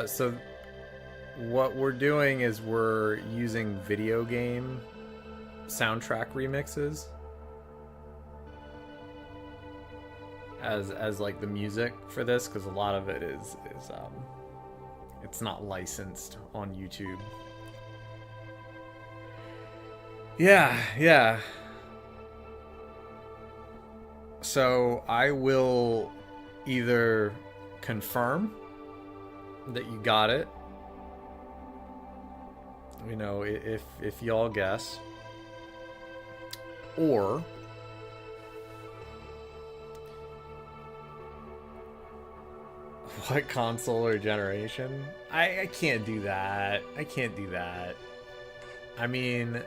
Speaker 1: So what we're doing is we're using video game soundtrack remixes as like the music for this, because a lot of it is it's not licensed on YouTube. Yeah. So I will either confirm that you got it, you know, if y'all guess, or what console or generation? I can't do that. I can't do that. I mean,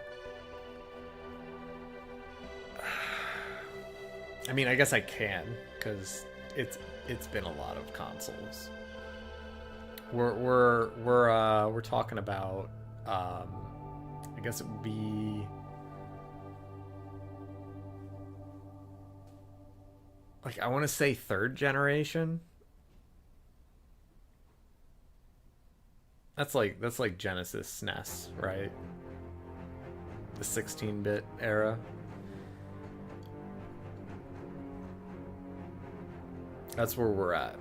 Speaker 1: I guess I can, because it's been a lot of consoles. We're talking about I guess it would be like, I want to say third generation. That's like Genesis, SNES, right? The 16-bit era. That's where we're at.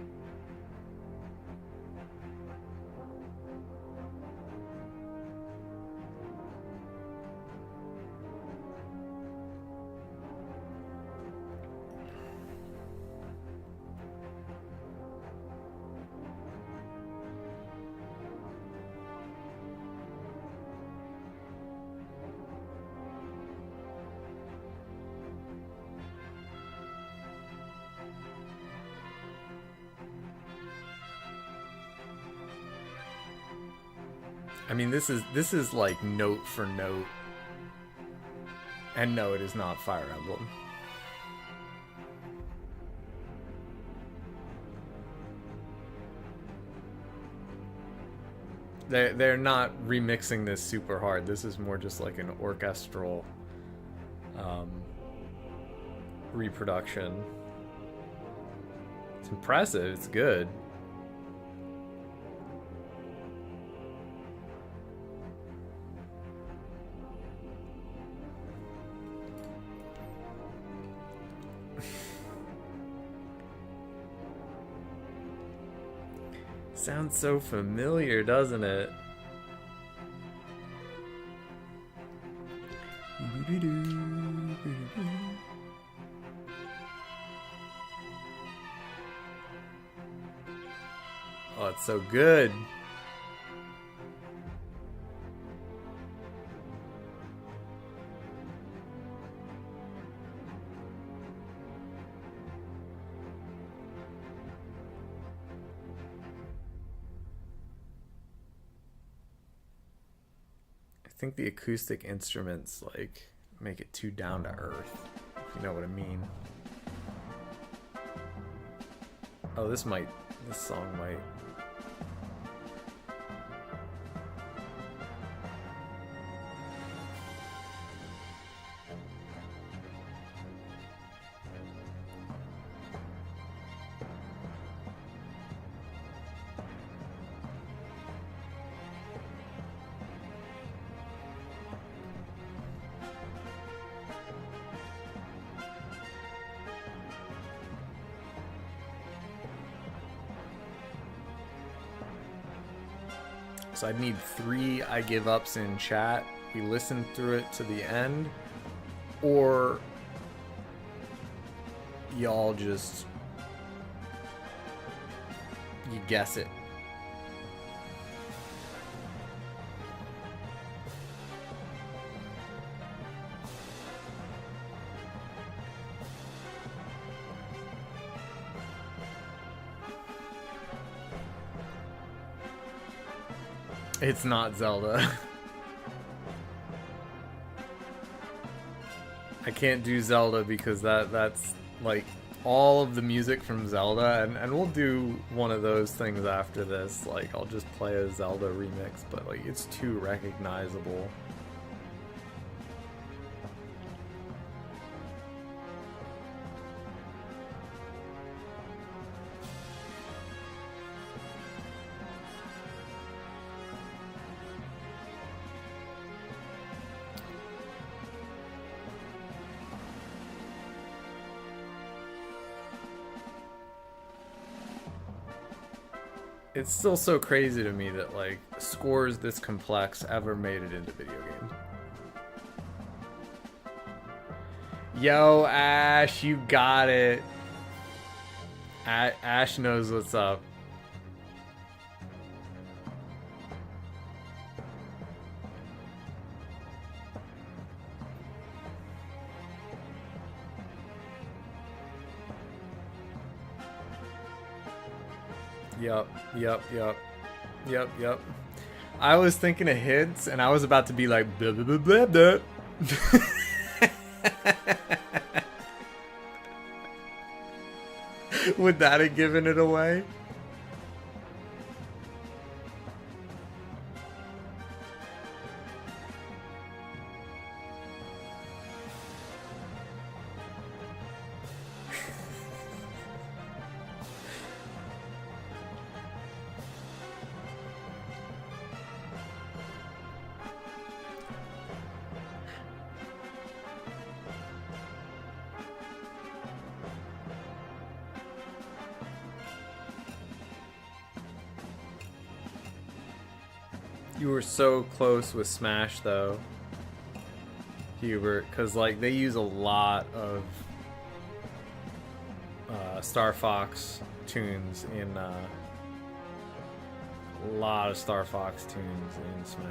Speaker 1: I mean, this is like note for note. And no, it is not Fire Emblem. They're not remixing this super hard. This is more just like an orchestral reproduction. It's impressive. It's good. Sounds so familiar, doesn't it? Oh, it's so good. I think the acoustic instruments like make it too down to earth, if you know what I mean. Oh, this song might. So I'd need 3 I give ups in chat. We listen through it to the end, or y'all just you guess it. It's not Zelda. I can't do Zelda because that's like all of the music from Zelda, and we'll do one of those things after this. Like I'll just play a Zelda remix, but like it's too recognizable. It's still so crazy to me that like scores this complex ever made it into video games. Yo, Ash, you got it. Ash knows what's up. Yep. I was thinking of hints, and I was about to be like, blah, blah, blah, blah, blah. Would that have given it away? You were so close with Smash, though, Hubert, because like they use a lot of Star Fox tunes in a lot of Star Fox tunes in Smash.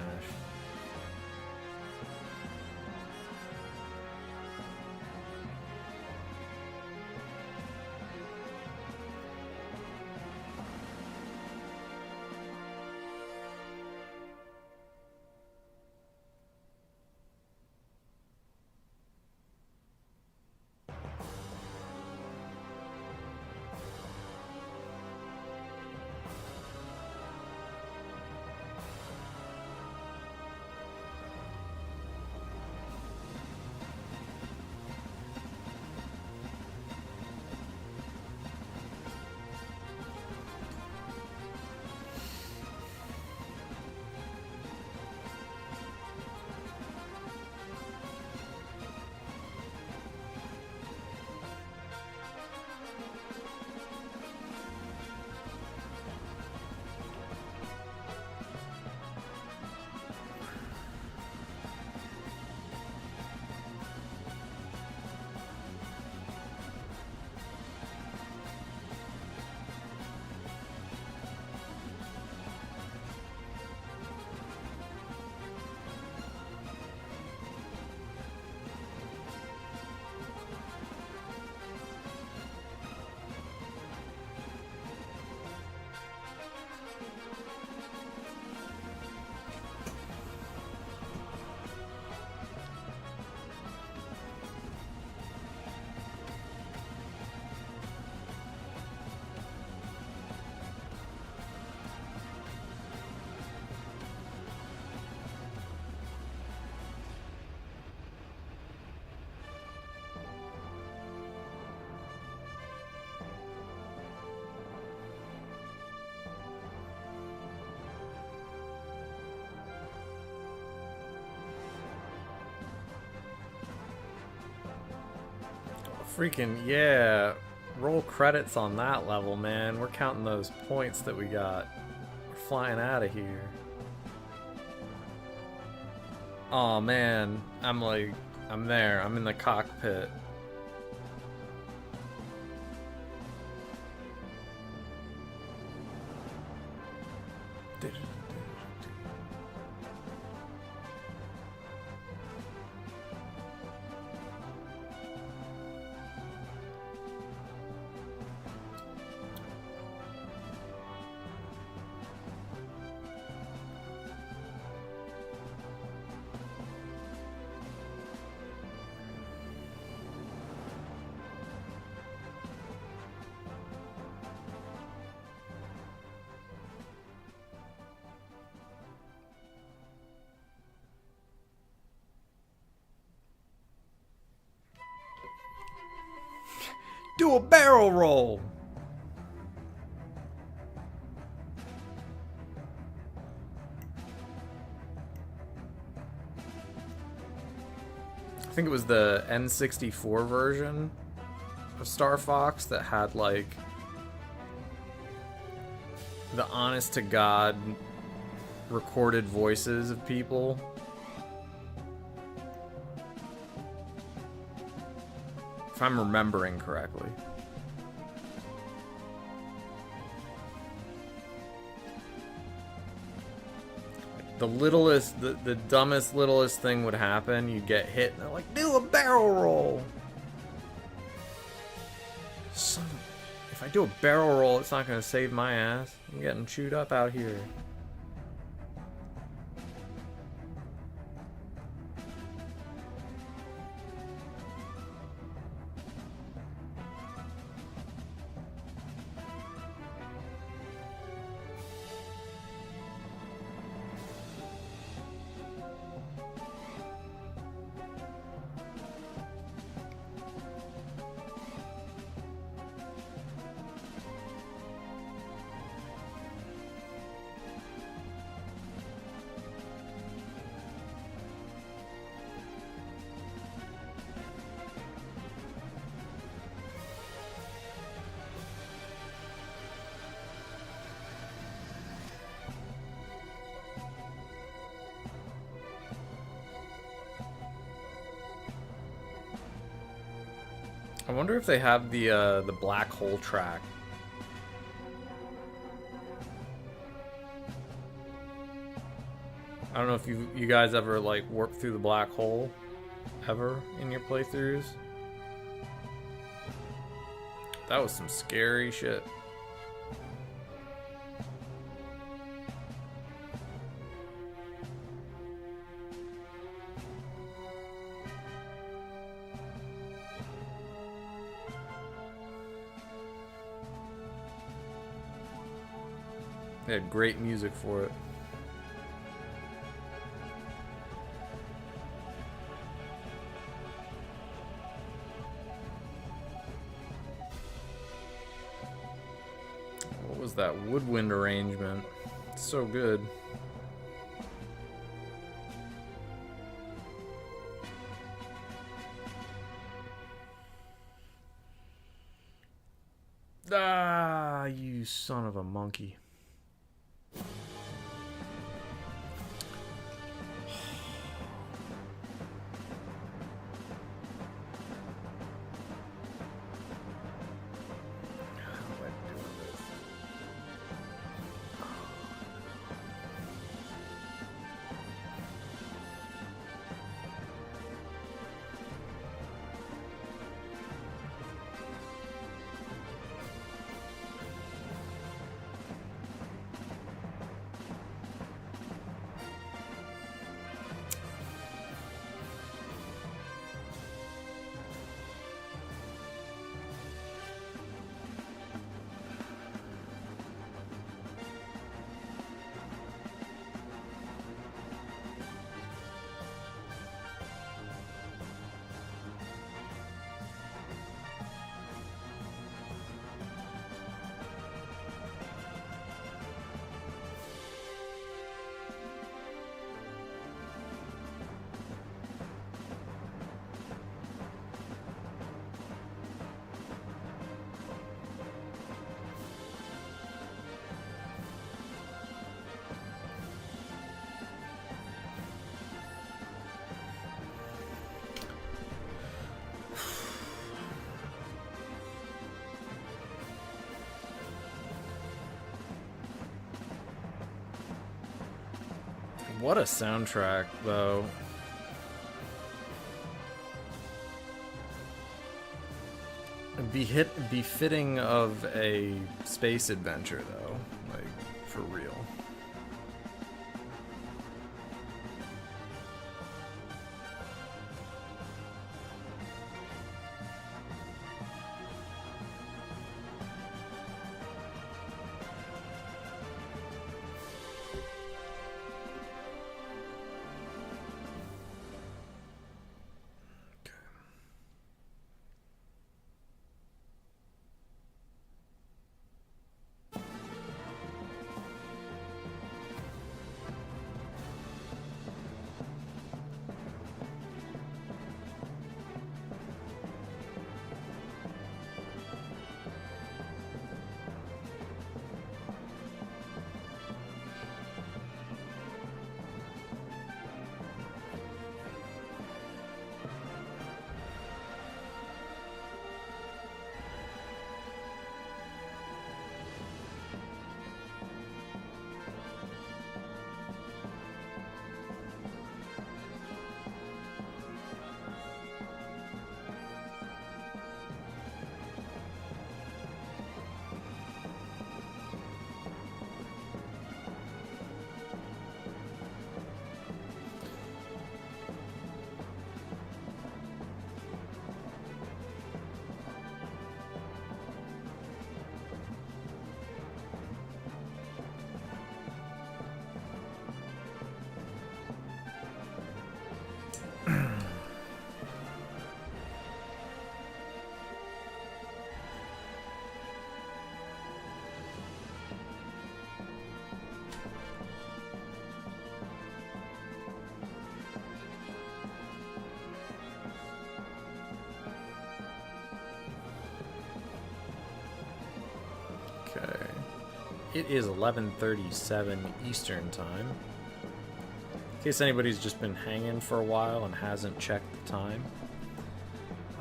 Speaker 1: Freaking, yeah. Roll credits on that level, man. We're counting those points that we got. We're flying out of here. Oh man, I'm there. I'm in the cockpit. Do a barrel roll! I think it was the N64 version of Star Fox that had like the honest to God recorded voices of people. If I'm remembering correctly. The littlest, the dumbest, littlest thing would happen. You'd get hit, and they're like, do a barrel roll! Son of... If I do a barrel roll, it's not gonna save my ass. I'm getting chewed up out here. I wonder if they have the black hole track. I don't know if you guys ever like worked through the black hole ever in your playthroughs. That was some scary shit. They had great music for it. What was that woodwind arrangement? It's so good. Ah, you son of a monkey. What a soundtrack, though. Befitting of a space adventure, though. Like, for real. Okay. It is 11:37 Eastern Time. In case anybody's just been hanging for a while and hasn't checked the time.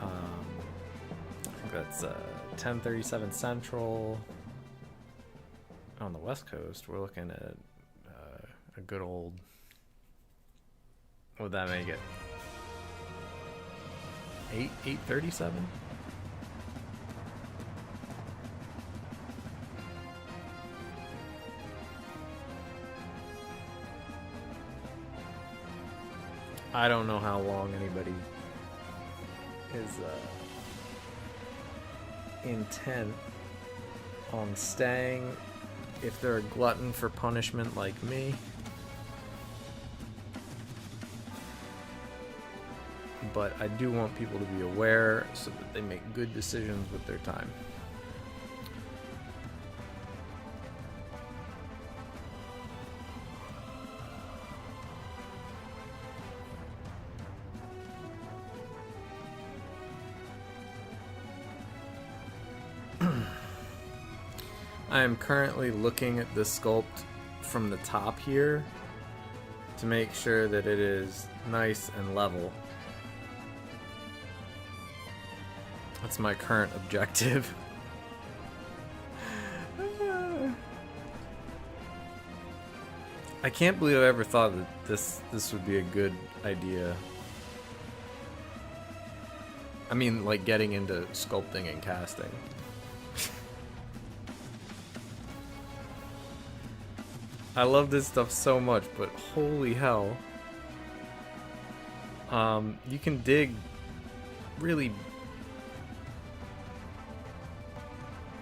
Speaker 1: I think that's 10:37 Central. On the West Coast, we're looking at a good old... What would that make it? 8:37? I don't know how long anybody is intent on staying if they're a glutton for punishment like me. But I do want people to be aware so that they make good decisions with their time. I am currently looking at this sculpt from the top here to make sure that it is nice and level. That's my current objective. I can't believe I ever thought that this would be a good idea. I mean, like getting into sculpting and casting. I love this stuff so much, but holy hell. You can dig really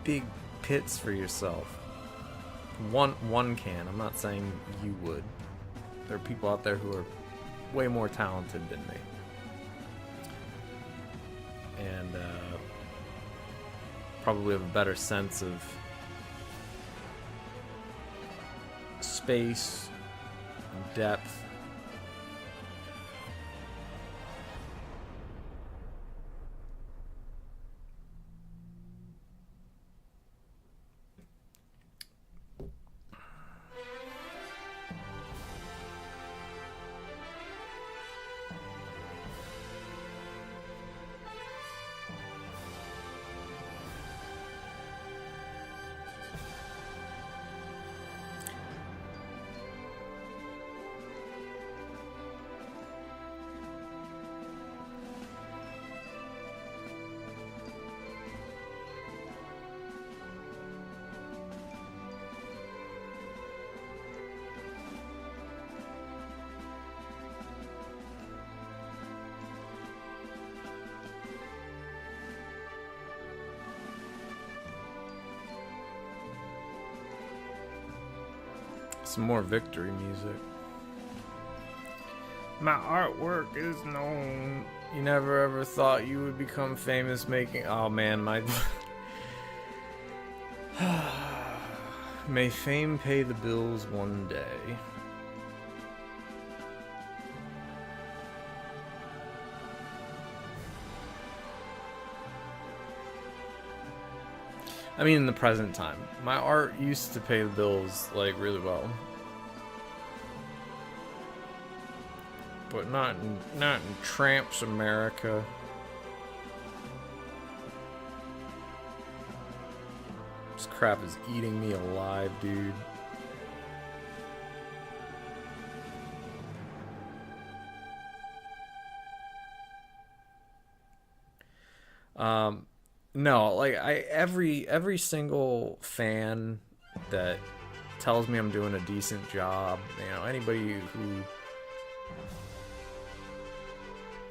Speaker 1: big pits for yourself. One can. I'm not saying you would. There are people out there who are way more talented than me. And probably have a better sense of space, depth. Some more victory music. My artwork is known. You never ever thought you would become famous making. Oh man, my. May fame pay the bills one day. I mean, in the present time. My art used to pay the bills, like, really well. But not in Tramps America. This crap is eating me alive, dude. No, like every single fan that tells me I'm doing a decent job, you know, anybody who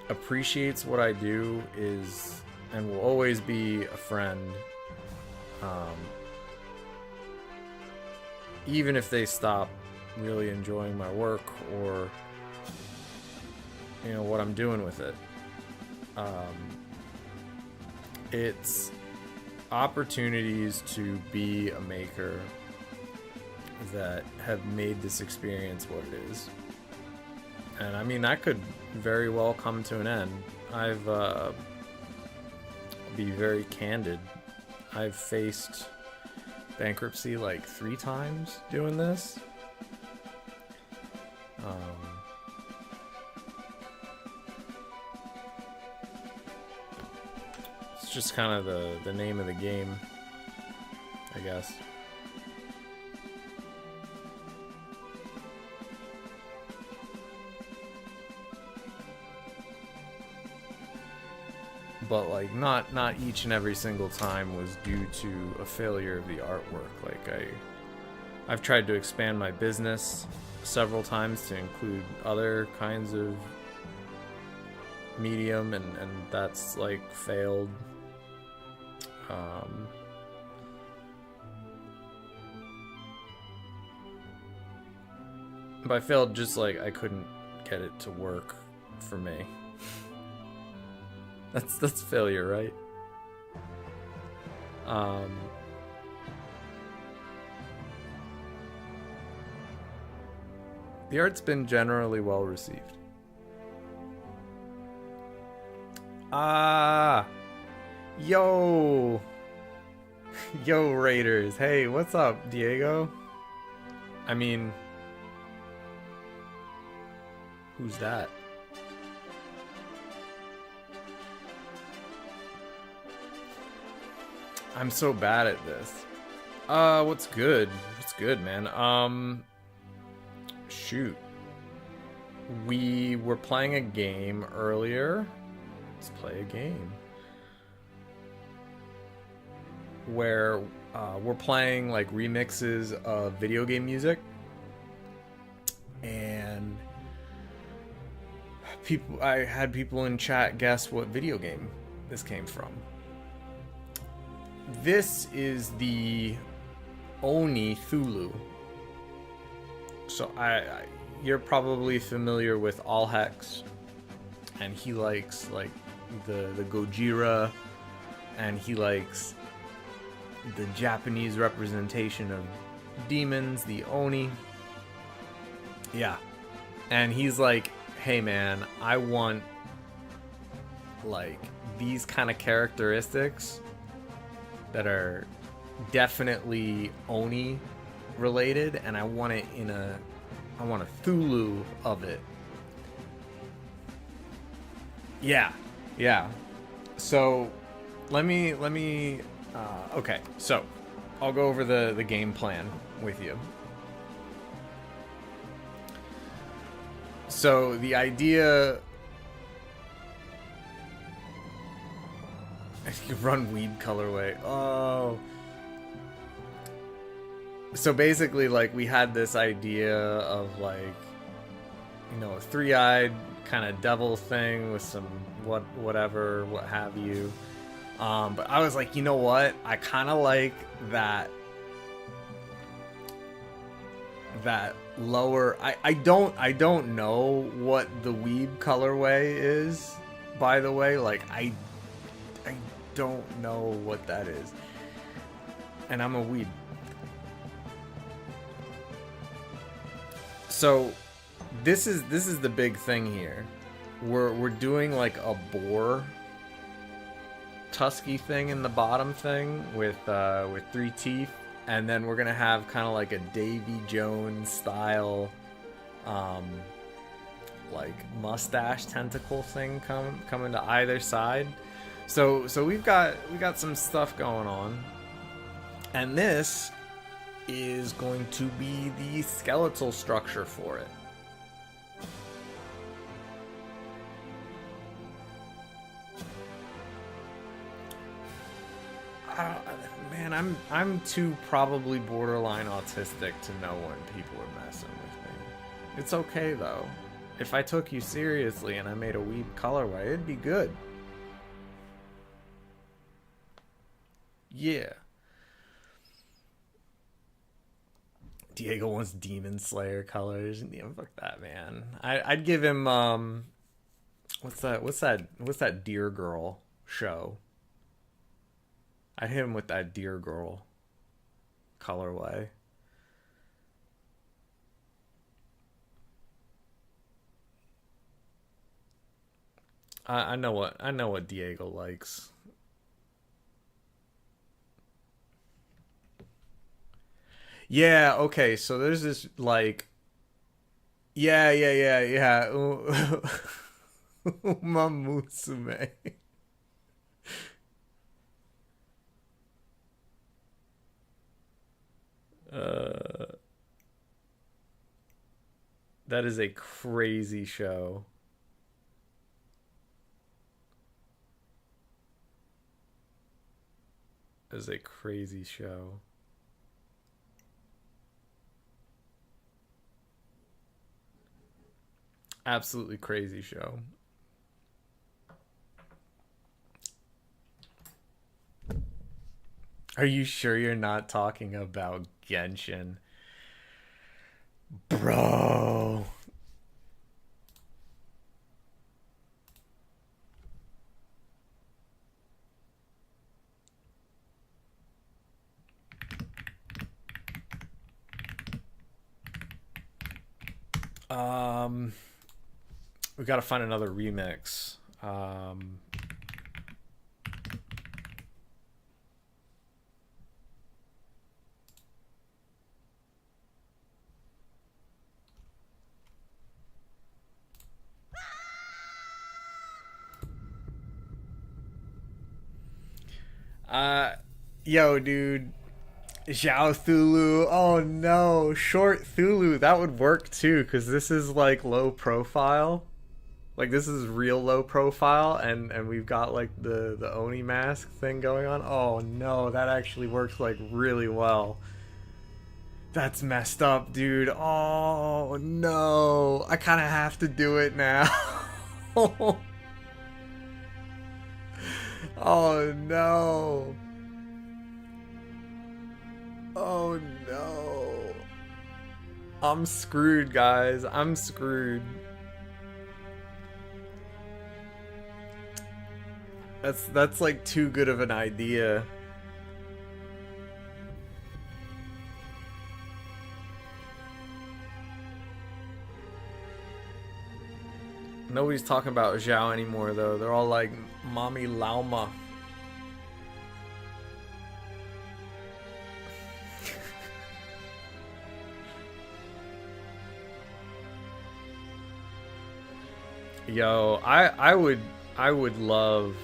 Speaker 1: appreciates what I do is and will always be a friend. Even if they stop really enjoying my work or, you know, what I'm doing with it. It's opportunities to be a maker that have made this experience what it is. And I mean, that could very well come to an end. I'll be very candid. I've faced bankruptcy like 3 times doing this. It's just kind of the name of the game, I guess. But like not each and every single time was due to a failure of the artwork. Like I've tried to expand my business several times to include other kinds of medium and that's like failed. But I failed just like I couldn't get it to work for me. That's failure, right? The art's been generally well received. Yo Raiders. Hey, what's up, Diego? I mean, who's that? I'm so bad at this. What's good? What's good, man? Shoot. We were playing a game earlier. Let's play a game. Where we're playing like remixes of video game music. And I had people in chat guess what video game this came from. This is the Oni Thulu. So you're probably familiar with Allhex, and he likes like the Gojira, and he likes the Japanese representation of demons, the Oni. Yeah. And he's like, hey man, I want like these kind of characteristics that are definitely Oni related, and I want it I want a Thulu of it. Yeah. So let me okay, so I'll go over the game plan with you. So the idea, you run weed colorway. Oh. So basically, like, we had this idea of, like, you know, a 3-eyed kind of devil thing with some whatever, what have you. But I was like, you know what? I kind of like that that lower. I don't know what the weeb colorway is, by the way. Like I don't know what that is, and I'm a weeb. So this is the big thing here. We're doing like a boar tusky thing in the bottom thing with 3 teeth, and then we're gonna have kind of like a Davy Jones style like mustache tentacle thing coming to either side. So we got some stuff going on, and this is going to be the skeletal structure for it. Man, I'm too probably borderline autistic to know when people are messing with me. It's okay though. If I took you seriously and I made a weeb colorway, it'd be good. Yeah. Diego wants Demon Slayer colors. Yeah, fuck that, man. I'd give him what's that Deer Girl show? I'd hit him with that Deer Girl colorway. I know what Diego likes. Yeah, okay, so there's this like yeah. Uma Musume. That is a crazy show. That is a crazy show. Absolutely crazy show. Are you sure you're not talking about Genshin? Bro. We gotta find another remix. Yo, dude. Zhao Thulu. Oh no, short Thulu. That would work too, because this is like low profile. Like this is real low profile, and we've got like the Oni mask thing going on. Oh no, that actually works like really well. That's messed up, dude. Oh no, I kind of have to do it now. Oh no. Oh no. I'm screwed, guys. I'm screwed. That's like too good of an idea. Nobody's talking about Zhao anymore though. They're all like Mommy Lauma. Yo, I would love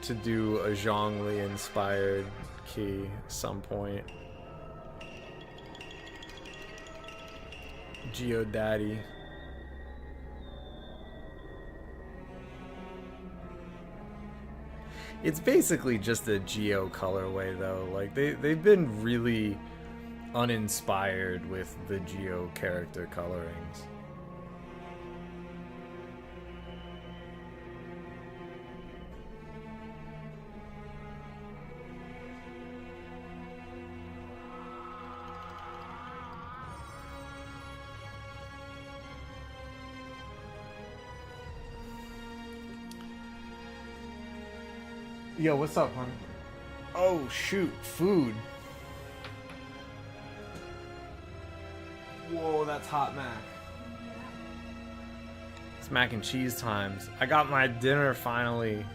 Speaker 1: to do a Zhongli inspired key some point. GeoDaddy. It's basically just a Geo colorway though. Like they've been really uninspired with the Geo character colorings. Yo, what's up, honey? Oh, shoot. Food. Whoa, that's hot mac. It's mac and cheese times. I got my dinner finally.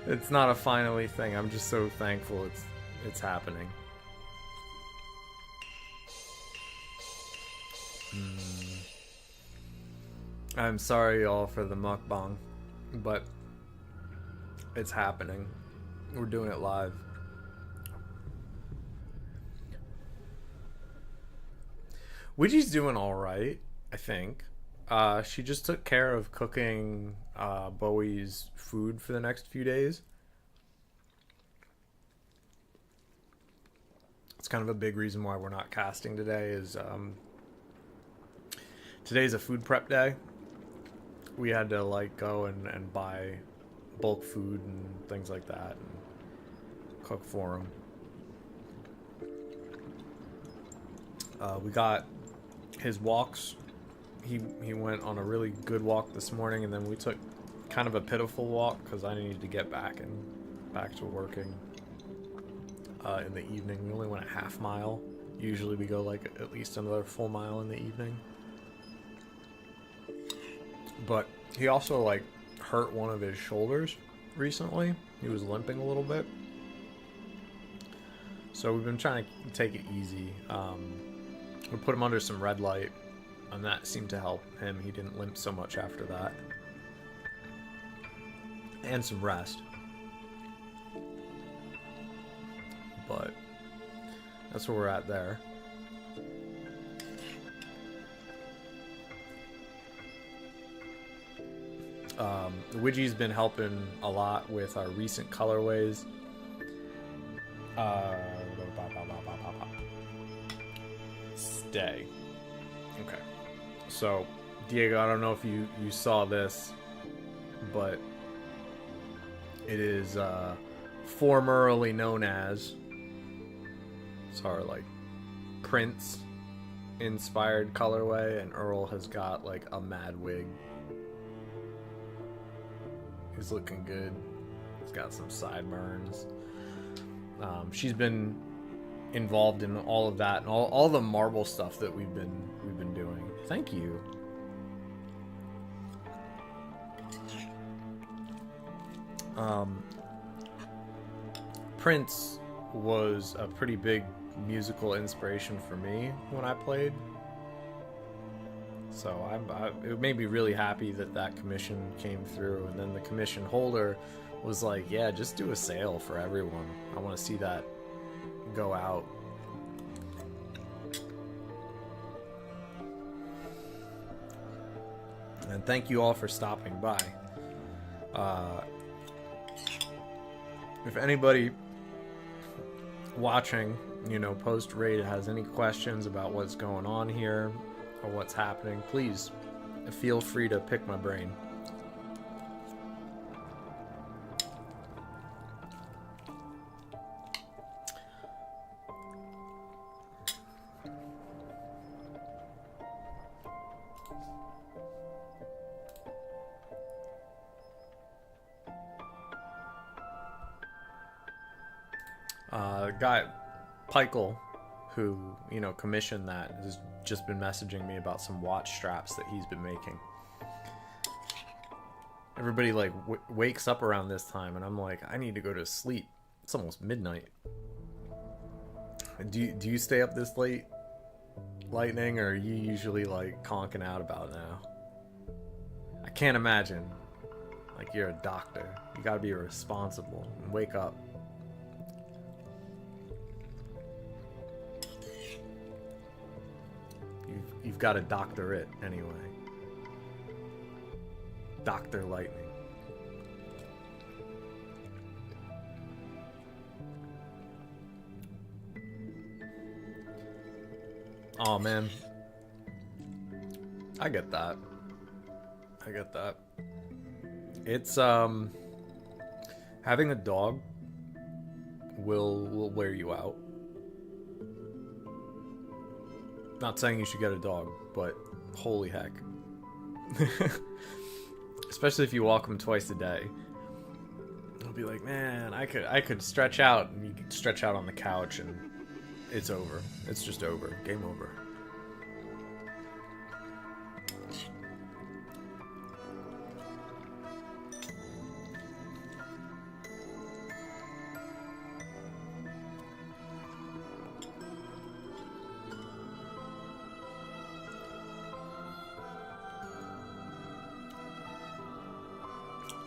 Speaker 1: It's not a finally thing. I'm just so thankful it's happening. I'm sorry y'all for the mukbang, but it's happening. We're doing it live. Widgie's doing alright, I think. She just took care of cooking Bowie's food for the next few days. It's kind of a big reason why we're not casting today is today's a food prep day. We had to like go and buy bulk food and things like that and cook for him. We got his walks. He went on a really good walk this morning, and then we took kind of a pitiful walk because I needed to get back to working in the evening. We only went a half mile. Usually we go like at least another full mile in the evening. But he also like hurt one of his shoulders recently. He was limping a little bit. So we've been trying to take it easy. We put him under some red light, and that seemed to help him. He didn't limp so much after that. And some rest. But that's where we're at there. Widgie's been helping a lot with our recent colorways. Stay. Okay. So, Diego, I don't know if you saw this, but it is formerly known as, it's our like Prince inspired colorway, and Earl has got like a mad wig. He's looking good. He's got some sideburns. She's been involved in all of that and all the marble stuff that we've been doing. Thank you. Prince was a pretty big musical inspiration for me when I played. So it made me really happy that commission came through, and then the commission holder was like, yeah, just do a sale for everyone. I want to see that go out. And thank you all for stopping by. If anybody watching, post raid has any questions about what's going on here or what's happening, please feel free to pick my brain. Guy Pikel, who commissioned that, has just been messaging me about some watch straps that he's been making. Everybody like wakes up around this time, and I'm like, I need to go to sleep. It's almost midnight. Do you stay up this late, Lightning, or are you usually like conking out about now? I can't imagine. Like, you're a doctor. You gotta be responsible and wake up. You've got a doctorate anyway. Dr. Lightning. Oh man. I get that. It's having a dog will wear you out. Not saying you should get a dog, but holy heck. especially if you walk them twice a day. I'll be like, man, I could stretch out, and you can stretch out on the couch, and it's over. It's just over. Game over.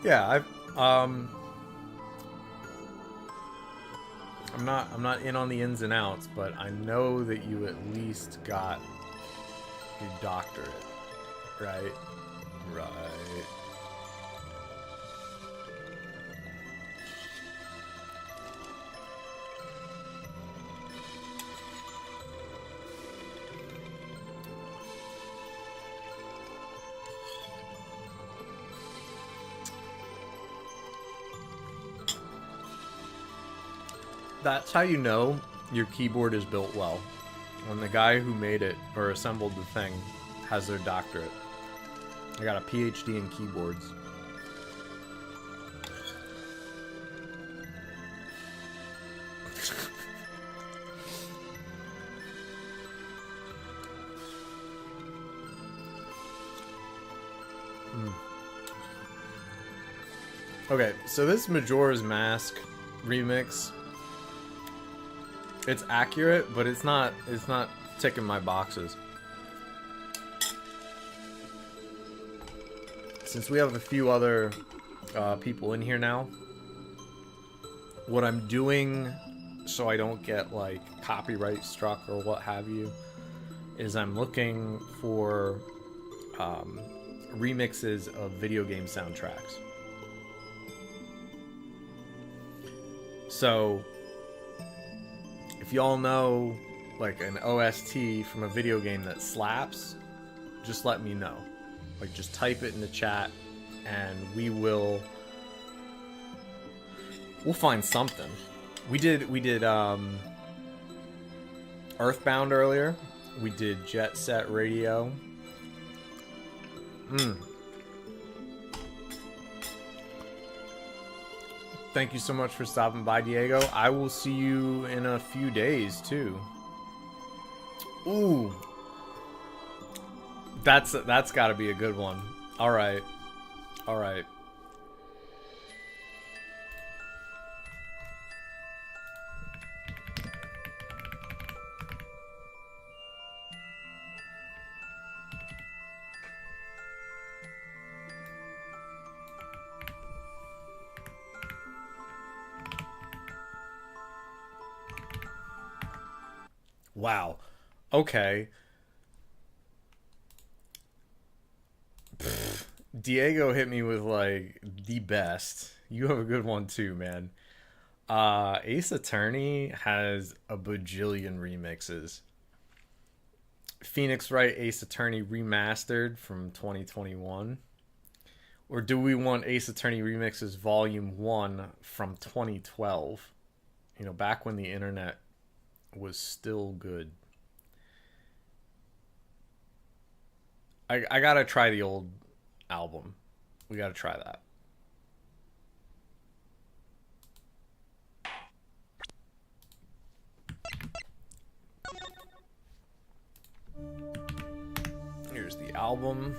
Speaker 1: Yeah, I'm not in on the ins and outs, but I know that you at least got your doctorate, right? Right. That's how you know your keyboard is built well. When the guy who made it or assembled the thing has their doctorate. I got a PhD in keyboards. Okay, so this Majora's Mask remix, it's accurate, but it's not ticking my boxes. Since we have a few other people in here now, what I'm doing so I don't get like copyright struck or what have you is I'm looking for remixes of video game soundtracks. So if y'all know like an OST from a video game that slaps, just let me know. Like, just type it in the chat and we'll find something. We did Earthbound earlier. We did Jet Set Radio. Thank you so much for stopping by, Diego. I will see you in a few days, too. Ooh. That's got to be a good one. All right. All right. Wow. Okay. Diego hit me with like the best. You have a good one too, man. Ace Attorney has a bajillion remixes. Phoenix Wright Ace Attorney remastered from 2021. Or do we want Ace Attorney Remixes Volume 1 from 2012? You know, back when the internet was still good. I gotta try the old album. We gotta try that. Here's the album.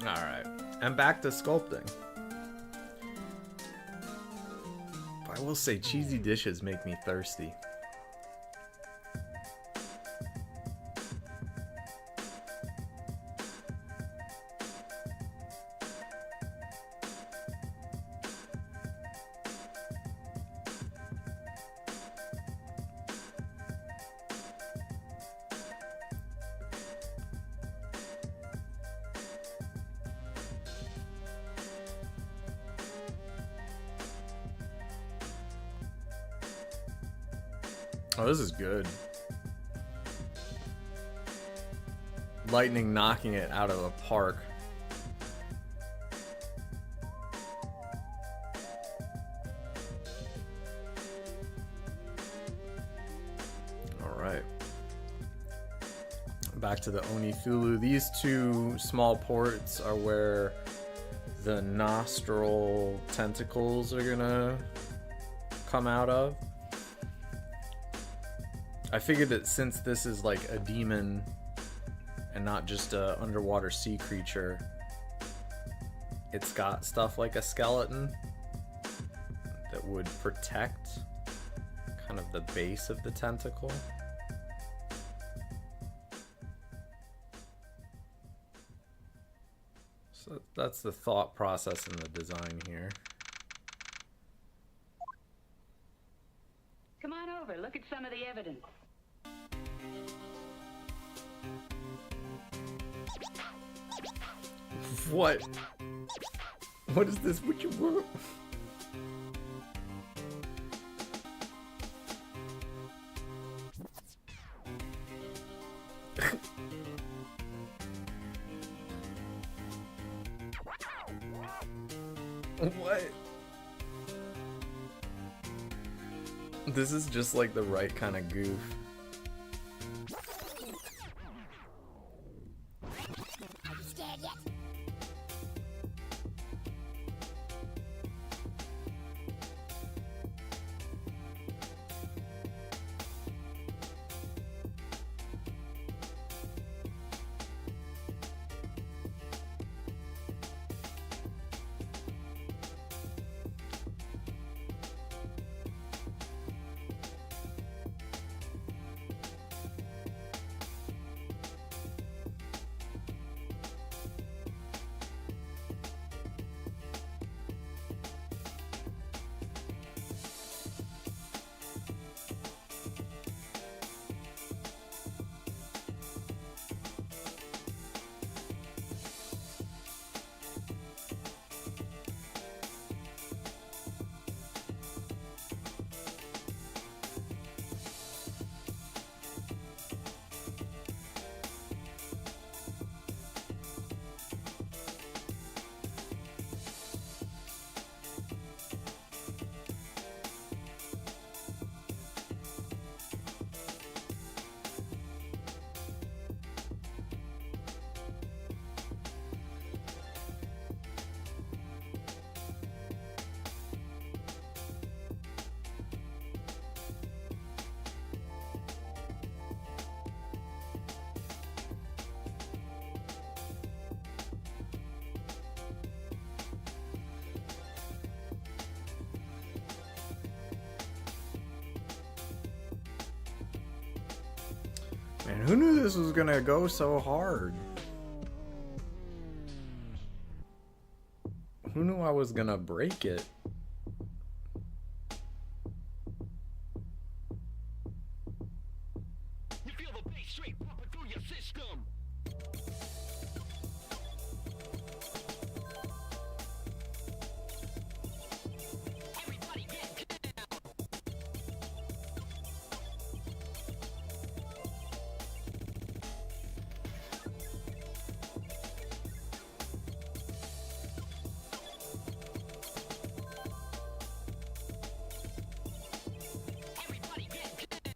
Speaker 1: Alright, and back to sculpting. I will say, cheesy dishes make me thirsty. Oh, this is good. Lightning knocking it out of the park. Alright. Back to the Onithulu. These two small ports are where the nostril tentacles are gonna come out of. I figured that since this is like a demon and not just a underwater sea creature, it's got stuff like a skeleton that would protect kind of the base of the tentacle. So that's the thought process in the design here.
Speaker 5: Come on over, look at some of the evidence.
Speaker 1: What? What is this? What you want? What? This is just like the right kind of goof. Man, who knew this was gonna go so hard? Who knew I was gonna break it?
Speaker 6: You feel the bass straight pumping through your system. Everybody get down. Everybody get down.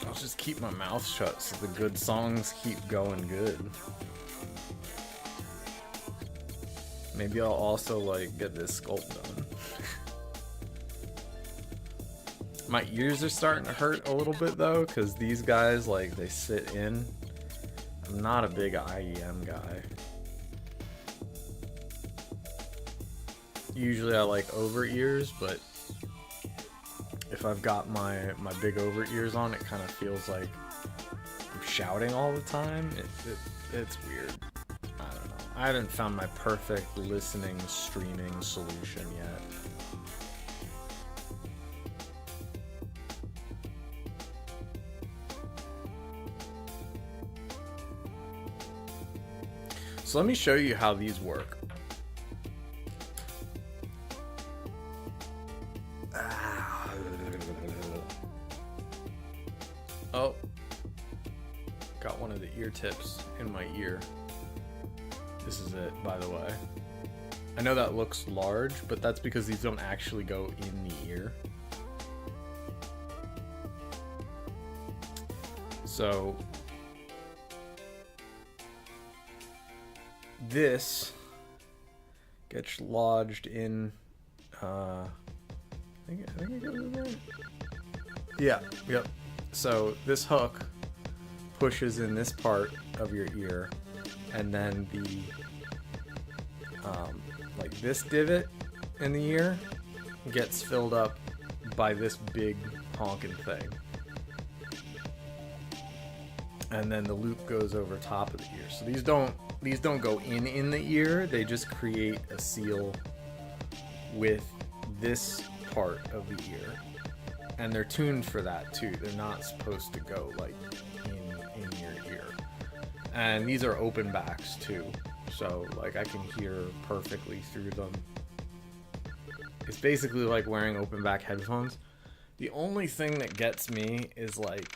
Speaker 1: I'll just keep my mouth shut so the good songs keep going good. Maybe I'll also like get this sculpt done. My ears are starting to hurt a little bit though, because these guys like they sit in. I'm not a big IEM guy. Usually I like over ears, but if I've got my big over ears on, it kind of feels like I'm shouting all the time. It's weird. I don't know. I haven't found my perfect listening streaming solution yet. So let me show you how these work. Oh, got one of the ear tips in my ear. This is it, by the way. I know that looks large, but that's because these don't actually go in the ear. So this gets lodged in I think it goes in there. Yeah, yep. So this hook pushes in this part of your ear, and then the like this divot in the ear gets filled up by this big honking thing, and then the loop goes over top of the ear. So these don't go in the ear, they just create a seal with this part of the ear, and they're tuned for that too. They're not supposed to go like in your ear. And these are open backs too, so like I can hear perfectly through them. It's basically like wearing open back headphones. The only thing that gets me is like,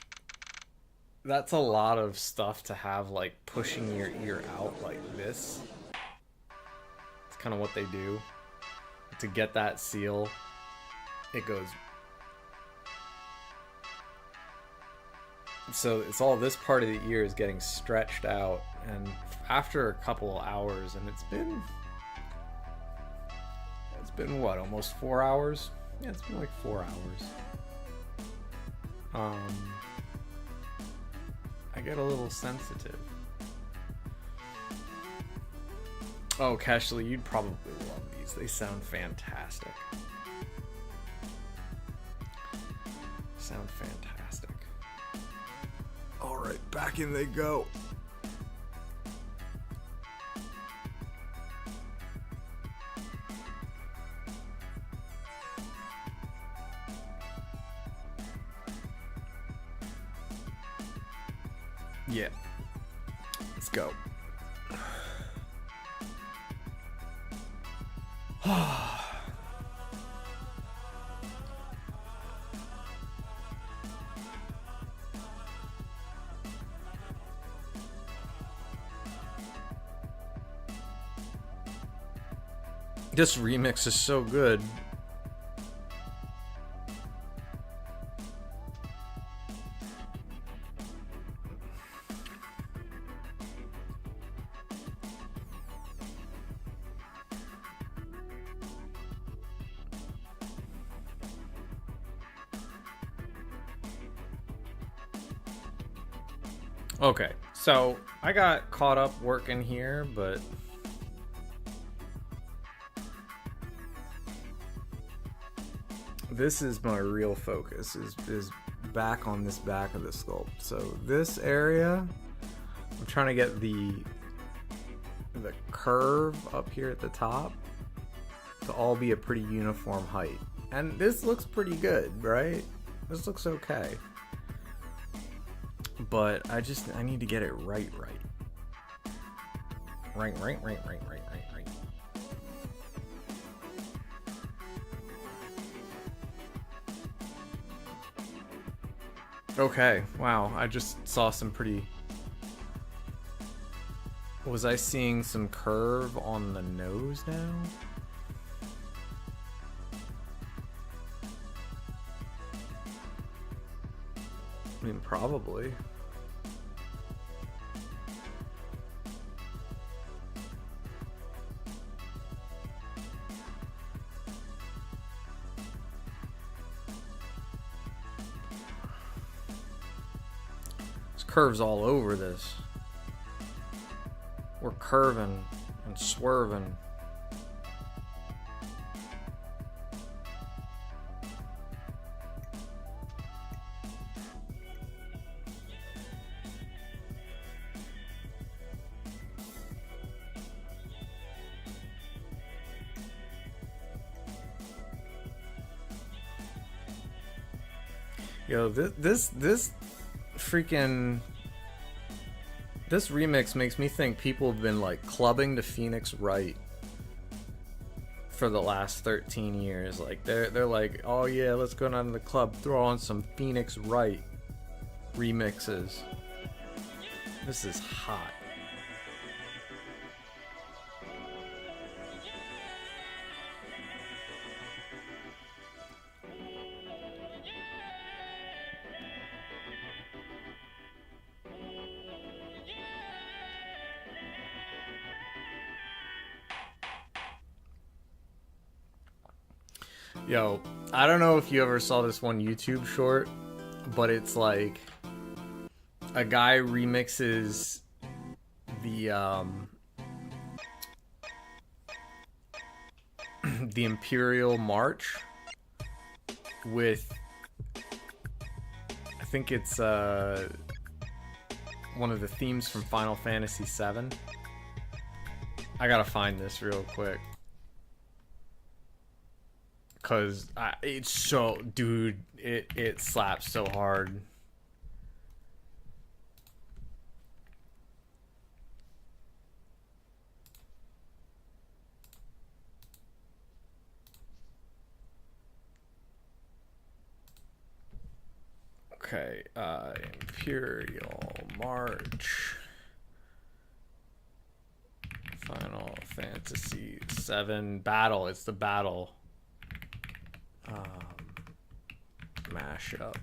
Speaker 1: that's a lot of stuff to have, like pushing your ear out like this. It's kind of what they do. To get that seal, it goes. So it's all this part of the ear is getting stretched out, and after a couple of hours, and it's been what, almost 4 hours? Yeah, it's been like 4 hours. I get a little sensitive. Oh, Cashley, you'd probably love these. They sound fantastic. Sound fantastic. Alright, back in they go. Yeah. Let's go. This remix is so good. Okay, so I got caught up working here, but this is my real focus, is back on this back of the sculpt. So this area, I'm trying to get the curve up here at the top to all be a pretty uniform height. And this looks pretty good, right? This looks okay. But I need to get it right. Right. Okay, wow, I just saw some pretty... Was I seeing some curve on the nose now? I mean, probably. There's curves all over this. We're curving and swerving. Yo, this freaking this remix makes me think people have been like clubbing to Phoenix Wright for the last 13 years. Like they're like, oh yeah, let's go down to the club, throw on some Phoenix Wright remixes. This is hot. Yo, I don't know if you ever saw this one YouTube short, but it's like a guy remixes the the Imperial March with, I think it's one of the themes from Final Fantasy VII. I gotta find this real quick. Cause it's so, dude, it slaps so hard. Okay, Imperial March, Final Fantasy VII Battle. It's the battle. Mashup.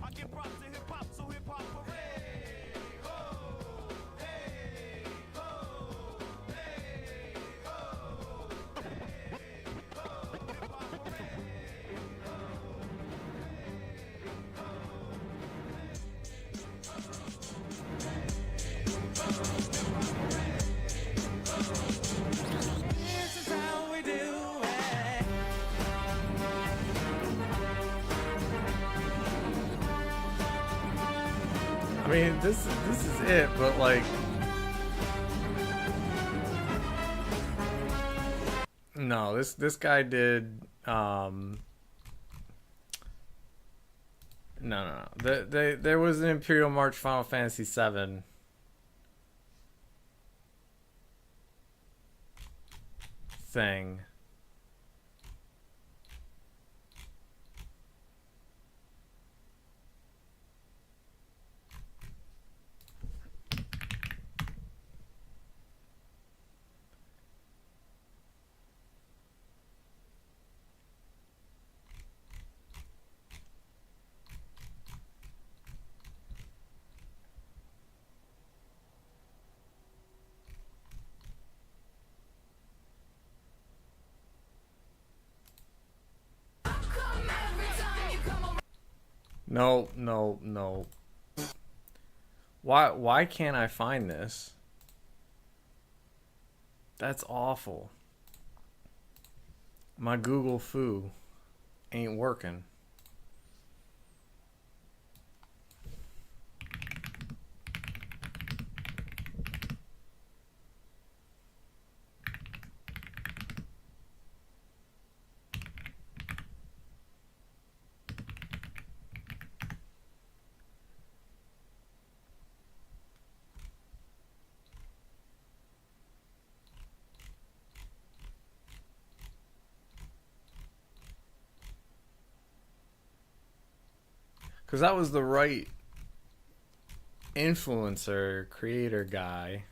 Speaker 7: I give props to hip hop, so hip hop hooray! Ho! Hey! Ho! Hey! Ho! Hey! Ho! Hip hop hooray! This is how we do it.
Speaker 1: I mean, this is it, but like, no, this guy did no. There was an Imperial March Final Fantasy VII. Thing. No. Why can't I find this? That's awful. My Google Foo ain't working. Because that was the right influencer, creator guy.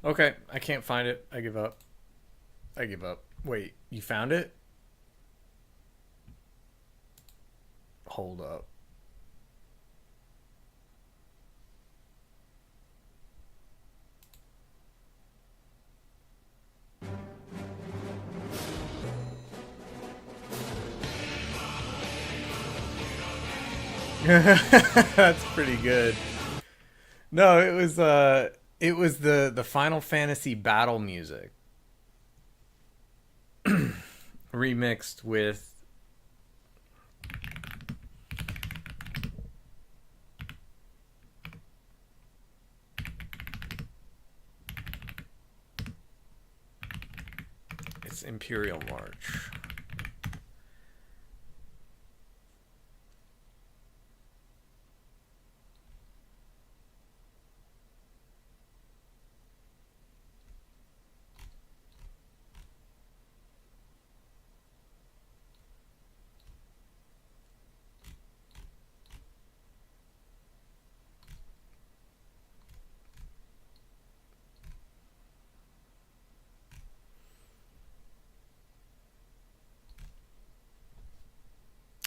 Speaker 1: Okay, I can't find it. I give up. I give up. Wait, you found it? Hold up. That's pretty good. No, it was the Final Fantasy battle music remixed with it's Imperial March.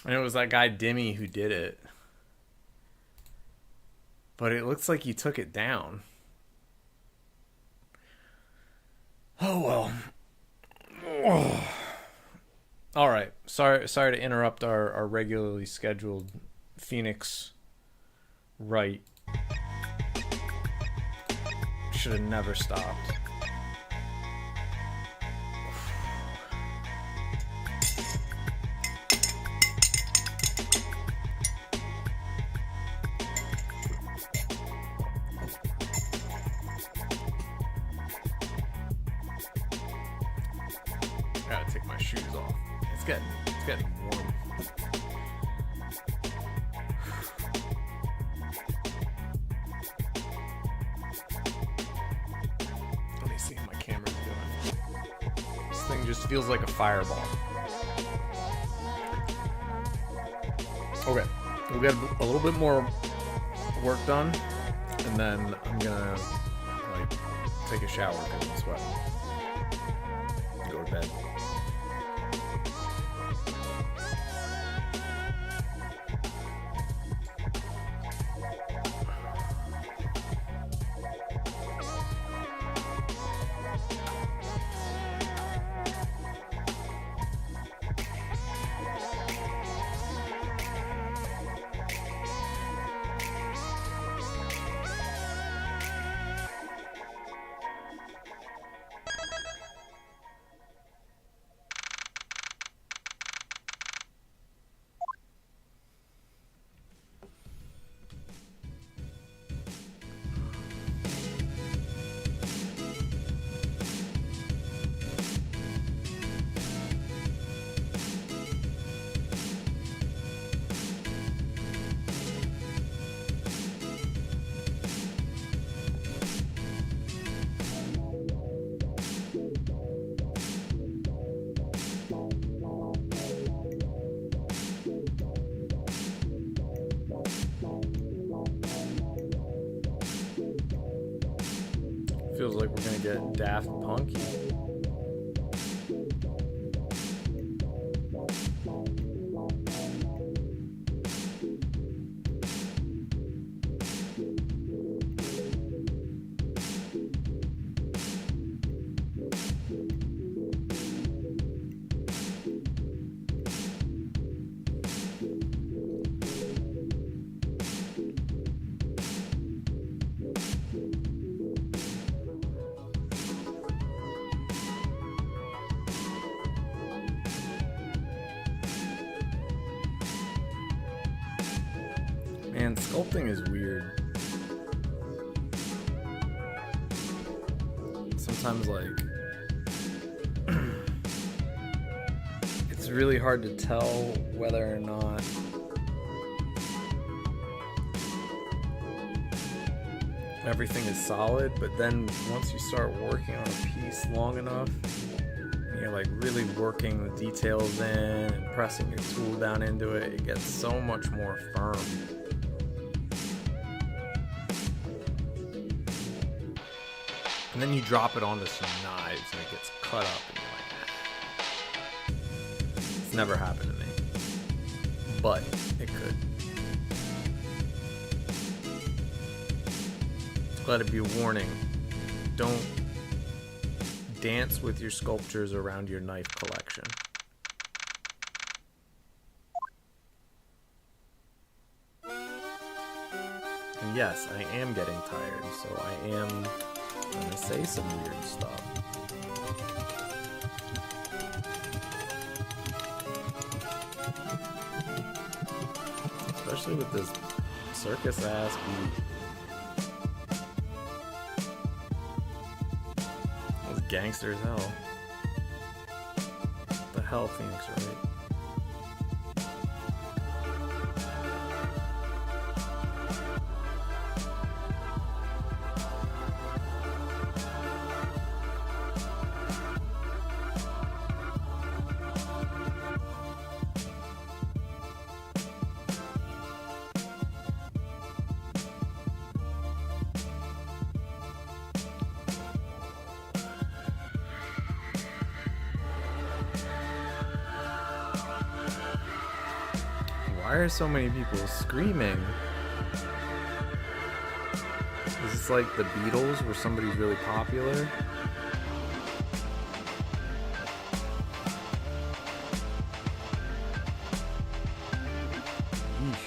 Speaker 1: And it was that guy Dimmy who did it. But it looks like he took it down. Oh well. Oh. All right. Sorry to interrupt our regularly scheduled Phoenix Wright. Should have never stopped. Gotta take my shoes off. It's getting warm. Let me see how my camera's doing. This thing just feels like a fireball. Okay, we'll get a little bit more work done, and then I'm gonna like take a shower because I'm sweating. Go to bed. Feels like we're gonna get Daft Punky. Man, sculpting is weird. Sometimes, like, it's really hard to tell whether or not everything is solid, but then once you start working on a piece long enough, and you're like really working the details in and pressing your tool down into it, it gets so much more firm. And And then you drop it onto some knives and it gets cut up and you're like, ah. It's never happened to me. But it could. Let it be a warning. Don't dance with your sculptures around your knife collection. And yes, I am getting tired, so I am gonna say some weird stuff. Especially with this circus ass beat. That's gangster as hell. The hell, Phoenix, right? Why are so many people screaming? Is this like the Beatles where somebody's really popular? Yeesh.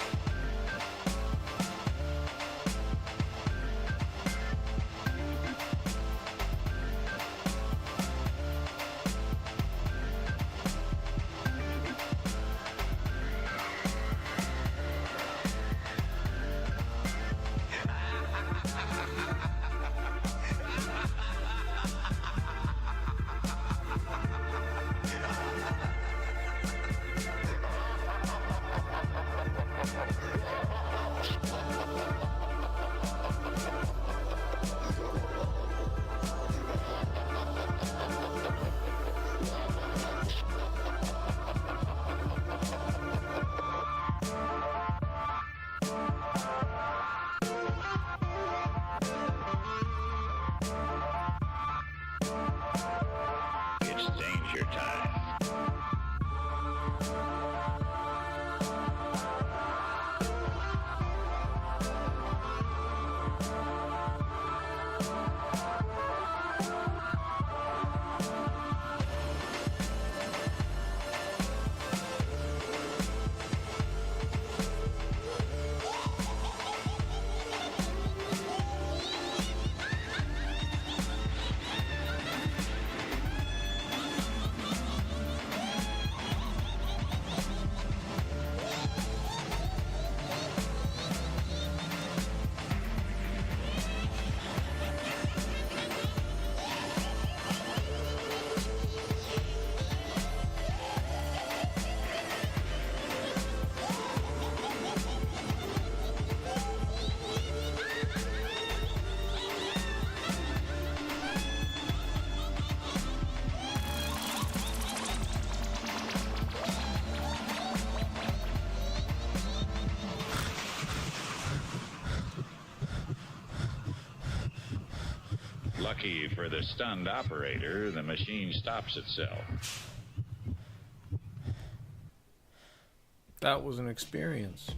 Speaker 8: It's danger time. Lucky for the stunned operator, the machine stops itself.
Speaker 1: That was an experience.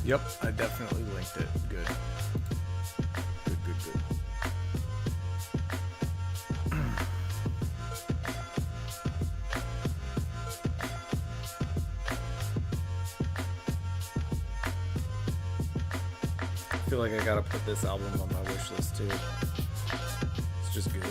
Speaker 1: Yep, I definitely linked it. Good. Good, good, good. I feel like I gotta put this album on my wish list too. It's just good.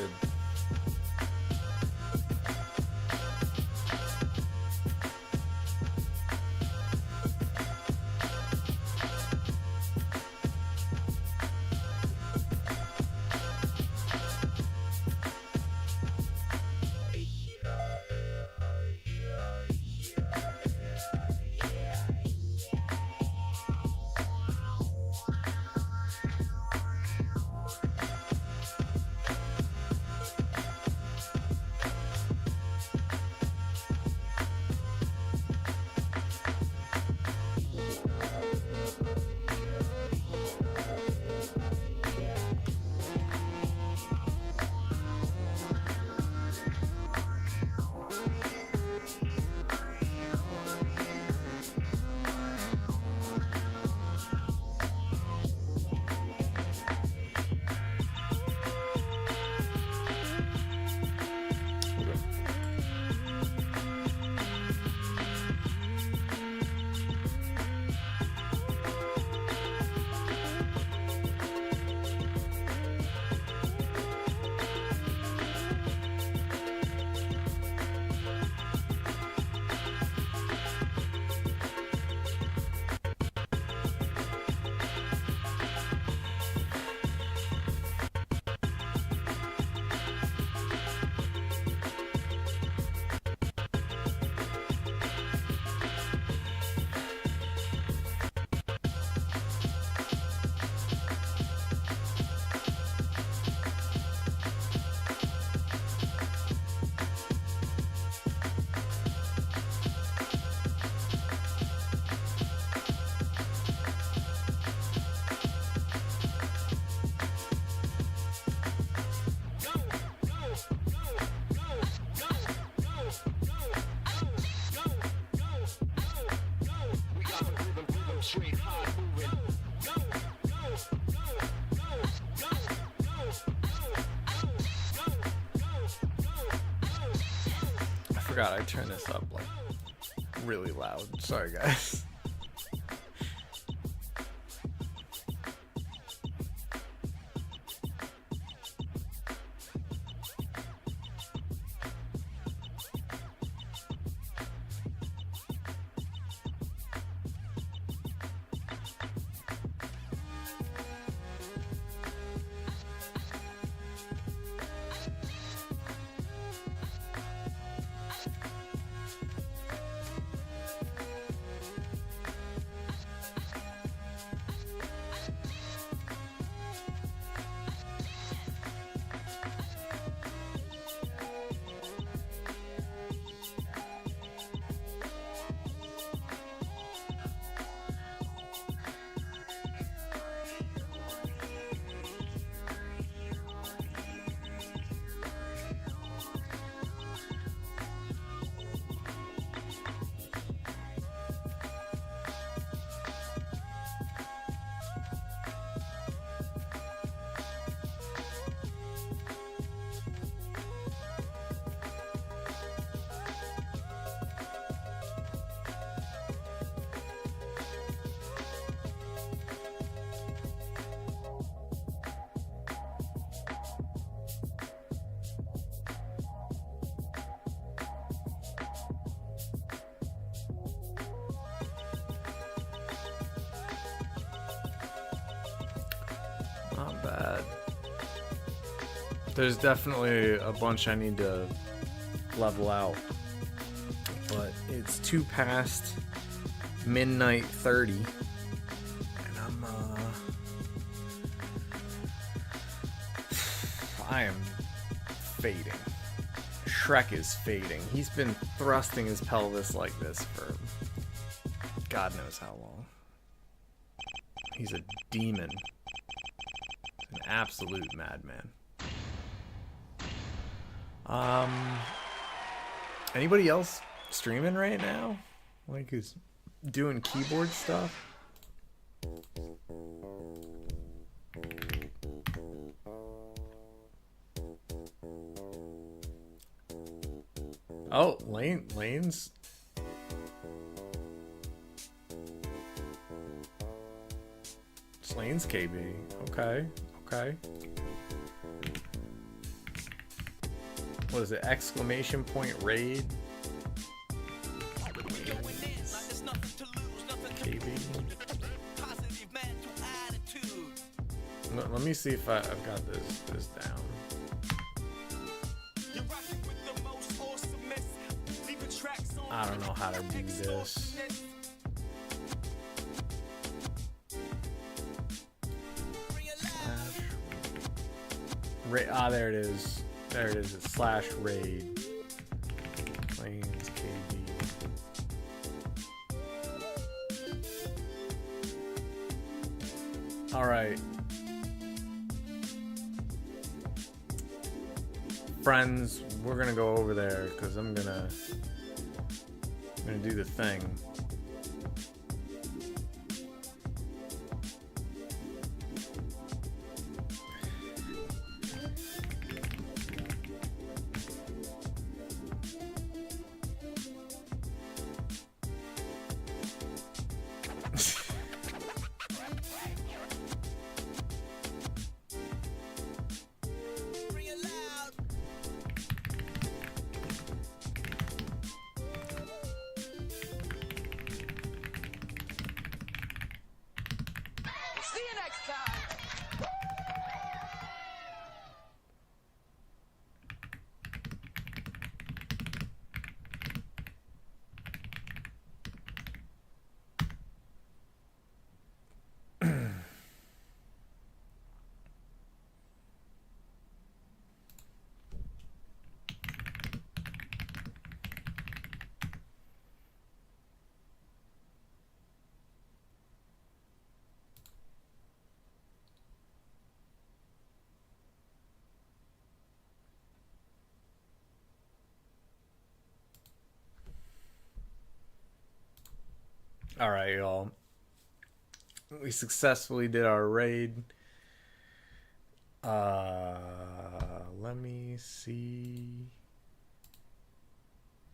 Speaker 1: I forgot I turned this up like really loud. Sorry guys. Not bad. There's definitely a bunch I need to level out, but it's 2 past midnight 30, and I am fading. Shrek is fading. He's been thrusting his pelvis like this for God knows how long. He's a demon. An absolute madman. Anybody else streaming right now? Like who's doing keyboard stuff? Oh, Lane's. It's Lane's KB. Okay. Okay. What is it? Exclamation point raid. KB. Let me see if I've got this down. I don't know how to do this. There it is. There it is. It's slash raid. Lanes KB. All right. Friends, we're gonna go over there because I'm gonna do the thing.
Speaker 6: See you next time.
Speaker 1: All right, y'all. We successfully did our raid. Let me see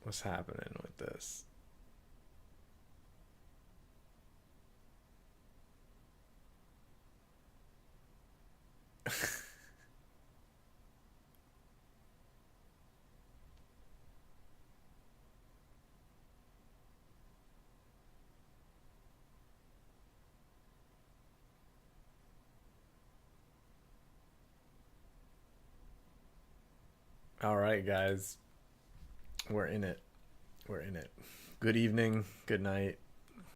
Speaker 1: what's happening with this. All right, guys. We're in it. We're in it. Good evening. Good night.